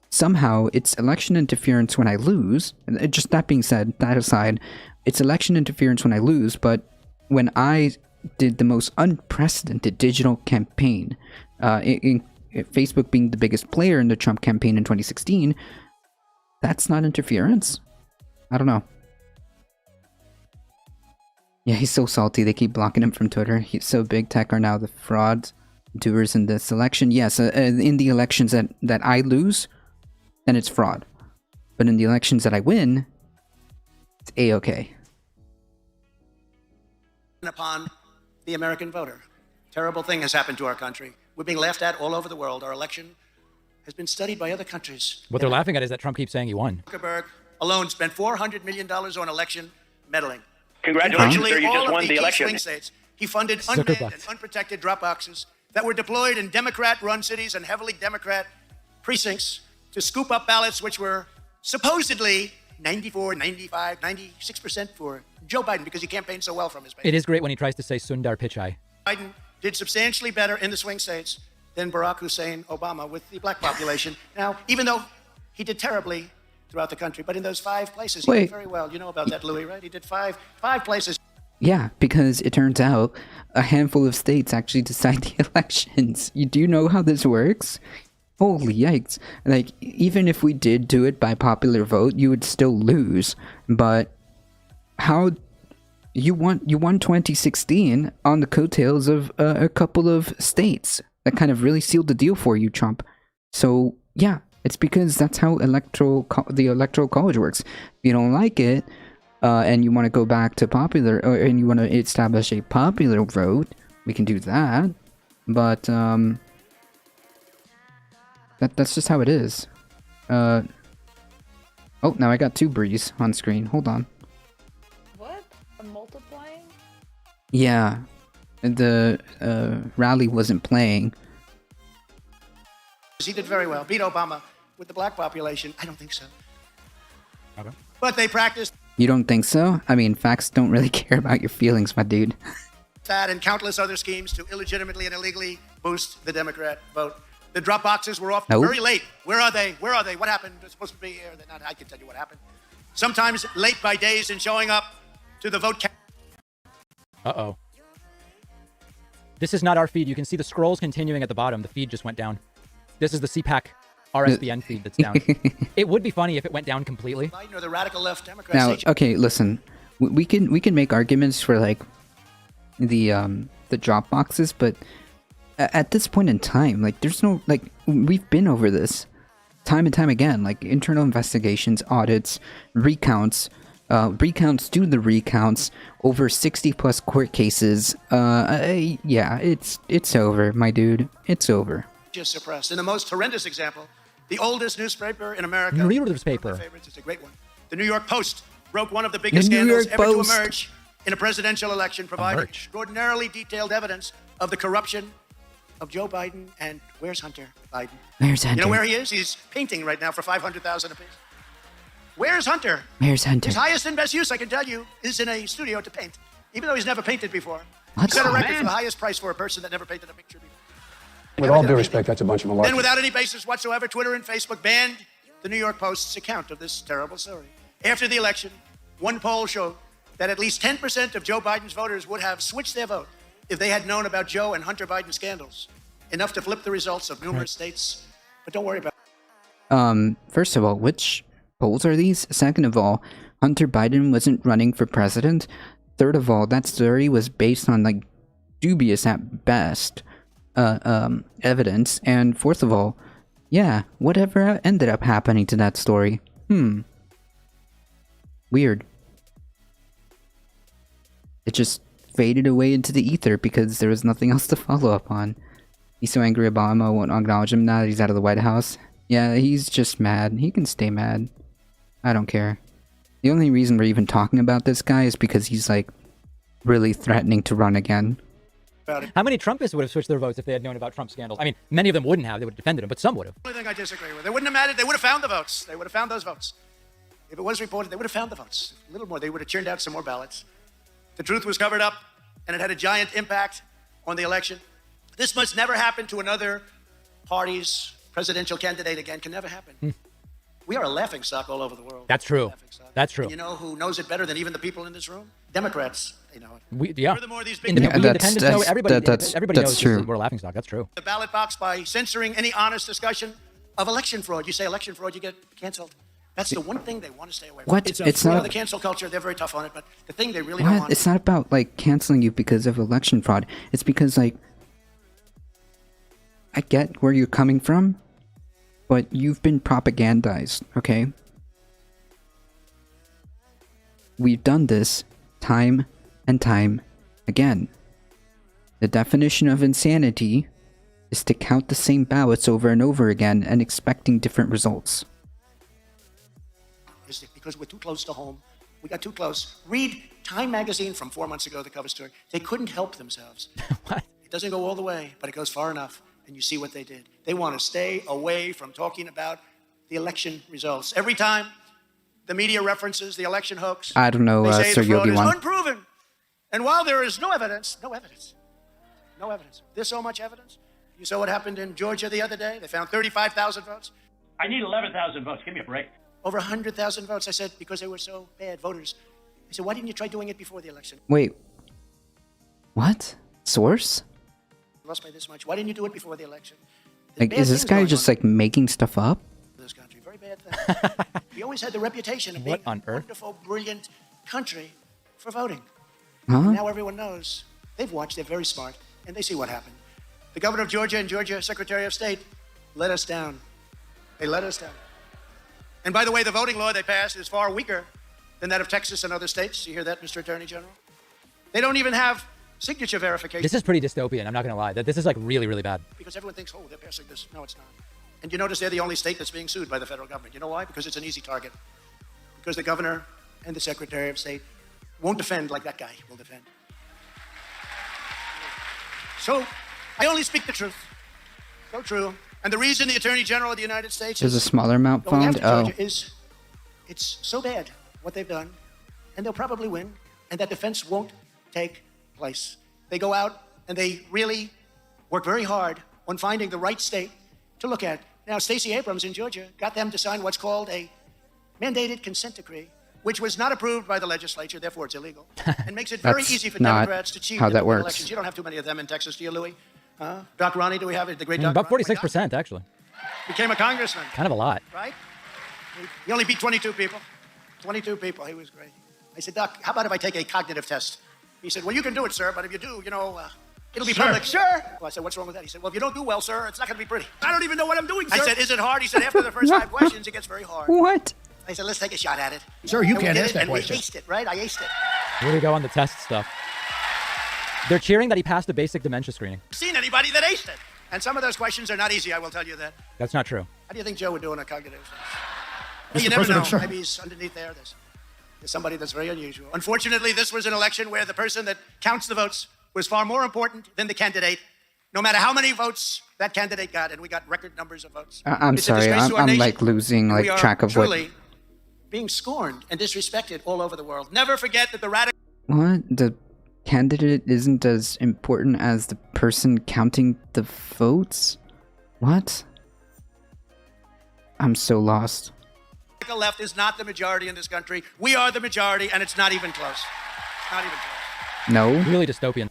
[SPEAKER 1] somehow it's election interference when I lose. And just that being said, that aside, it's election interference when I lose. But when I did the most unprecedented digital campaign, in Facebook being the biggest player in the Trump campaign in 2016, that's not interference? I don't know. Yeah, he's so salty. They keep blocking him from Twitter. He's so big tech are now the fraud doers in this election. Yes, in the elections that I lose, then it's fraud. But in the elections that I win, it's A-okay.
[SPEAKER 11] Upon the American voter. Terrible thing has happened to our country. We're being laughed at all over the world. Our election has been studied by other countries.
[SPEAKER 5] What they're laughing at is that Trump keeps saying he won.
[SPEAKER 11] Zuckerberg alone spent $400 million on election meddling.
[SPEAKER 12] Congratulations, sir. You
[SPEAKER 11] all
[SPEAKER 12] just
[SPEAKER 11] of
[SPEAKER 12] won the election.
[SPEAKER 11] swing states, he funded unmanned and unprotected drop boxes that were deployed in Democrat-run cities and heavily Democrat precincts to scoop up ballots which were supposedly 94, 95, 96% for Joe Biden because he campaigned so well from his base.
[SPEAKER 5] It is great when he tries to say Sundar Pichai.
[SPEAKER 11] Biden did substantially better in the swing states than Barack Hussein Obama with the black population. Now, even though he did terribly throughout the country, but in those 5 places, he did very well. You know about that, Louis, right? He did five places.
[SPEAKER 1] Yeah, because it turns out a handful of states actually decide the elections. You do know how this works? Holy yikes. Like, even if we did do it by popular vote, you would still lose. But how... You won 2016 on the coattails of a couple of states that kind of really sealed the deal for you, Trump. So, yeah, it's because that's how the electoral college works. If you don't like it, and you want to go back to popular, and you want to establish a popular vote, we can do that. But, that's just how it is. Oh, now I got 2 Breeze on screen. Hold on.
[SPEAKER 2] What? I'm multiplying?
[SPEAKER 1] Yeah. The rally wasn't playing.
[SPEAKER 11] He did very well. Beat Obama with the black population. I don't think so.
[SPEAKER 5] Okay.
[SPEAKER 11] But they practiced
[SPEAKER 1] You don't think so? I mean, facts don't really care about your feelings, my dude.
[SPEAKER 11] that and countless other schemes to illegitimately and illegally boost the Democrat vote. The drop boxes were off very late. Where are they? Where are they? What happened? They're supposed to be here. They're not. I can tell you what happened. Sometimes late by days in showing up to the vote count.
[SPEAKER 5] Uh-oh. This is not our feed. You can see the scrolls continuing at the bottom. The feed just went down. This is the CPAC RSBN feed that's down. It would be funny if it went down completely.
[SPEAKER 11] Biden or the radical left Democrats.
[SPEAKER 1] Now, okay, listen. We can make arguments for like the drop boxes, but at this point in time, like there's no we've been over this time and time again, like internal investigations, audits, recounts, do the recounts, over 60 plus court cases. Yeah, it's over, my dude. It's over.
[SPEAKER 11] Just suppressed. In the most horrendous example, the oldest newspaper in America.
[SPEAKER 5] Newspaper.
[SPEAKER 11] It's a great one. The New York Post broke one of the biggest scandals ever to emerge in a presidential election, providing extraordinarily detailed evidence of the corruption of Joe Biden and where's Hunter Biden?
[SPEAKER 1] Where's Hunter?
[SPEAKER 11] You know where he is? He's painting right now for $500,000 apiece. Where's Hunter?
[SPEAKER 1] Where's Hunter?
[SPEAKER 11] His highest and best use, I can tell you, is in a studio to paint, even though he's never painted before.
[SPEAKER 1] What?
[SPEAKER 11] He set a record for the highest price for a person that never painted a picture before.
[SPEAKER 15] With all due respect, that's a bunch of malarkey.
[SPEAKER 11] Then, without any basis whatsoever, Twitter and Facebook banned the New York Post's account of this terrible story. After the election, one poll showed that at least 10% of Joe Biden's voters would have switched their vote if they had known about Joe and Hunter Biden scandals, enough to flip the results of numerous states. But don't worry about it.
[SPEAKER 1] First of all, which polls are these? Second of all, Hunter Biden wasn't running for president. Third of all, that story was based on like dubious at best evidence. And fourth of all, Yeah, whatever ended up happening to that story? Weird. It just faded away into the ether because there was nothing else to follow up on. He's so angry Obama won't acknowledge him now that he's out of the White House. Yeah, he's just mad. He can stay mad. I don't care. The only reason we're even talking about this guy is because he's like really threatening to run again.
[SPEAKER 5] How many Trumpists would have switched their votes if they had known about Trump scandals? I mean, many of them wouldn't have. They would have defended him, but some would have.
[SPEAKER 11] The only thing I disagree with, they wouldn't have mattered. They would have found the votes. They would have found those votes. If it was reported, they would have found the votes. A little more. They would have churned out some more ballots. The truth was covered up, and it had a giant impact on the election. This must never happen to another party's presidential candidate again. Can never happen. We are a laughingstock all over the world.
[SPEAKER 5] That's true. That's true.
[SPEAKER 11] And you know who knows it better than even the people in this room? Democrats. They know it.
[SPEAKER 5] Yeah.
[SPEAKER 11] Furthermore, these big
[SPEAKER 5] Independents know. Everybody knows
[SPEAKER 1] true.
[SPEAKER 5] we're a laughingstock. That's true.
[SPEAKER 11] The ballot box by censoring any honest discussion of election fraud. You say election fraud, you get canceled. That's the one thing they want to stay away from.
[SPEAKER 1] What? It's not
[SPEAKER 11] the cancel culture. They're very tough on it, but the thing they really don't want.
[SPEAKER 1] It's not about like canceling you because of election fraud. It's because like I get where you're coming from, but you've been propagandized, okay? We've done this time and time again. The definition of insanity is to count the same ballots over and over again and expecting different results.
[SPEAKER 11] Is it because we're too close to home? We got too close. Read Time magazine from 4 months ago, the cover story. They couldn't help themselves.
[SPEAKER 5] What?
[SPEAKER 11] It doesn't go all the way, but it goes far enough. And you see what they did. They want to stay away from talking about the election results. Every time the media references the election hoax,
[SPEAKER 1] I don't know,
[SPEAKER 11] they say
[SPEAKER 1] Sir
[SPEAKER 11] the fraud
[SPEAKER 1] Yogi
[SPEAKER 11] is
[SPEAKER 1] Wan.
[SPEAKER 11] unproven. And while there is no evidence, there's so much evidence. You saw what happened in Georgia the other day? They found 35,000 votes.
[SPEAKER 12] I need 11,000 votes. Give me a break.
[SPEAKER 11] Over 100,000 votes. I said, because they were so bad voters. I said, why didn't you try doing it before the election?
[SPEAKER 1] Wait. What? Source?
[SPEAKER 11] Lost by this much. Why didn't you do it before the election?
[SPEAKER 1] Like, is this guy just like making stuff up?
[SPEAKER 11] This country, very bad thing. We always had the reputation of being
[SPEAKER 5] on
[SPEAKER 11] a
[SPEAKER 5] earth?
[SPEAKER 11] wonderful, brilliant country for voting.
[SPEAKER 1] Huh?
[SPEAKER 11] Now everyone knows. They've watched. They're very smart, and they see what happened. The governor of Georgia and Georgia Secretary of State let us down. They let us down. And by the way, the voting law they passed is far weaker than that of Texas and other states. You hear that, Mr. Attorney General? They don't even have signature verification.
[SPEAKER 5] This is pretty dystopian. I'm not going to lie. This is like really, really bad.
[SPEAKER 11] Because everyone thinks, oh, they're passing this. No, it's not. And you notice they're the only state that's being sued by the federal government. You know why? Because it's an easy target. Because the governor and the Secretary of State won't defend like that guy will defend. So, I only speak the truth. So true. And the reason the Attorney General of the United States
[SPEAKER 1] There's a
[SPEAKER 11] is
[SPEAKER 1] smaller amount
[SPEAKER 11] going
[SPEAKER 1] found?
[SPEAKER 11] after
[SPEAKER 1] Oh.
[SPEAKER 11] Georgia is it's so bad what they've done, and they'll probably win, and that defense won't take place. They go out and they really work very hard on finding the right state to look at. Now, Stacey Abrams in Georgia got them to sign what's called a mandated consent decree, which was not approved by the legislature, therefore it's illegal, and makes it very
[SPEAKER 1] That's
[SPEAKER 11] easy for
[SPEAKER 1] not
[SPEAKER 11] Democrats to cheat
[SPEAKER 1] how
[SPEAKER 11] in
[SPEAKER 1] that
[SPEAKER 11] the
[SPEAKER 1] works.
[SPEAKER 11] elections. You don't have too many of them in Texas, do you, Louis? Doc Ronnie, do we have it? The great Doc
[SPEAKER 5] About
[SPEAKER 11] Ronnie?
[SPEAKER 5] 46%, actually.
[SPEAKER 11] Became a congressman.
[SPEAKER 5] Kind of a lot.
[SPEAKER 11] Right? He only beat 22 people. 22 people. He was great. I said, Doc, how about if I take a cognitive test? He said, well, you can do it, sir, but if you do, it'll be public. Sure. Well, I said, what's wrong with that? He said, well, if you don't do well, sir, it's not going to be pretty. I don't even know what I'm doing, sir. I said, is it hard? He said, after the first 5 questions, it gets very hard.
[SPEAKER 1] What?
[SPEAKER 11] I said, let's take a shot at it.
[SPEAKER 10] Sir, you
[SPEAKER 11] And we
[SPEAKER 10] can't
[SPEAKER 11] did
[SPEAKER 10] ask
[SPEAKER 11] it,
[SPEAKER 10] that
[SPEAKER 11] and
[SPEAKER 10] question.
[SPEAKER 11] we aced it, right? I aced it.
[SPEAKER 5] Here we go on the test stuff. They're cheering that he passed the basic dementia screening.
[SPEAKER 11] I've seen anybody that aced it. And some of those questions are not easy, I will tell you that.
[SPEAKER 5] That's not true.
[SPEAKER 11] How do you think Joe would do on a cognitive test?
[SPEAKER 10] Mr.
[SPEAKER 11] You never know.
[SPEAKER 10] President, sure.
[SPEAKER 11] Maybe he's underneath there. There's somebody that's very unusual. Unfortunately, this was an election where the person that counts the votes was far more important than the candidate, no matter how many votes that candidate got, and we got record numbers of votes.
[SPEAKER 1] I'm
[SPEAKER 11] It's a
[SPEAKER 1] sorry,
[SPEAKER 11] disgrace to our
[SPEAKER 1] I'm
[SPEAKER 11] nation.
[SPEAKER 1] like losing
[SPEAKER 11] We
[SPEAKER 1] like
[SPEAKER 11] are
[SPEAKER 1] track of what.
[SPEAKER 11] truly being scorned and disrespected all over the world. Never forget that the radical.
[SPEAKER 1] What? The candidate isn't as important as the person counting the votes? What? I'm so lost.
[SPEAKER 11] left is not the majority in this country. We are the majority, and it's not even close. Not even close.
[SPEAKER 1] No.
[SPEAKER 5] Really dystopian.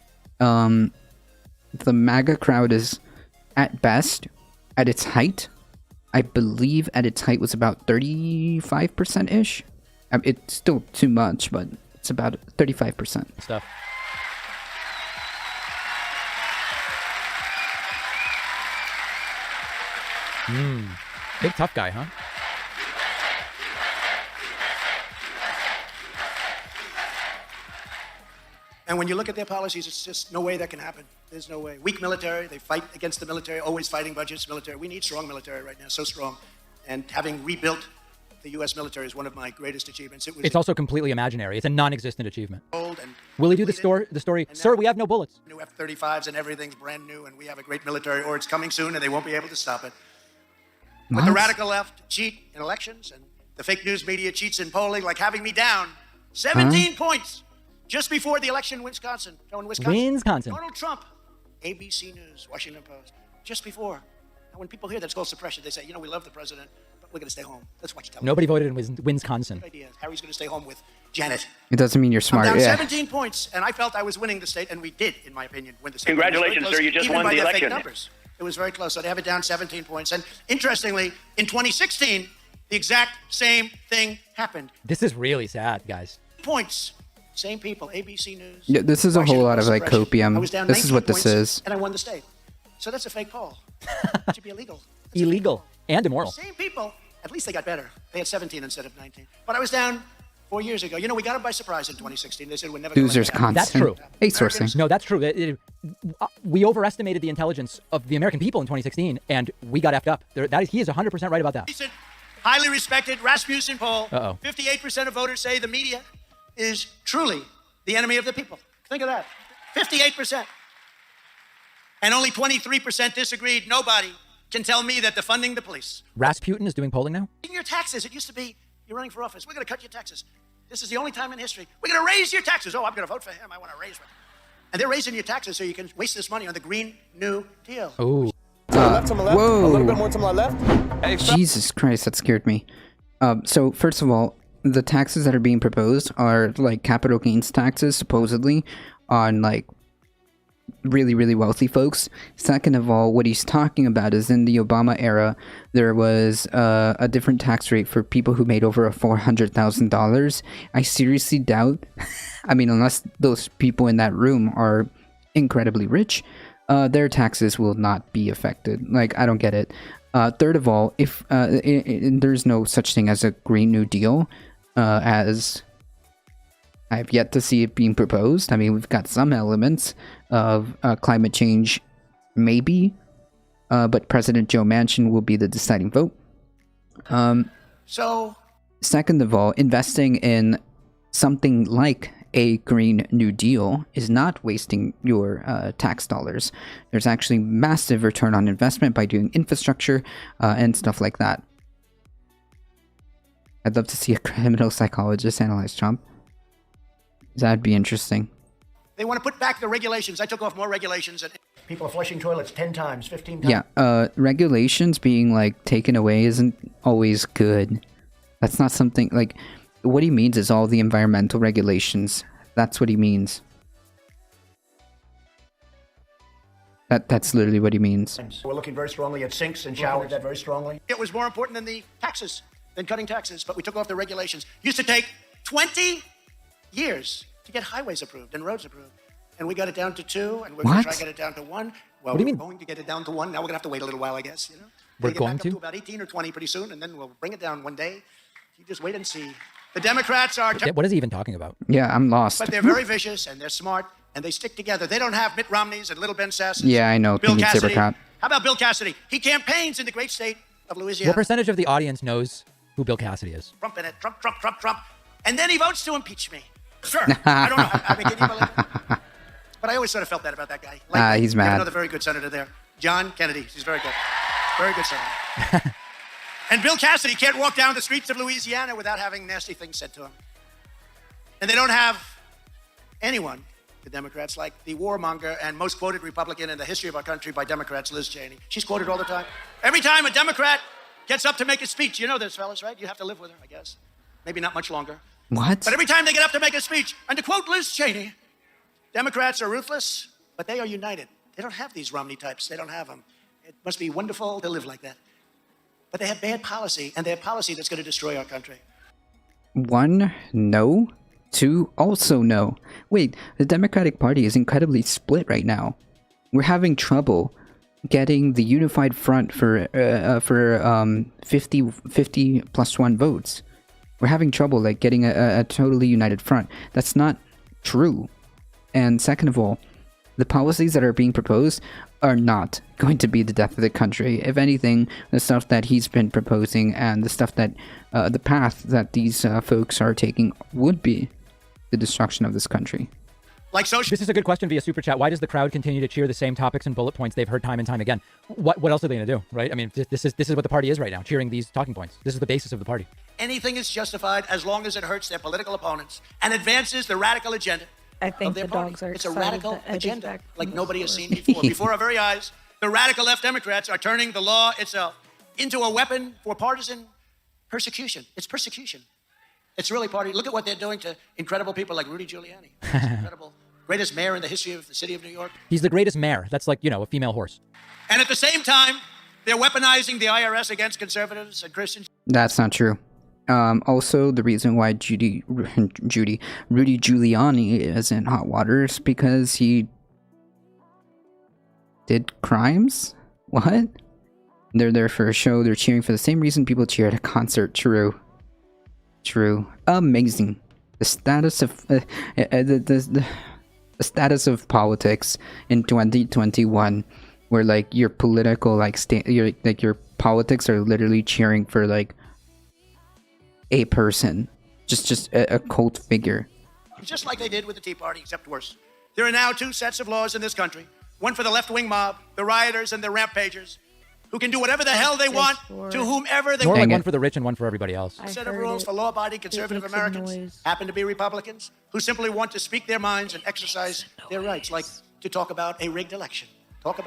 [SPEAKER 1] The MAGA crowd is, at best, at its height, I believe at its height was about 35%-ish. It's still too much, but it's about 35%.
[SPEAKER 5] Stuff. Big tough guy, huh?
[SPEAKER 11] And when you look at their policies, it's just no way that can happen. There's no way. Weak military, they fight against the military, always fighting budgets, military. We need strong military right now, so strong. And having rebuilt the U.S. military is one of my greatest achievements.
[SPEAKER 5] It's also completely imaginary. It's a non-existent achievement.
[SPEAKER 11] Old and
[SPEAKER 5] Will he do the story? Sir, we have no bullets.
[SPEAKER 11] new F-35s and everything's brand new, and we have a great military, or it's coming soon, and they won't be able to stop it. But the radical left cheat in elections, and the fake news media cheats in polling, like having me down 17 points just before the election in Wisconsin. Donald Trump, ABC News, Washington Post, just before. Now, when people hear that, it's called suppression. They say, we love the president, but we're going to stay home. Let's watch television.
[SPEAKER 5] Nobody voted in Wisconsin.
[SPEAKER 11] Good idea. Harry's going to stay home with Janet.
[SPEAKER 1] It doesn't mean you're smart.
[SPEAKER 11] I'm down
[SPEAKER 1] Yeah.
[SPEAKER 11] 17 points, and I felt I was winning the state, and we did, in my opinion, win the state.
[SPEAKER 12] Congratulations, sir. You just
[SPEAKER 11] even
[SPEAKER 12] won
[SPEAKER 11] by
[SPEAKER 12] the
[SPEAKER 11] their fake
[SPEAKER 12] election.
[SPEAKER 11] numbers. It was very close. So they have it down 17 points. And interestingly, in 2016, the exact same thing happened.
[SPEAKER 5] This is really sad, guys.
[SPEAKER 11] Points. Same people. ABC News.
[SPEAKER 1] Yeah, this is a whole lot of like copium.
[SPEAKER 11] I was down
[SPEAKER 1] This is
[SPEAKER 11] 19
[SPEAKER 1] what this
[SPEAKER 11] points,
[SPEAKER 1] is.
[SPEAKER 11] And I won the state. So that's a fake poll. It should be illegal.
[SPEAKER 5] Illegal and immoral.
[SPEAKER 11] Same people. At least they got better. They had 17 instead of 19. But I was down 4 years ago. We got them by surprise in 2016. They said we're never going to
[SPEAKER 1] Losers constant.
[SPEAKER 5] That's true.
[SPEAKER 1] Hey, sourcing.
[SPEAKER 5] No, that's true. We overestimated the intelligence of the American people in 2016, and we got effed up. He is 100% right about that.
[SPEAKER 11] Recent, highly respected Rasmussen poll.
[SPEAKER 5] Uh-oh.
[SPEAKER 11] 58% of voters say the media is truly the enemy of the people. Think of that. 58%. And only 23% disagreed. Nobody can tell me that defunding the police.
[SPEAKER 5] Rasputin is doing polling now?
[SPEAKER 11] In your taxes, it used to be you're running for office. We're going to cut your taxes. This is the only time in history. We're going to raise your taxes. Oh, I'm going to vote for him. I want to raise them. And they're raising your taxes so you can waste this money on the Green New Deal.
[SPEAKER 5] Oh.
[SPEAKER 1] Whoa.
[SPEAKER 10] A little bit more to my left.
[SPEAKER 1] Jesus Christ, that scared me. So first of all, the taxes that are being proposed are like capital gains taxes, supposedly, on like really, really wealthy folks. Second of all, what he's talking about is in the Obama era, there was a different tax rate for people who made over $400,000. I seriously doubt, I mean, unless those people in that room are incredibly rich, their taxes will not be affected. Like, I don't get it. Third of all, if there's no such thing as a Green New Deal, as I've yet to see it being proposed. I mean, we've got some elements of climate change, maybe, but President Joe Manchin will be the deciding vote.
[SPEAKER 11] So,
[SPEAKER 1] second of all, investing in something like a Green New Deal is not wasting your tax dollars. There's actually massive return on investment by doing infrastructure and stuff like that. I'd love to see a criminal psychologist analyze Trump. That'd be interesting.
[SPEAKER 11] they want to put back the regulations. I took off more regulations. And people are flushing toilets 10 times, 15 times.
[SPEAKER 1] Yeah, regulations being, like, taken away isn't always good. That's not something, like, what he means is all the environmental regulations. That's what he means. That's literally what he means.
[SPEAKER 11] We're looking very strongly at sinks and showers. That very strongly. It was more important than the taxes, than cutting taxes, but we took off the regulations. Used to take 20 years to get highways approved and roads approved. And we got it down to 2, and we're going to try to get it down to 1. Well, we're going to get it down to 1. Now we're going to have to wait a little while, I guess. You know,
[SPEAKER 5] we're going
[SPEAKER 11] to? About 18 or 20 pretty soon, and then we'll bring it down one day. You just wait and see. The Democrats are...
[SPEAKER 5] What is he even talking about?
[SPEAKER 1] Yeah, I'm lost.
[SPEAKER 11] But they're very vicious, and they're smart, and they stick together. They don't have Mitt Romneys and little Ben Sassons.
[SPEAKER 1] Yeah, I know.
[SPEAKER 11] Bill Cassidy. How about Bill Cassidy? He campaigns in the great state of Louisiana.
[SPEAKER 5] What percentage of the audience knows who Bill Cassidy is?
[SPEAKER 11] Trump in it. Trump, Trump, Trump, Trump. And then he votes to impeach me. Sure. I don't know. I mean, can you believe it? But I always sort of felt that about that guy. Like,
[SPEAKER 1] he's mad.
[SPEAKER 11] Another very good senator there. John Kennedy. He's very good. Very good senator. And Bill Cassidy can't walk down the streets of Louisiana without having nasty things said to him. And they don't have anyone, the Democrats, like the warmonger and most quoted Republican in the history of our country by Democrats, Liz Cheney. She's quoted all the time. Every time a Democrat gets up to make a speech, you know this, fellas, right? You have to live with her, I guess. Maybe not much longer.
[SPEAKER 1] What?
[SPEAKER 11] But every time they get up to make a speech, and to quote Liz Cheney, Democrats are ruthless, but they are united. They don't have these Romney types. They don't have them. It must be wonderful to live like that. But they have bad policy, and they have policy that's going to destroy our country.
[SPEAKER 1] 1, no. 2, also no. Wait, the Democratic Party is incredibly split right now. We're having trouble getting the unified front for 50 plus 1 votes. We're having trouble like getting a totally united front. That's not true. And second of all, the policies that are being proposed are not going to be the death of the country. If anything, the stuff that he's been proposing and the stuff that the path that these folks are taking would be the destruction of this country.
[SPEAKER 5] Like social. This is a good question via super chat. Why does the crowd continue to cheer the same topics and bullet points they've heard time and time again? What else are they going to do, right? I mean, this is what the party is right now, cheering these talking points. This is the basis of the party.
[SPEAKER 11] Anything is justified as long as it hurts their political opponents and advances the radical agenda.
[SPEAKER 2] I think the
[SPEAKER 11] party.
[SPEAKER 2] dogs are
[SPEAKER 11] It's a
[SPEAKER 2] excited
[SPEAKER 11] radical
[SPEAKER 2] that Eddie's
[SPEAKER 11] agenda
[SPEAKER 2] back
[SPEAKER 11] like
[SPEAKER 2] from
[SPEAKER 11] nobody
[SPEAKER 2] the
[SPEAKER 11] has
[SPEAKER 2] store.
[SPEAKER 11] seen before. Before our very eyes, the radical left Democrats are turning the law itself into a weapon for partisan persecution. It's persecution. It's really party. Look at what they're doing to incredible people like Rudy Giuliani. He's incredible. Greatest mayor in the history of the city of New York.
[SPEAKER 5] He's the greatest mayor. That's like, a female horse.
[SPEAKER 11] And at the same time, they're weaponizing the IRS against conservatives and Christians.
[SPEAKER 1] That's not true. Also, the reason why Rudy Giuliani is in hot water is because he did crimes? What? They're there for a show. They're cheering for the same reason people cheer at a concert. True. Amazing. The status of the status of politics in 2021, where like your political your politics are literally cheering for like a person, just a cult figure.
[SPEAKER 11] Just like they did with the Tea Party, except worse. There are now two sets of laws in this country. One for the left-wing mob, the rioters and the rampagers, who can do whatever the hell they want to whomever they
[SPEAKER 5] More
[SPEAKER 11] want.
[SPEAKER 5] like one for the rich and one for everybody else.
[SPEAKER 11] A set of rules for law-abiding conservative Americans happen to be Republicans who simply want to speak their minds and exercise their rights, like to talk about a rigged election. But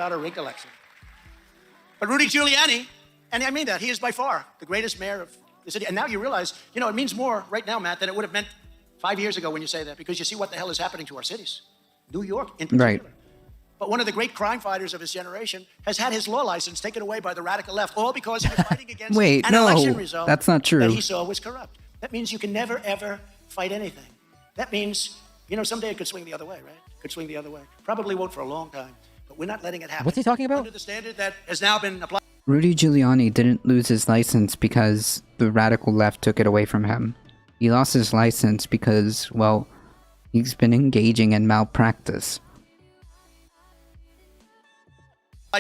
[SPEAKER 11] Rudy Giuliani, and I mean that, he is by far the greatest mayor of the city. And now you realize, it means more right now, Matt, than it would have meant 5 years ago when you say that, because you see what the hell is happening to our cities. New York in particular.
[SPEAKER 1] Right.
[SPEAKER 11] But one of the great crime fighters of his generation has had his law license taken away by the radical left, all because he was fighting against an election result
[SPEAKER 1] that's not true.
[SPEAKER 11] that he saw was corrupt. That means you can never, ever fight anything. That means, someday it could swing the other way, right? Could swing the other way. Probably won't for a long time, but we're not letting it happen.
[SPEAKER 5] What's he talking about?
[SPEAKER 11] Under the standard that has now been applied.
[SPEAKER 1] Rudy Giuliani didn't lose his license because the radical left took it away from him. He lost his license because, well, he's been engaging in malpractice.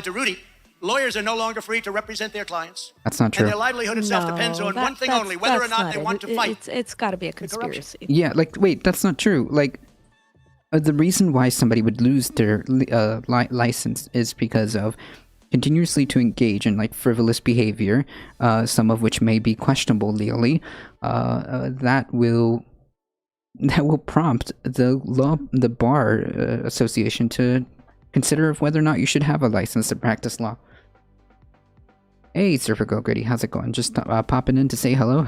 [SPEAKER 11] To Rudy, lawyers are no longer free to represent their clients.
[SPEAKER 1] That's not true.
[SPEAKER 11] And their livelihood itself depends on one thing only, whether or not they want to fight.
[SPEAKER 2] It's got to be a conspiracy.
[SPEAKER 1] Yeah, wait, that's not true. The reason why somebody would lose their license is because of continuously to engage in frivolous behavior, some of which may be questionable legally. That will prompt the bar association to consider of whether or not you should have a license to practice law. Hey, Surfer Go Gritty, how's it going? Just popping in to say hello.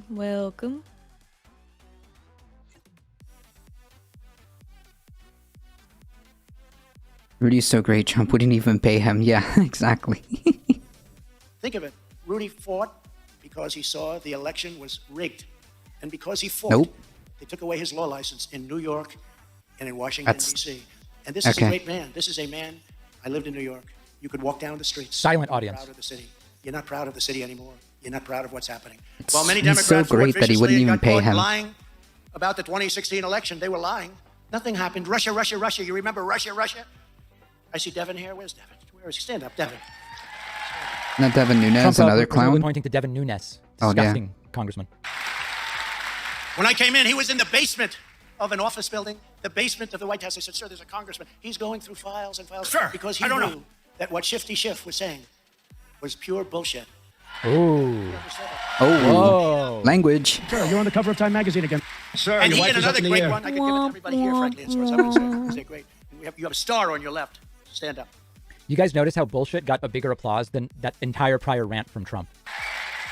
[SPEAKER 2] Welcome.
[SPEAKER 1] Rudy's so great, Trump wouldn't even pay him. Yeah, exactly.
[SPEAKER 11] Think of it. Rudy fought because he saw the election was rigged. And because he fought, they took away his law license in New York and in Washington, D.C. And this is a great man. This is a man. I lived in New York. You could walk down the streets.
[SPEAKER 5] Silent audience.
[SPEAKER 11] Proud of the city. You're not proud of the city anymore. You're not proud of what's happening.
[SPEAKER 1] Well, many Democrats so great that he wouldn't even pay him.
[SPEAKER 11] Lying about the 2016 election. They were lying. Nothing happened. Russia. You remember Russia? I see Devin here. Where's Devin? Where is he? Stand up, Devin.
[SPEAKER 1] Not Devin Nunes, another clown.
[SPEAKER 5] Pointing to Devin Nunes. Disgusting congressman.
[SPEAKER 11] When I came in, he was in the basement of an office building, the basement of the White House. I said, sir, there's a congressman. He's going through files and files.
[SPEAKER 9] Sir,
[SPEAKER 11] because he knew that what Shifty Schiff was saying was pure bullshit.
[SPEAKER 1] Oh, language.
[SPEAKER 15] Sir, you're on the cover of Time magazine again.
[SPEAKER 9] Sir,
[SPEAKER 11] and he and another great one. I could give it to everybody here, frankly, as far as I'm concerned, because they're great. You have a star on your left. Stand up.
[SPEAKER 5] You guys notice how bullshit got a bigger applause than that entire prior rant from Trump?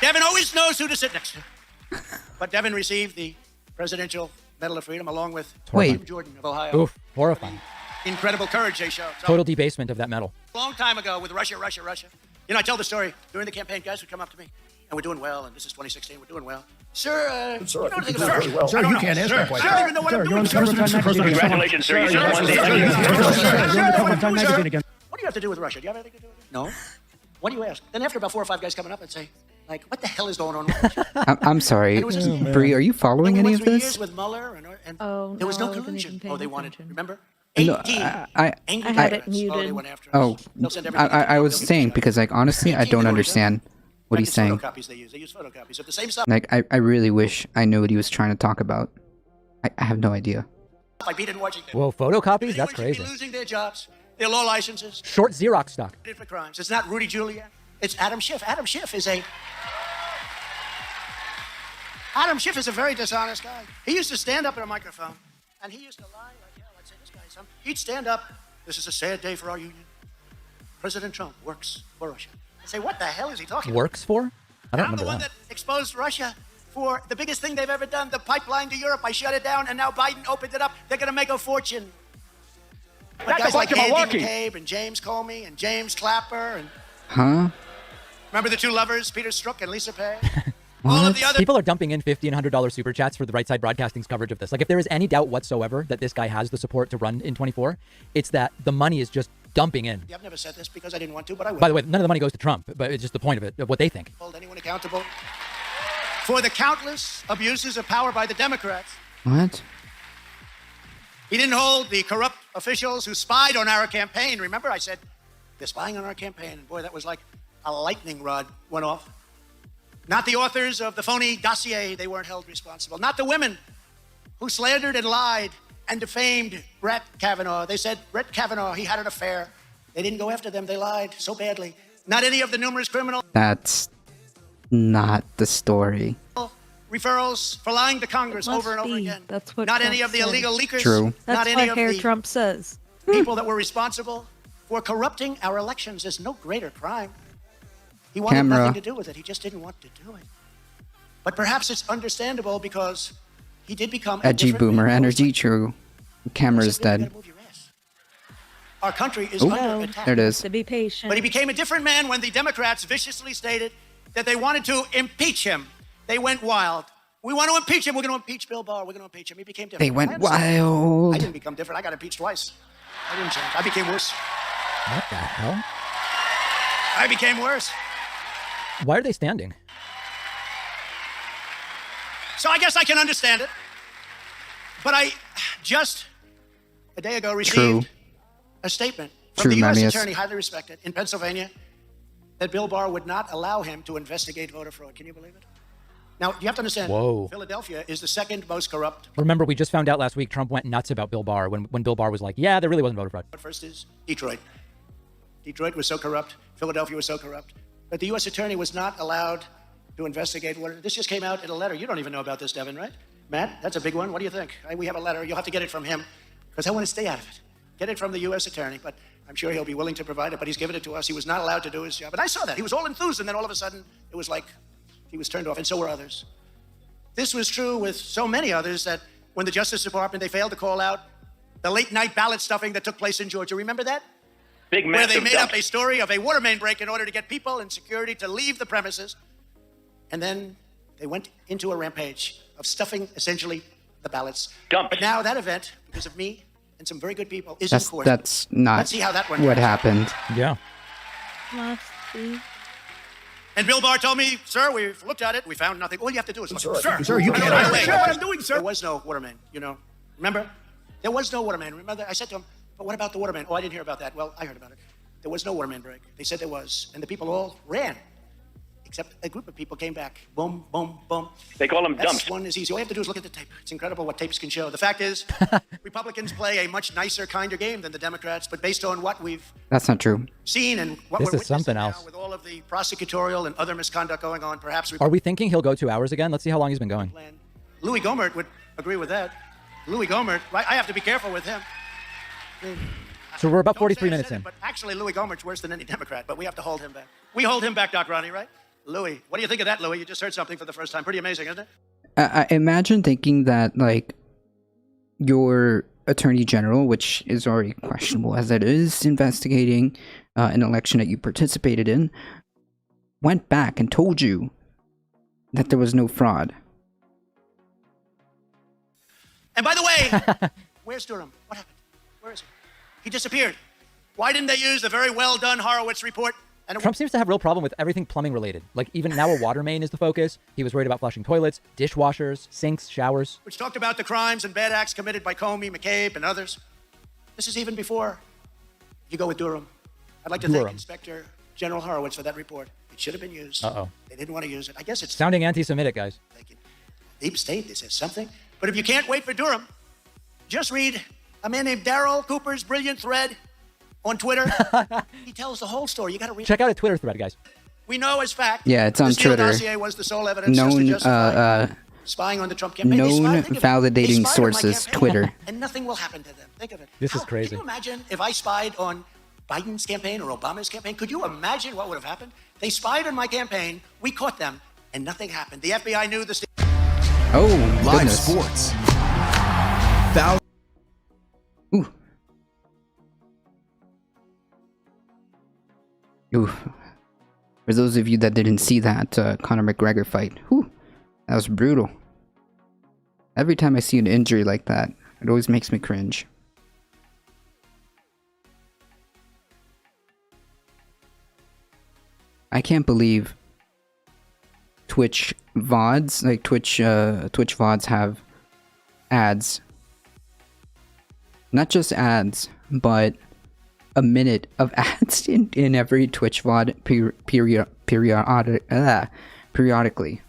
[SPEAKER 11] Devin always knows who to sit next to. But Devin received the Presidential Medal of Freedom along with Jim Jordan of Ohio.
[SPEAKER 5] Oof, horrifying.
[SPEAKER 11] Incredible courage they showed. So,
[SPEAKER 5] total debasement of that medal.
[SPEAKER 11] A long time ago with Russia. I tell the story. During the campaign, guys would come up to me. and we're doing well, and this is 2016, we're doing well. Sir,
[SPEAKER 15] Sir,
[SPEAKER 11] you know anything about
[SPEAKER 15] well. Sir, you can't answer that question.
[SPEAKER 11] I don't even know what I'm doing.
[SPEAKER 12] Congratulations, sir. You just won the
[SPEAKER 15] You're on the cover of Time magazine again.
[SPEAKER 11] What do you have to do with Russia? Do you have anything to do with it? No. What do you ask? Then after about 4 or 5 guys coming up and say, like, what the hell is going on with Russia?
[SPEAKER 1] I'm sorry, Bree, are you following any of this?
[SPEAKER 11] With Mueller and
[SPEAKER 2] Oh,
[SPEAKER 11] there was
[SPEAKER 2] no,
[SPEAKER 11] no
[SPEAKER 2] I wasn't
[SPEAKER 11] collusion.
[SPEAKER 2] even
[SPEAKER 11] Oh, they
[SPEAKER 2] paying
[SPEAKER 11] wanted,
[SPEAKER 2] attention.
[SPEAKER 11] remember?
[SPEAKER 1] No,
[SPEAKER 11] 18
[SPEAKER 1] I
[SPEAKER 2] had it muted.
[SPEAKER 1] I was saying because like honestly I don't understand what he's saying.
[SPEAKER 11] They use photocopies of the same stuff.
[SPEAKER 1] Like I really wish I knew what he was trying to talk about. I have no idea.
[SPEAKER 11] Like beat in Washington.
[SPEAKER 5] Whoa, photocopies? That's
[SPEAKER 11] Anyone should
[SPEAKER 5] crazy.
[SPEAKER 11] be losing their jobs, their law licenses.
[SPEAKER 5] Short Xerox stock.
[SPEAKER 11] For crimes. It's not Rudy Giuliani. It's Adam Schiff. Adam Schiff is a very dishonest guy. He used to stand up at a microphone, and he used to lie like, yeah, let's say this guy is something. He'd stand up. This is a sad day for our union. President Trump works for Russia. I say, what the hell is he talking
[SPEAKER 5] Works for? I don't
[SPEAKER 11] I'm the
[SPEAKER 5] remember
[SPEAKER 11] one
[SPEAKER 5] that.
[SPEAKER 11] that exposed Russia for the biggest thing they've ever done, the pipeline to Europe. I shut it down, and now Biden opened it up. They're going to make a fortune. But
[SPEAKER 15] That's
[SPEAKER 11] guys
[SPEAKER 15] a
[SPEAKER 11] like
[SPEAKER 15] bunch of
[SPEAKER 11] Andy
[SPEAKER 15] malarkey.
[SPEAKER 11] McCabe and James Comey and James Clapper and
[SPEAKER 1] Huh?
[SPEAKER 11] remember the 2 lovers, Peter Strzok and Lisa Pei? All of the other
[SPEAKER 5] People are dumping in $50 and $100 super chats for the Right Side Broadcasting's coverage of this. Like, if there is any doubt whatsoever that this guy has the support to run in 24, it's that the money is just dumping in.
[SPEAKER 11] I've never said this because I didn't want to, but I will.
[SPEAKER 5] By the way, none of the money goes to Trump, but it's just the point of it, of what they think.
[SPEAKER 11] Hold anyone accountable for the countless abuses of power by the Democrats.
[SPEAKER 1] What?
[SPEAKER 11] He didn't hold the corrupt officials who spied on our campaign. Remember, I said, they're spying on our campaign. And boy, that was like a lightning rod went off. Not the authors of the phony dossier, they weren't held responsible. Not the women who slandered and lied and defamed Brett Kavanaugh. They said, Brett Kavanaugh, he had an affair. They didn't go after them, they lied so badly. Not any of the numerous criminal
[SPEAKER 1] That's not the story.
[SPEAKER 11] referrals for lying to Congress over and over again.
[SPEAKER 2] That's what
[SPEAKER 11] Not
[SPEAKER 2] Trump
[SPEAKER 11] any of the
[SPEAKER 2] said.
[SPEAKER 11] illegal leakers.
[SPEAKER 1] True.
[SPEAKER 2] That's
[SPEAKER 11] Not any
[SPEAKER 2] what
[SPEAKER 11] of
[SPEAKER 2] Hair
[SPEAKER 11] the
[SPEAKER 2] Trump says.
[SPEAKER 11] people that were responsible for corrupting our elections. There's no greater crime. He wanted
[SPEAKER 1] Camera.
[SPEAKER 11] nothing to do with it. He just didn't want to do it. But perhaps it's understandable because he did become a
[SPEAKER 1] Edgy
[SPEAKER 11] different
[SPEAKER 1] boomer
[SPEAKER 11] man.
[SPEAKER 1] energy, true. Camera's dead.
[SPEAKER 11] Our country is
[SPEAKER 1] Ooh,
[SPEAKER 11] under attack.
[SPEAKER 1] there it is.
[SPEAKER 2] To be patient.
[SPEAKER 11] But he became a different man when the Democrats viciously stated that they wanted to impeach him. They went wild. We want to impeach him. We're going to impeach Bill Barr. We're going to impeach him. He became different.
[SPEAKER 1] They went
[SPEAKER 11] I understand.
[SPEAKER 1] wild.
[SPEAKER 11] I didn't become different. I got impeached twice. I didn't change. I became worse.
[SPEAKER 5] What the hell?
[SPEAKER 11] I became worse.
[SPEAKER 5] Why are they standing?
[SPEAKER 11] So I guess I can understand it. But I just a day ago received a statement from
[SPEAKER 1] True,
[SPEAKER 11] the U.S.
[SPEAKER 1] Memmius.
[SPEAKER 11] Attorney, highly respected, in Pennsylvania, that Bill Barr would not allow him to investigate voter fraud. Can you believe it? Now, you have to understand,
[SPEAKER 5] Whoa.
[SPEAKER 11] Philadelphia is the second most corrupt.
[SPEAKER 5] Remember, we just found out last week Trump went nuts about Bill Barr when Bill Barr was like, yeah, there really wasn't voter fraud.
[SPEAKER 11] First is Detroit. Detroit was so corrupt. Philadelphia was so corrupt. But the U.S. Attorney was not allowed to investigate. This just came out in a letter. You don't even know about this, Devin, right? Matt, that's a big one. What do you think? We have a letter. You'll have to get it from him because I want to stay out of it. Get it from the U.S. Attorney, but I'm sure he'll be willing to provide it, but he's given it to us. He was not allowed to do his job. And I saw that. He was all enthused, and then all of a sudden, it was like he was turned off, and so were others. This was true with so many others that when the Justice Department, they failed to call out the late-night ballot stuffing that took place in Georgia. Remember that?
[SPEAKER 12] Big
[SPEAKER 11] Where they
[SPEAKER 12] massive
[SPEAKER 11] made
[SPEAKER 12] dump.
[SPEAKER 11] up a story of a water main break in order to get people and security to leave the premises. And then they went into a rampage of stuffing, essentially, the ballots. But now that event, because of me and some very good people, is in court.
[SPEAKER 1] That's not
[SPEAKER 11] Let's see how that went
[SPEAKER 1] what
[SPEAKER 11] down.
[SPEAKER 1] happened.
[SPEAKER 5] Yeah.
[SPEAKER 2] Must be.
[SPEAKER 11] And Bill Barr told me, sir, we've looked at it. We found nothing. All you have to do is look.
[SPEAKER 15] Sir, you can't
[SPEAKER 11] I know
[SPEAKER 15] ask
[SPEAKER 11] what
[SPEAKER 15] that.
[SPEAKER 11] I'm doing, sir. There was no water main, you know. Remember? There was no water main. Remember? I said to him, but what about the water main? Oh, I didn't hear about that. Well, I heard about it. There was no water main break. They said there was. And the people all ran. Except a group of people came back. Boom, boom, boom.
[SPEAKER 12] They call them
[SPEAKER 11] That's
[SPEAKER 12] dumps.
[SPEAKER 11] one is easy. All you have to do is look at the tape. It's incredible what tapes can show. The fact is, Republicans play a much nicer, kinder game than the Democrats, but based on what we've
[SPEAKER 1] That's not true.
[SPEAKER 11] seen and what
[SPEAKER 5] This
[SPEAKER 11] we're
[SPEAKER 5] is something
[SPEAKER 11] witnessing now
[SPEAKER 5] else.
[SPEAKER 11] with all of the prosecutorial and other misconduct going on, perhaps
[SPEAKER 5] Are we thinking he'll go 2 hours again? Let's see how long he's been going.
[SPEAKER 11] Louis Gohmert would agree with that. Louis Gohmert, right? I have to be careful with him. I mean,
[SPEAKER 5] So we're about
[SPEAKER 11] don't say
[SPEAKER 5] 43
[SPEAKER 11] I
[SPEAKER 5] minutes
[SPEAKER 11] said it,
[SPEAKER 5] in.
[SPEAKER 11] But actually, Louis Gohmert's worse than any Democrat, but we have to hold him back. We hold him back, Doc Ronnie, right? Louis, what do you think of that, Louis? You just heard something for the first time. Pretty amazing, isn't it?
[SPEAKER 1] I imagine thinking that, like, your attorney general, which is already questionable as it is, investigating an election that you participated in, went back and told you that there was no fraud.
[SPEAKER 11] And by the way, where's Durham? What happened? Where is he? He disappeared. Why didn't they use the very well done Horowitz report? And
[SPEAKER 5] Trump seems to have a real problem with everything plumbing related. Like even now a water main is the focus. He was worried about flushing toilets, dishwashers, sinks, showers.
[SPEAKER 11] which talked about the crimes and bad acts committed by Comey, McCabe, and others. This is even before you go with Durham. I'd like to thank Inspector General Horowitz for that report. It should have been used.
[SPEAKER 5] Uh-oh.
[SPEAKER 11] They didn't want to use it. I guess it's
[SPEAKER 5] Sounding anti-Semitic, guys.
[SPEAKER 11] deep state. This is something. But if you can't wait for Durham, just read a man named Darryl Cooper's brilliant thread on Twitter. He tells the whole story. You got to read.
[SPEAKER 5] Check out a Twitter thread, guys.
[SPEAKER 11] We know as fact.
[SPEAKER 1] Yeah, it's on
[SPEAKER 11] the Steele
[SPEAKER 1] Twitter.
[SPEAKER 11] dossier was the sole evidence just to
[SPEAKER 1] Known,
[SPEAKER 11] justify spying on the Trump campaign.
[SPEAKER 1] known
[SPEAKER 11] Think of it. They
[SPEAKER 1] validating
[SPEAKER 11] spied on my
[SPEAKER 1] sources.
[SPEAKER 11] campaign,
[SPEAKER 1] Twitter.
[SPEAKER 11] and nothing will happen to them. Think of it.
[SPEAKER 5] This is crazy.
[SPEAKER 11] Can you imagine if I spied on Biden's campaign or Obama's campaign? Could you imagine what would have happened? They spied on my campaign. We caught them, and nothing happened. The FBI knew the.
[SPEAKER 1] Oh,
[SPEAKER 16] Live
[SPEAKER 1] goodness.
[SPEAKER 16] sports.
[SPEAKER 1] Ooh. For those of you that didn't see that Conor McGregor fight, whew, that was brutal. Every time I see an injury like that, it always makes me cringe. I can't believe Twitch VODs, like Twitch VODs have ads. Not just ads, but a minute of ads in every Twitch VOD periodically.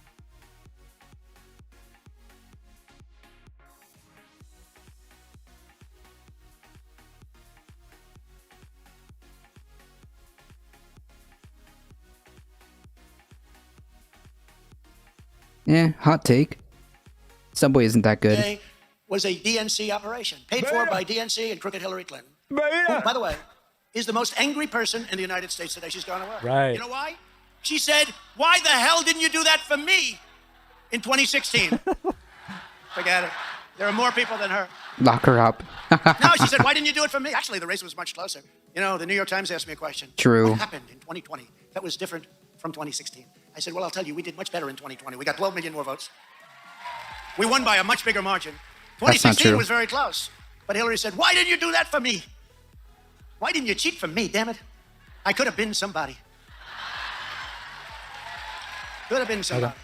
[SPEAKER 1] Yeah, hot take. Subway isn't that good.
[SPEAKER 11] Day was a DNC operation paid for by DNC and crooked Hillary Clinton. Who, by the way, is the most angry person in the United States today. She's gone away.
[SPEAKER 5] Right.
[SPEAKER 11] You know why? She said, "Why the hell didn't you do that for me in 2016?" Forget it. There are more people than her.
[SPEAKER 1] Lock her up.
[SPEAKER 11] No, she said, "Why didn't you do it for me?" Actually, the race was much closer. You know, the New York Times asked me a question.
[SPEAKER 1] True.
[SPEAKER 11] What happened in 2020 that was different from 2016? I said, well, I'll tell you, we did much better in 2020. We got 12 million more votes. We won by a much bigger margin.
[SPEAKER 1] That's not
[SPEAKER 11] 2016
[SPEAKER 1] true.
[SPEAKER 11] was very close. But Hillary said, why didn't you do that for me? Why didn't you cheat for me, damn it? I could have been somebody. Could have been somebody.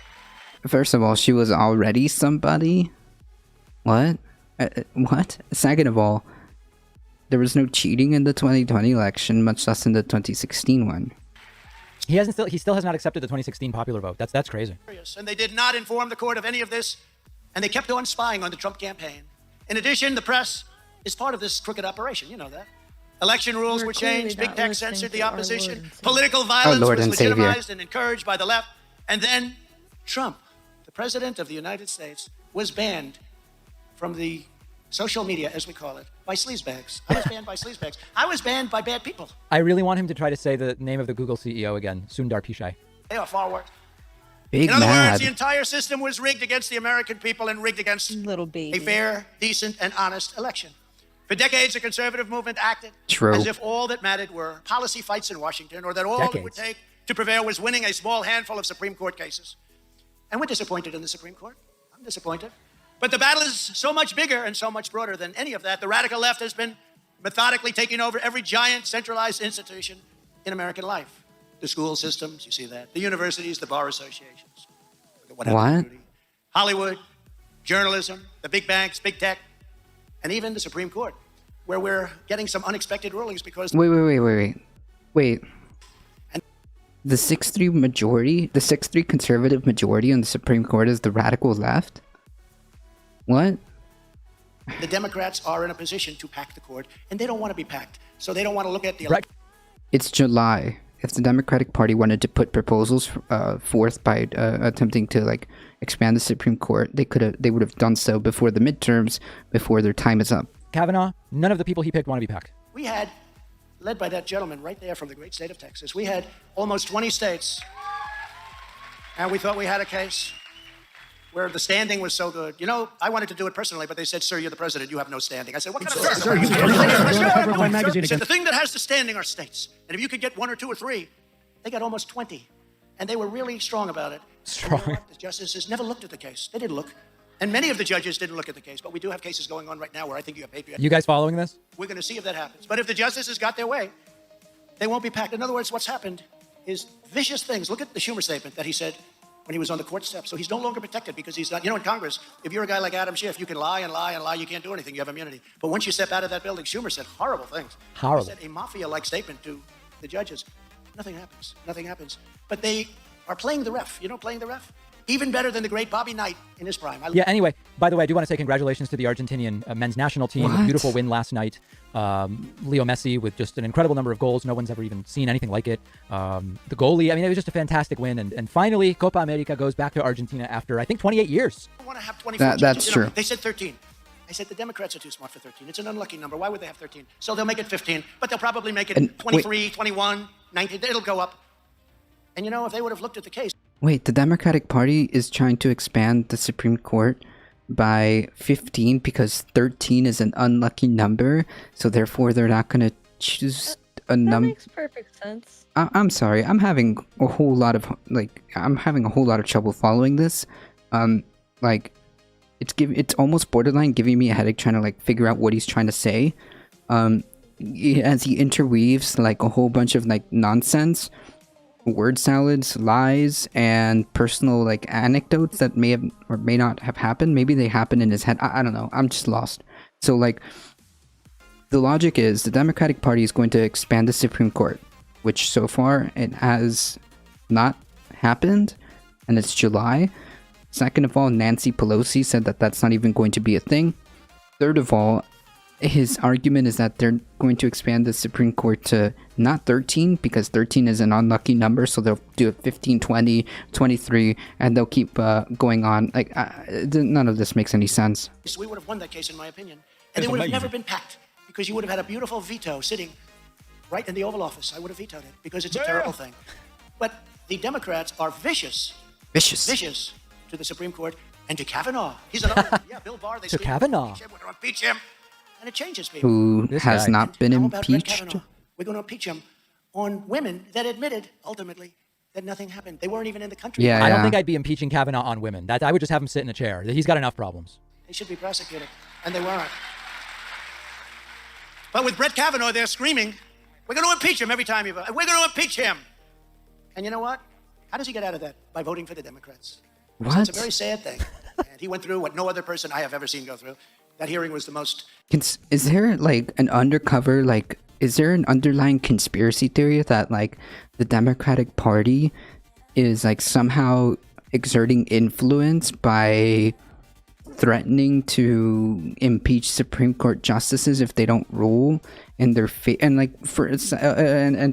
[SPEAKER 1] First of all, she was already somebody. What? What? Second of all, there was no cheating in the 2020 election, much less in the 2016 one.
[SPEAKER 5] He still has not accepted the 2016 popular vote. That's crazy.
[SPEAKER 11] And they did not inform the court of any of this, and they kept on spying on the Trump campaign. In addition, the press is part of this crooked operation. You know that. Election rules were changed, big tech censored the opposition, political violence was legitimized and encouraged by the left, and then Trump, the president of the United States, was banned from the social media, as we call it, by sleazebags. I was banned by sleazebags. I was banned by bad people.
[SPEAKER 5] I really want him to try to say the name of the Google CEO again, Sundar Pichai.
[SPEAKER 11] They are far worse.
[SPEAKER 1] Big
[SPEAKER 11] In other
[SPEAKER 1] mad.
[SPEAKER 11] words, the entire system was rigged against the American people and rigged against a fair, decent, and honest election. For decades, the conservative movement acted as if all that mattered were policy fights in Washington, or that all it would take to prevail was winning a small handful of Supreme Court cases. And we're disappointed in the Supreme Court. I'm disappointed. But the battle is so much bigger and so much broader than any of that. The radical left has been methodically taking over every giant centralized institution in American life. The school systems, you see that. The universities, the bar associations.
[SPEAKER 1] What?
[SPEAKER 11] Hollywood, journalism, the big banks, big tech, and even the Supreme Court, where we're getting some unexpected rulings because...
[SPEAKER 1] Wait. The 6-3 majority, the 6-3 conservative majority on the Supreme Court is the radical left? What?
[SPEAKER 11] The Democrats are in a position to pack the court, and they don't want to be packed. So they don't want to look at the...
[SPEAKER 1] It's July. If the Democratic Party wanted to put proposals forth by attempting to expand the Supreme Court, they would have done so before the midterms, before their time is up.
[SPEAKER 5] Kavanaugh, none of the people he picked want to be packed.
[SPEAKER 11] We had, led by that gentleman right there from the great state of Texas, we had almost 20 states, and we thought we had a case where the standing was so good. You know, I wanted to do it personally, but they said, sir, you're the president, you have no standing. I said, what kind of
[SPEAKER 15] Sir, you can't magazine
[SPEAKER 11] They said,
[SPEAKER 15] again.
[SPEAKER 11] the thing that has the standing are states. And if you could get 1 or 2 or 3, they got almost 20. And they were really strong about it.
[SPEAKER 5] Strong.
[SPEAKER 11] You know what? The justices never looked at the case. They didn't look. And many of the judges didn't look at the case. But we do have cases going on right now where I think you have patriotic.
[SPEAKER 5] You guys following this?
[SPEAKER 11] We're going to see if that happens. But if the justices got their way, they won't be packed. In other words, what's happened is vicious things. Look at the Schumer statement that he said when he was on the court steps. So he's no longer protected because he's not, in Congress, if you're a guy like Adam Schiff, you can lie and lie and lie. You can't do anything. You have immunity. But once you step out of that building, Schumer said horrible things.
[SPEAKER 5] Horrible.
[SPEAKER 11] He said a mafia-like statement to the judges. Nothing happens. Nothing happens. But they are playing the ref. Playing the ref? Even better than the great Bobby Knight in his prime.
[SPEAKER 5] Yeah, anyway, by the way, I do want to say congratulations to the Argentinian men's national team.
[SPEAKER 1] What?
[SPEAKER 5] Beautiful win last night. Leo Messi with just an incredible number of goals. No one's ever even seen anything like it. The goalie, I mean, it was just a fantastic win. And finally, Copa America goes back to Argentina after, I think, 28 years.
[SPEAKER 11] I want to have 24
[SPEAKER 1] That's true.
[SPEAKER 11] They said 13. I said the Democrats are too smart for 13. It's an unlucky number. Why would they have 13? So they'll make it 15, but they'll probably make it 23, 21, 19. It'll go up. And if they would have looked at the case.
[SPEAKER 1] Wait, the Democratic Party is trying to expand the Supreme Court by 15 because 13 is an unlucky number, so therefore they're not going to choose a number.
[SPEAKER 2] That makes perfect sense.
[SPEAKER 1] I'm sorry, I'm having a whole lot of trouble following this. It's almost borderline giving me a headache trying to figure out what he's trying to say. As he interweaves a whole bunch of nonsense, word salads, lies, and personal anecdotes that may have or may not have happened. Maybe they happened in his head. I don't know. I'm just lost. So the logic is the Democratic Party is going to expand the Supreme Court, which so far it has not happened, and it's July. Second of all, Nancy Pelosi said that that's not even going to be a thing. Third of all, his argument is that they're going to expand the Supreme Court to not 13 because 13 is an unlucky number, so they'll do it 15, 20, 23, and they'll keep going on. None of this makes any sense.
[SPEAKER 11] We would have won that case, in my opinion, and they would have never been packed because you would have had a beautiful veto sitting right in the Oval Office. I would have vetoed it because it's a terrible thing. But the Democrats are vicious to the Supreme Court and to Kavanaugh. He's another Bill Barr. They
[SPEAKER 5] to Kavanaugh.
[SPEAKER 11] We're going to impeach him. And it changes people.
[SPEAKER 1] Who has not been impeached?
[SPEAKER 11] We're going to impeach him on women that admitted, ultimately, that nothing happened. They weren't even in the country.
[SPEAKER 1] Yeah,
[SPEAKER 5] I don't think I'd be impeaching Kavanaugh on women. I would just have him sit in a chair. He's got enough problems.
[SPEAKER 11] They should be prosecuted, and they weren't. But with Brett Kavanaugh, they're screaming, we're going to impeach him every time we're going to impeach him. And you know what? How does he get out of that? By voting for the Democrats.
[SPEAKER 1] What?
[SPEAKER 11] So it's a very sad thing. And he went through what no other person I have ever seen go through. That hearing was the most...
[SPEAKER 1] Is there an undercover, is there an underlying conspiracy theory that the Democratic Party is somehow exerting influence by threatening to impeach Supreme Court justices if they don't rule in their and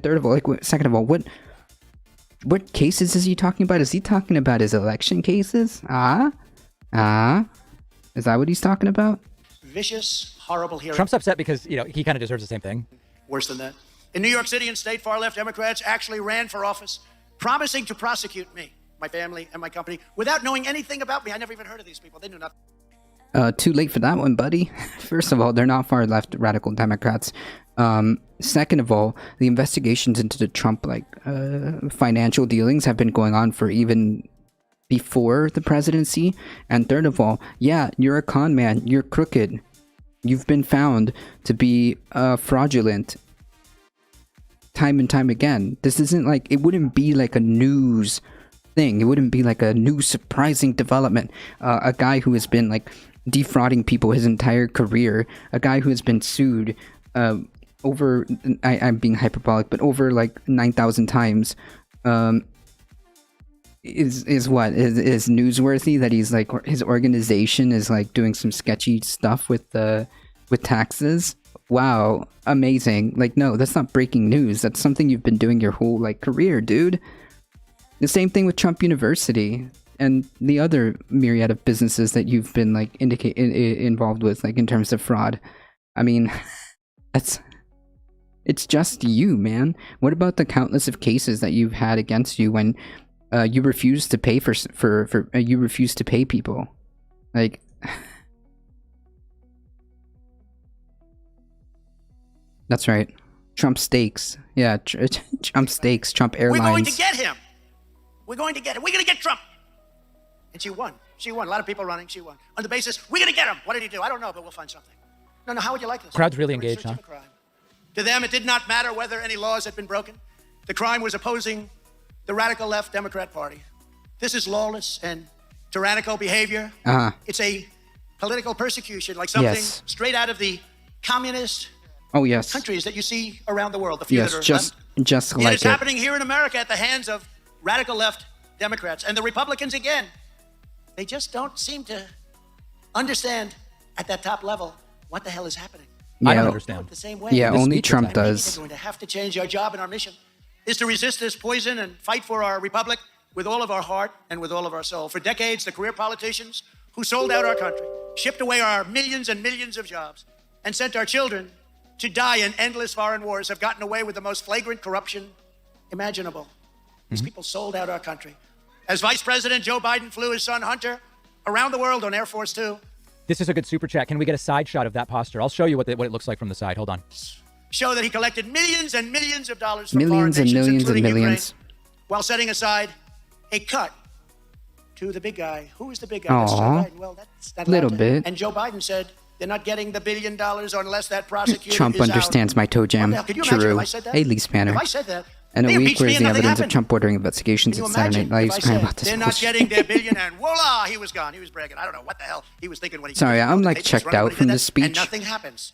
[SPEAKER 1] third of all, second of all, what cases is he talking about? Is he talking about his election cases? Is that what he's talking about?
[SPEAKER 11] Vicious, horrible hearing.
[SPEAKER 5] Trump's upset because, he kind of deserves the same thing.
[SPEAKER 11] Worse than that. In New York City and state, far-left Democrats actually ran for office, promising to prosecute me, my family, and my company without knowing anything about me. I never even heard of these people. They knew nothing.
[SPEAKER 1] Too late for that one, buddy. First of all, they're not far-left radical Democrats. Second of all, the investigations into the Trump, financial dealings have been going on for even before the presidency. And third of all, yeah, you're a con man. You're crooked. You've been found to be fraudulent time and time again. This isn't it wouldn't be a news thing. It wouldn't be a new surprising development. A guy who has been defrauding people his entire career, a guy who has been sued over, I'm being hyperbolic, but over 9,000 times, is newsworthy that he's his organization is doing some sketchy stuff with taxes. Wow, amazing. No, that's not breaking news. That's something you've been doing your whole career, dude. The same thing with Trump University and the other myriad of businesses that you've been involved with in terms of fraud. I mean, it's just you, man. What about the countless of cases that you've had against you when you refuse to pay you refuse to pay people? That's right. Trump Steaks. Yeah, Trump Steaks, Trump Airlines.
[SPEAKER 11] We're going to get him. We're going to get him. We're going to get Trump. And she won. She won. A lot of people running. She won. On the basis, we're going to get him. What did he do? I don't know, but we'll find something. No, how would you like this?
[SPEAKER 5] Crowd's really engaged, huh?
[SPEAKER 11] To them, it did not matter whether any laws had been broken. The crime was opposing the radical left Democrat Party. This is lawless and tyrannical behavior. It's a political persecution, like something straight out of the communist countries that you see around the world. The few that are
[SPEAKER 1] just
[SPEAKER 11] left.
[SPEAKER 1] like
[SPEAKER 11] It's happening here in America at the hands of radical left Democrats. And the Republicans, again, they just don't seem to understand at that top level what the hell is happening.
[SPEAKER 1] Yeah,
[SPEAKER 5] I don't understand.
[SPEAKER 11] The same way.
[SPEAKER 1] Yeah, only Trump does.
[SPEAKER 11] We're going to have to change our job and our mission is to resist this poison and fight for our republic with all of our heart and with all of our soul. For decades, the career politicians who sold out our country, shipped away our millions and millions of jobs, and sent our children to die in endless foreign wars have gotten away with the most flagrant corruption imaginable. These people sold out our country. As Vice President Joe Biden flew his son Hunter around the world on Air Force Two.
[SPEAKER 5] This is a good super chat. Can we get a side shot of that posture? I'll show you what it looks like from the side. Hold on.
[SPEAKER 11] Show that he collected millions and millions of dollars from
[SPEAKER 1] millions
[SPEAKER 11] foreign
[SPEAKER 1] and
[SPEAKER 11] nations,
[SPEAKER 1] millions and
[SPEAKER 11] including
[SPEAKER 1] millions,
[SPEAKER 11] Ukraine, while setting aside a cut to the big guy. Who is the big guy? That's Joe Biden. Well, that's not
[SPEAKER 1] little bit.
[SPEAKER 11] And Joe Biden said they're not getting the $1 billion unless that prosecutor
[SPEAKER 1] Trump
[SPEAKER 11] is
[SPEAKER 1] understands
[SPEAKER 11] out.
[SPEAKER 1] my toe jam.
[SPEAKER 11] True.
[SPEAKER 1] Hey, Lee Spanner.
[SPEAKER 11] If I said that,
[SPEAKER 1] In a
[SPEAKER 11] they
[SPEAKER 1] week,
[SPEAKER 11] impeached me
[SPEAKER 1] where's
[SPEAKER 11] and
[SPEAKER 1] the
[SPEAKER 11] nothing
[SPEAKER 1] evidence of
[SPEAKER 11] happened.
[SPEAKER 1] Trump ordering investigations
[SPEAKER 11] Can
[SPEAKER 1] at
[SPEAKER 11] you
[SPEAKER 1] Saturday
[SPEAKER 11] imagine
[SPEAKER 1] Night
[SPEAKER 11] if
[SPEAKER 1] Live's
[SPEAKER 11] I
[SPEAKER 1] crying
[SPEAKER 11] said,
[SPEAKER 1] about this
[SPEAKER 11] they're not
[SPEAKER 1] bullshit.
[SPEAKER 11] getting their billion and voila, he was gone. He was bragging. I don't know what the hell he was thinking when he
[SPEAKER 1] Sorry, I'm like
[SPEAKER 11] They just
[SPEAKER 1] checked
[SPEAKER 11] run
[SPEAKER 1] out
[SPEAKER 11] when he
[SPEAKER 1] from
[SPEAKER 11] did
[SPEAKER 1] this
[SPEAKER 11] that,
[SPEAKER 1] speech.
[SPEAKER 11] And nothing happens.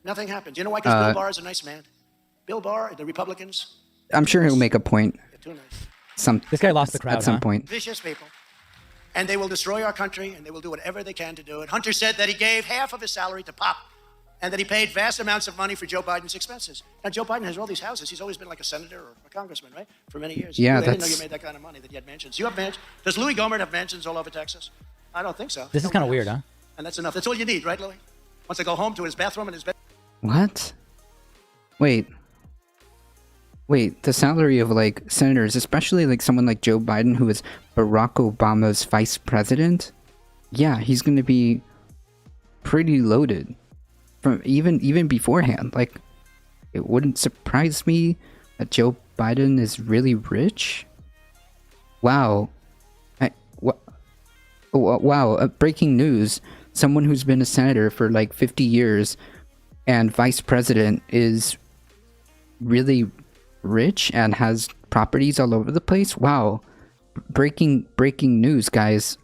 [SPEAKER 11] Nothing happens. You know why? Because Bill Barr is a nice man. Bill Barr, the Republicans.
[SPEAKER 1] I'm sure he'll make a point.
[SPEAKER 5] This guy lost the crowd
[SPEAKER 1] at some point.
[SPEAKER 11] Vicious people. And they will destroy our country, and they will do whatever they can to do it. Hunter said that he gave half of his salary to Pop, and that he paid vast amounts of money for Joe Biden's expenses. Now, Joe Biden has all these houses. He's always been like a senator or a congressman, right? For many years.
[SPEAKER 1] Yeah,
[SPEAKER 11] I didn't know
[SPEAKER 1] that's-
[SPEAKER 11] you made that kind of money, that you had mansions. You have mansions. Does Louis Gohmert have mansions all over Texas? I don't think so.
[SPEAKER 5] This is kind of weird, huh?
[SPEAKER 11] And that's enough. That's all you need, right, Louis? Once to go home to his bathroom and his bed.
[SPEAKER 1] What? Wait, the salary of like senators, especially like someone like Joe Biden, who is Barack Obama's vice president, yeah, he's gonna be pretty loaded from even beforehand. Like, it wouldn't surprise me that Joe Biden is really rich. Wow. Wow, breaking news. Someone who's been a senator for like 50 years and vice president is really rich and has properties all over the place. Wow. Breaking news, guys.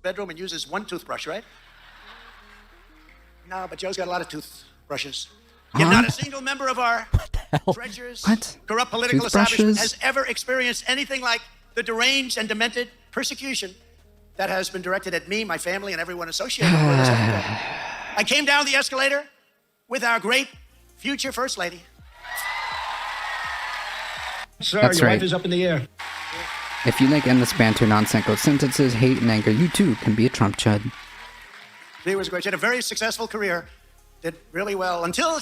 [SPEAKER 11] Bedroom and uses one toothbrush, right? No, but Joe's got a lot of toothbrushes. Yet not a single member of our treacherous, corrupt political establishment has ever experienced anything like the deranged and demented persecution that has been directed at me, my family, and everyone associated with us. I came down the escalator with our great future First Lady.
[SPEAKER 7] Sir,
[SPEAKER 1] That's
[SPEAKER 7] your
[SPEAKER 1] right.
[SPEAKER 7] wife is up in the air.
[SPEAKER 1] If you like endless banter, nonsensical sentences, hate, and anger, you too can be a Trump chud.
[SPEAKER 11] She was great. She had a very successful career, did really well until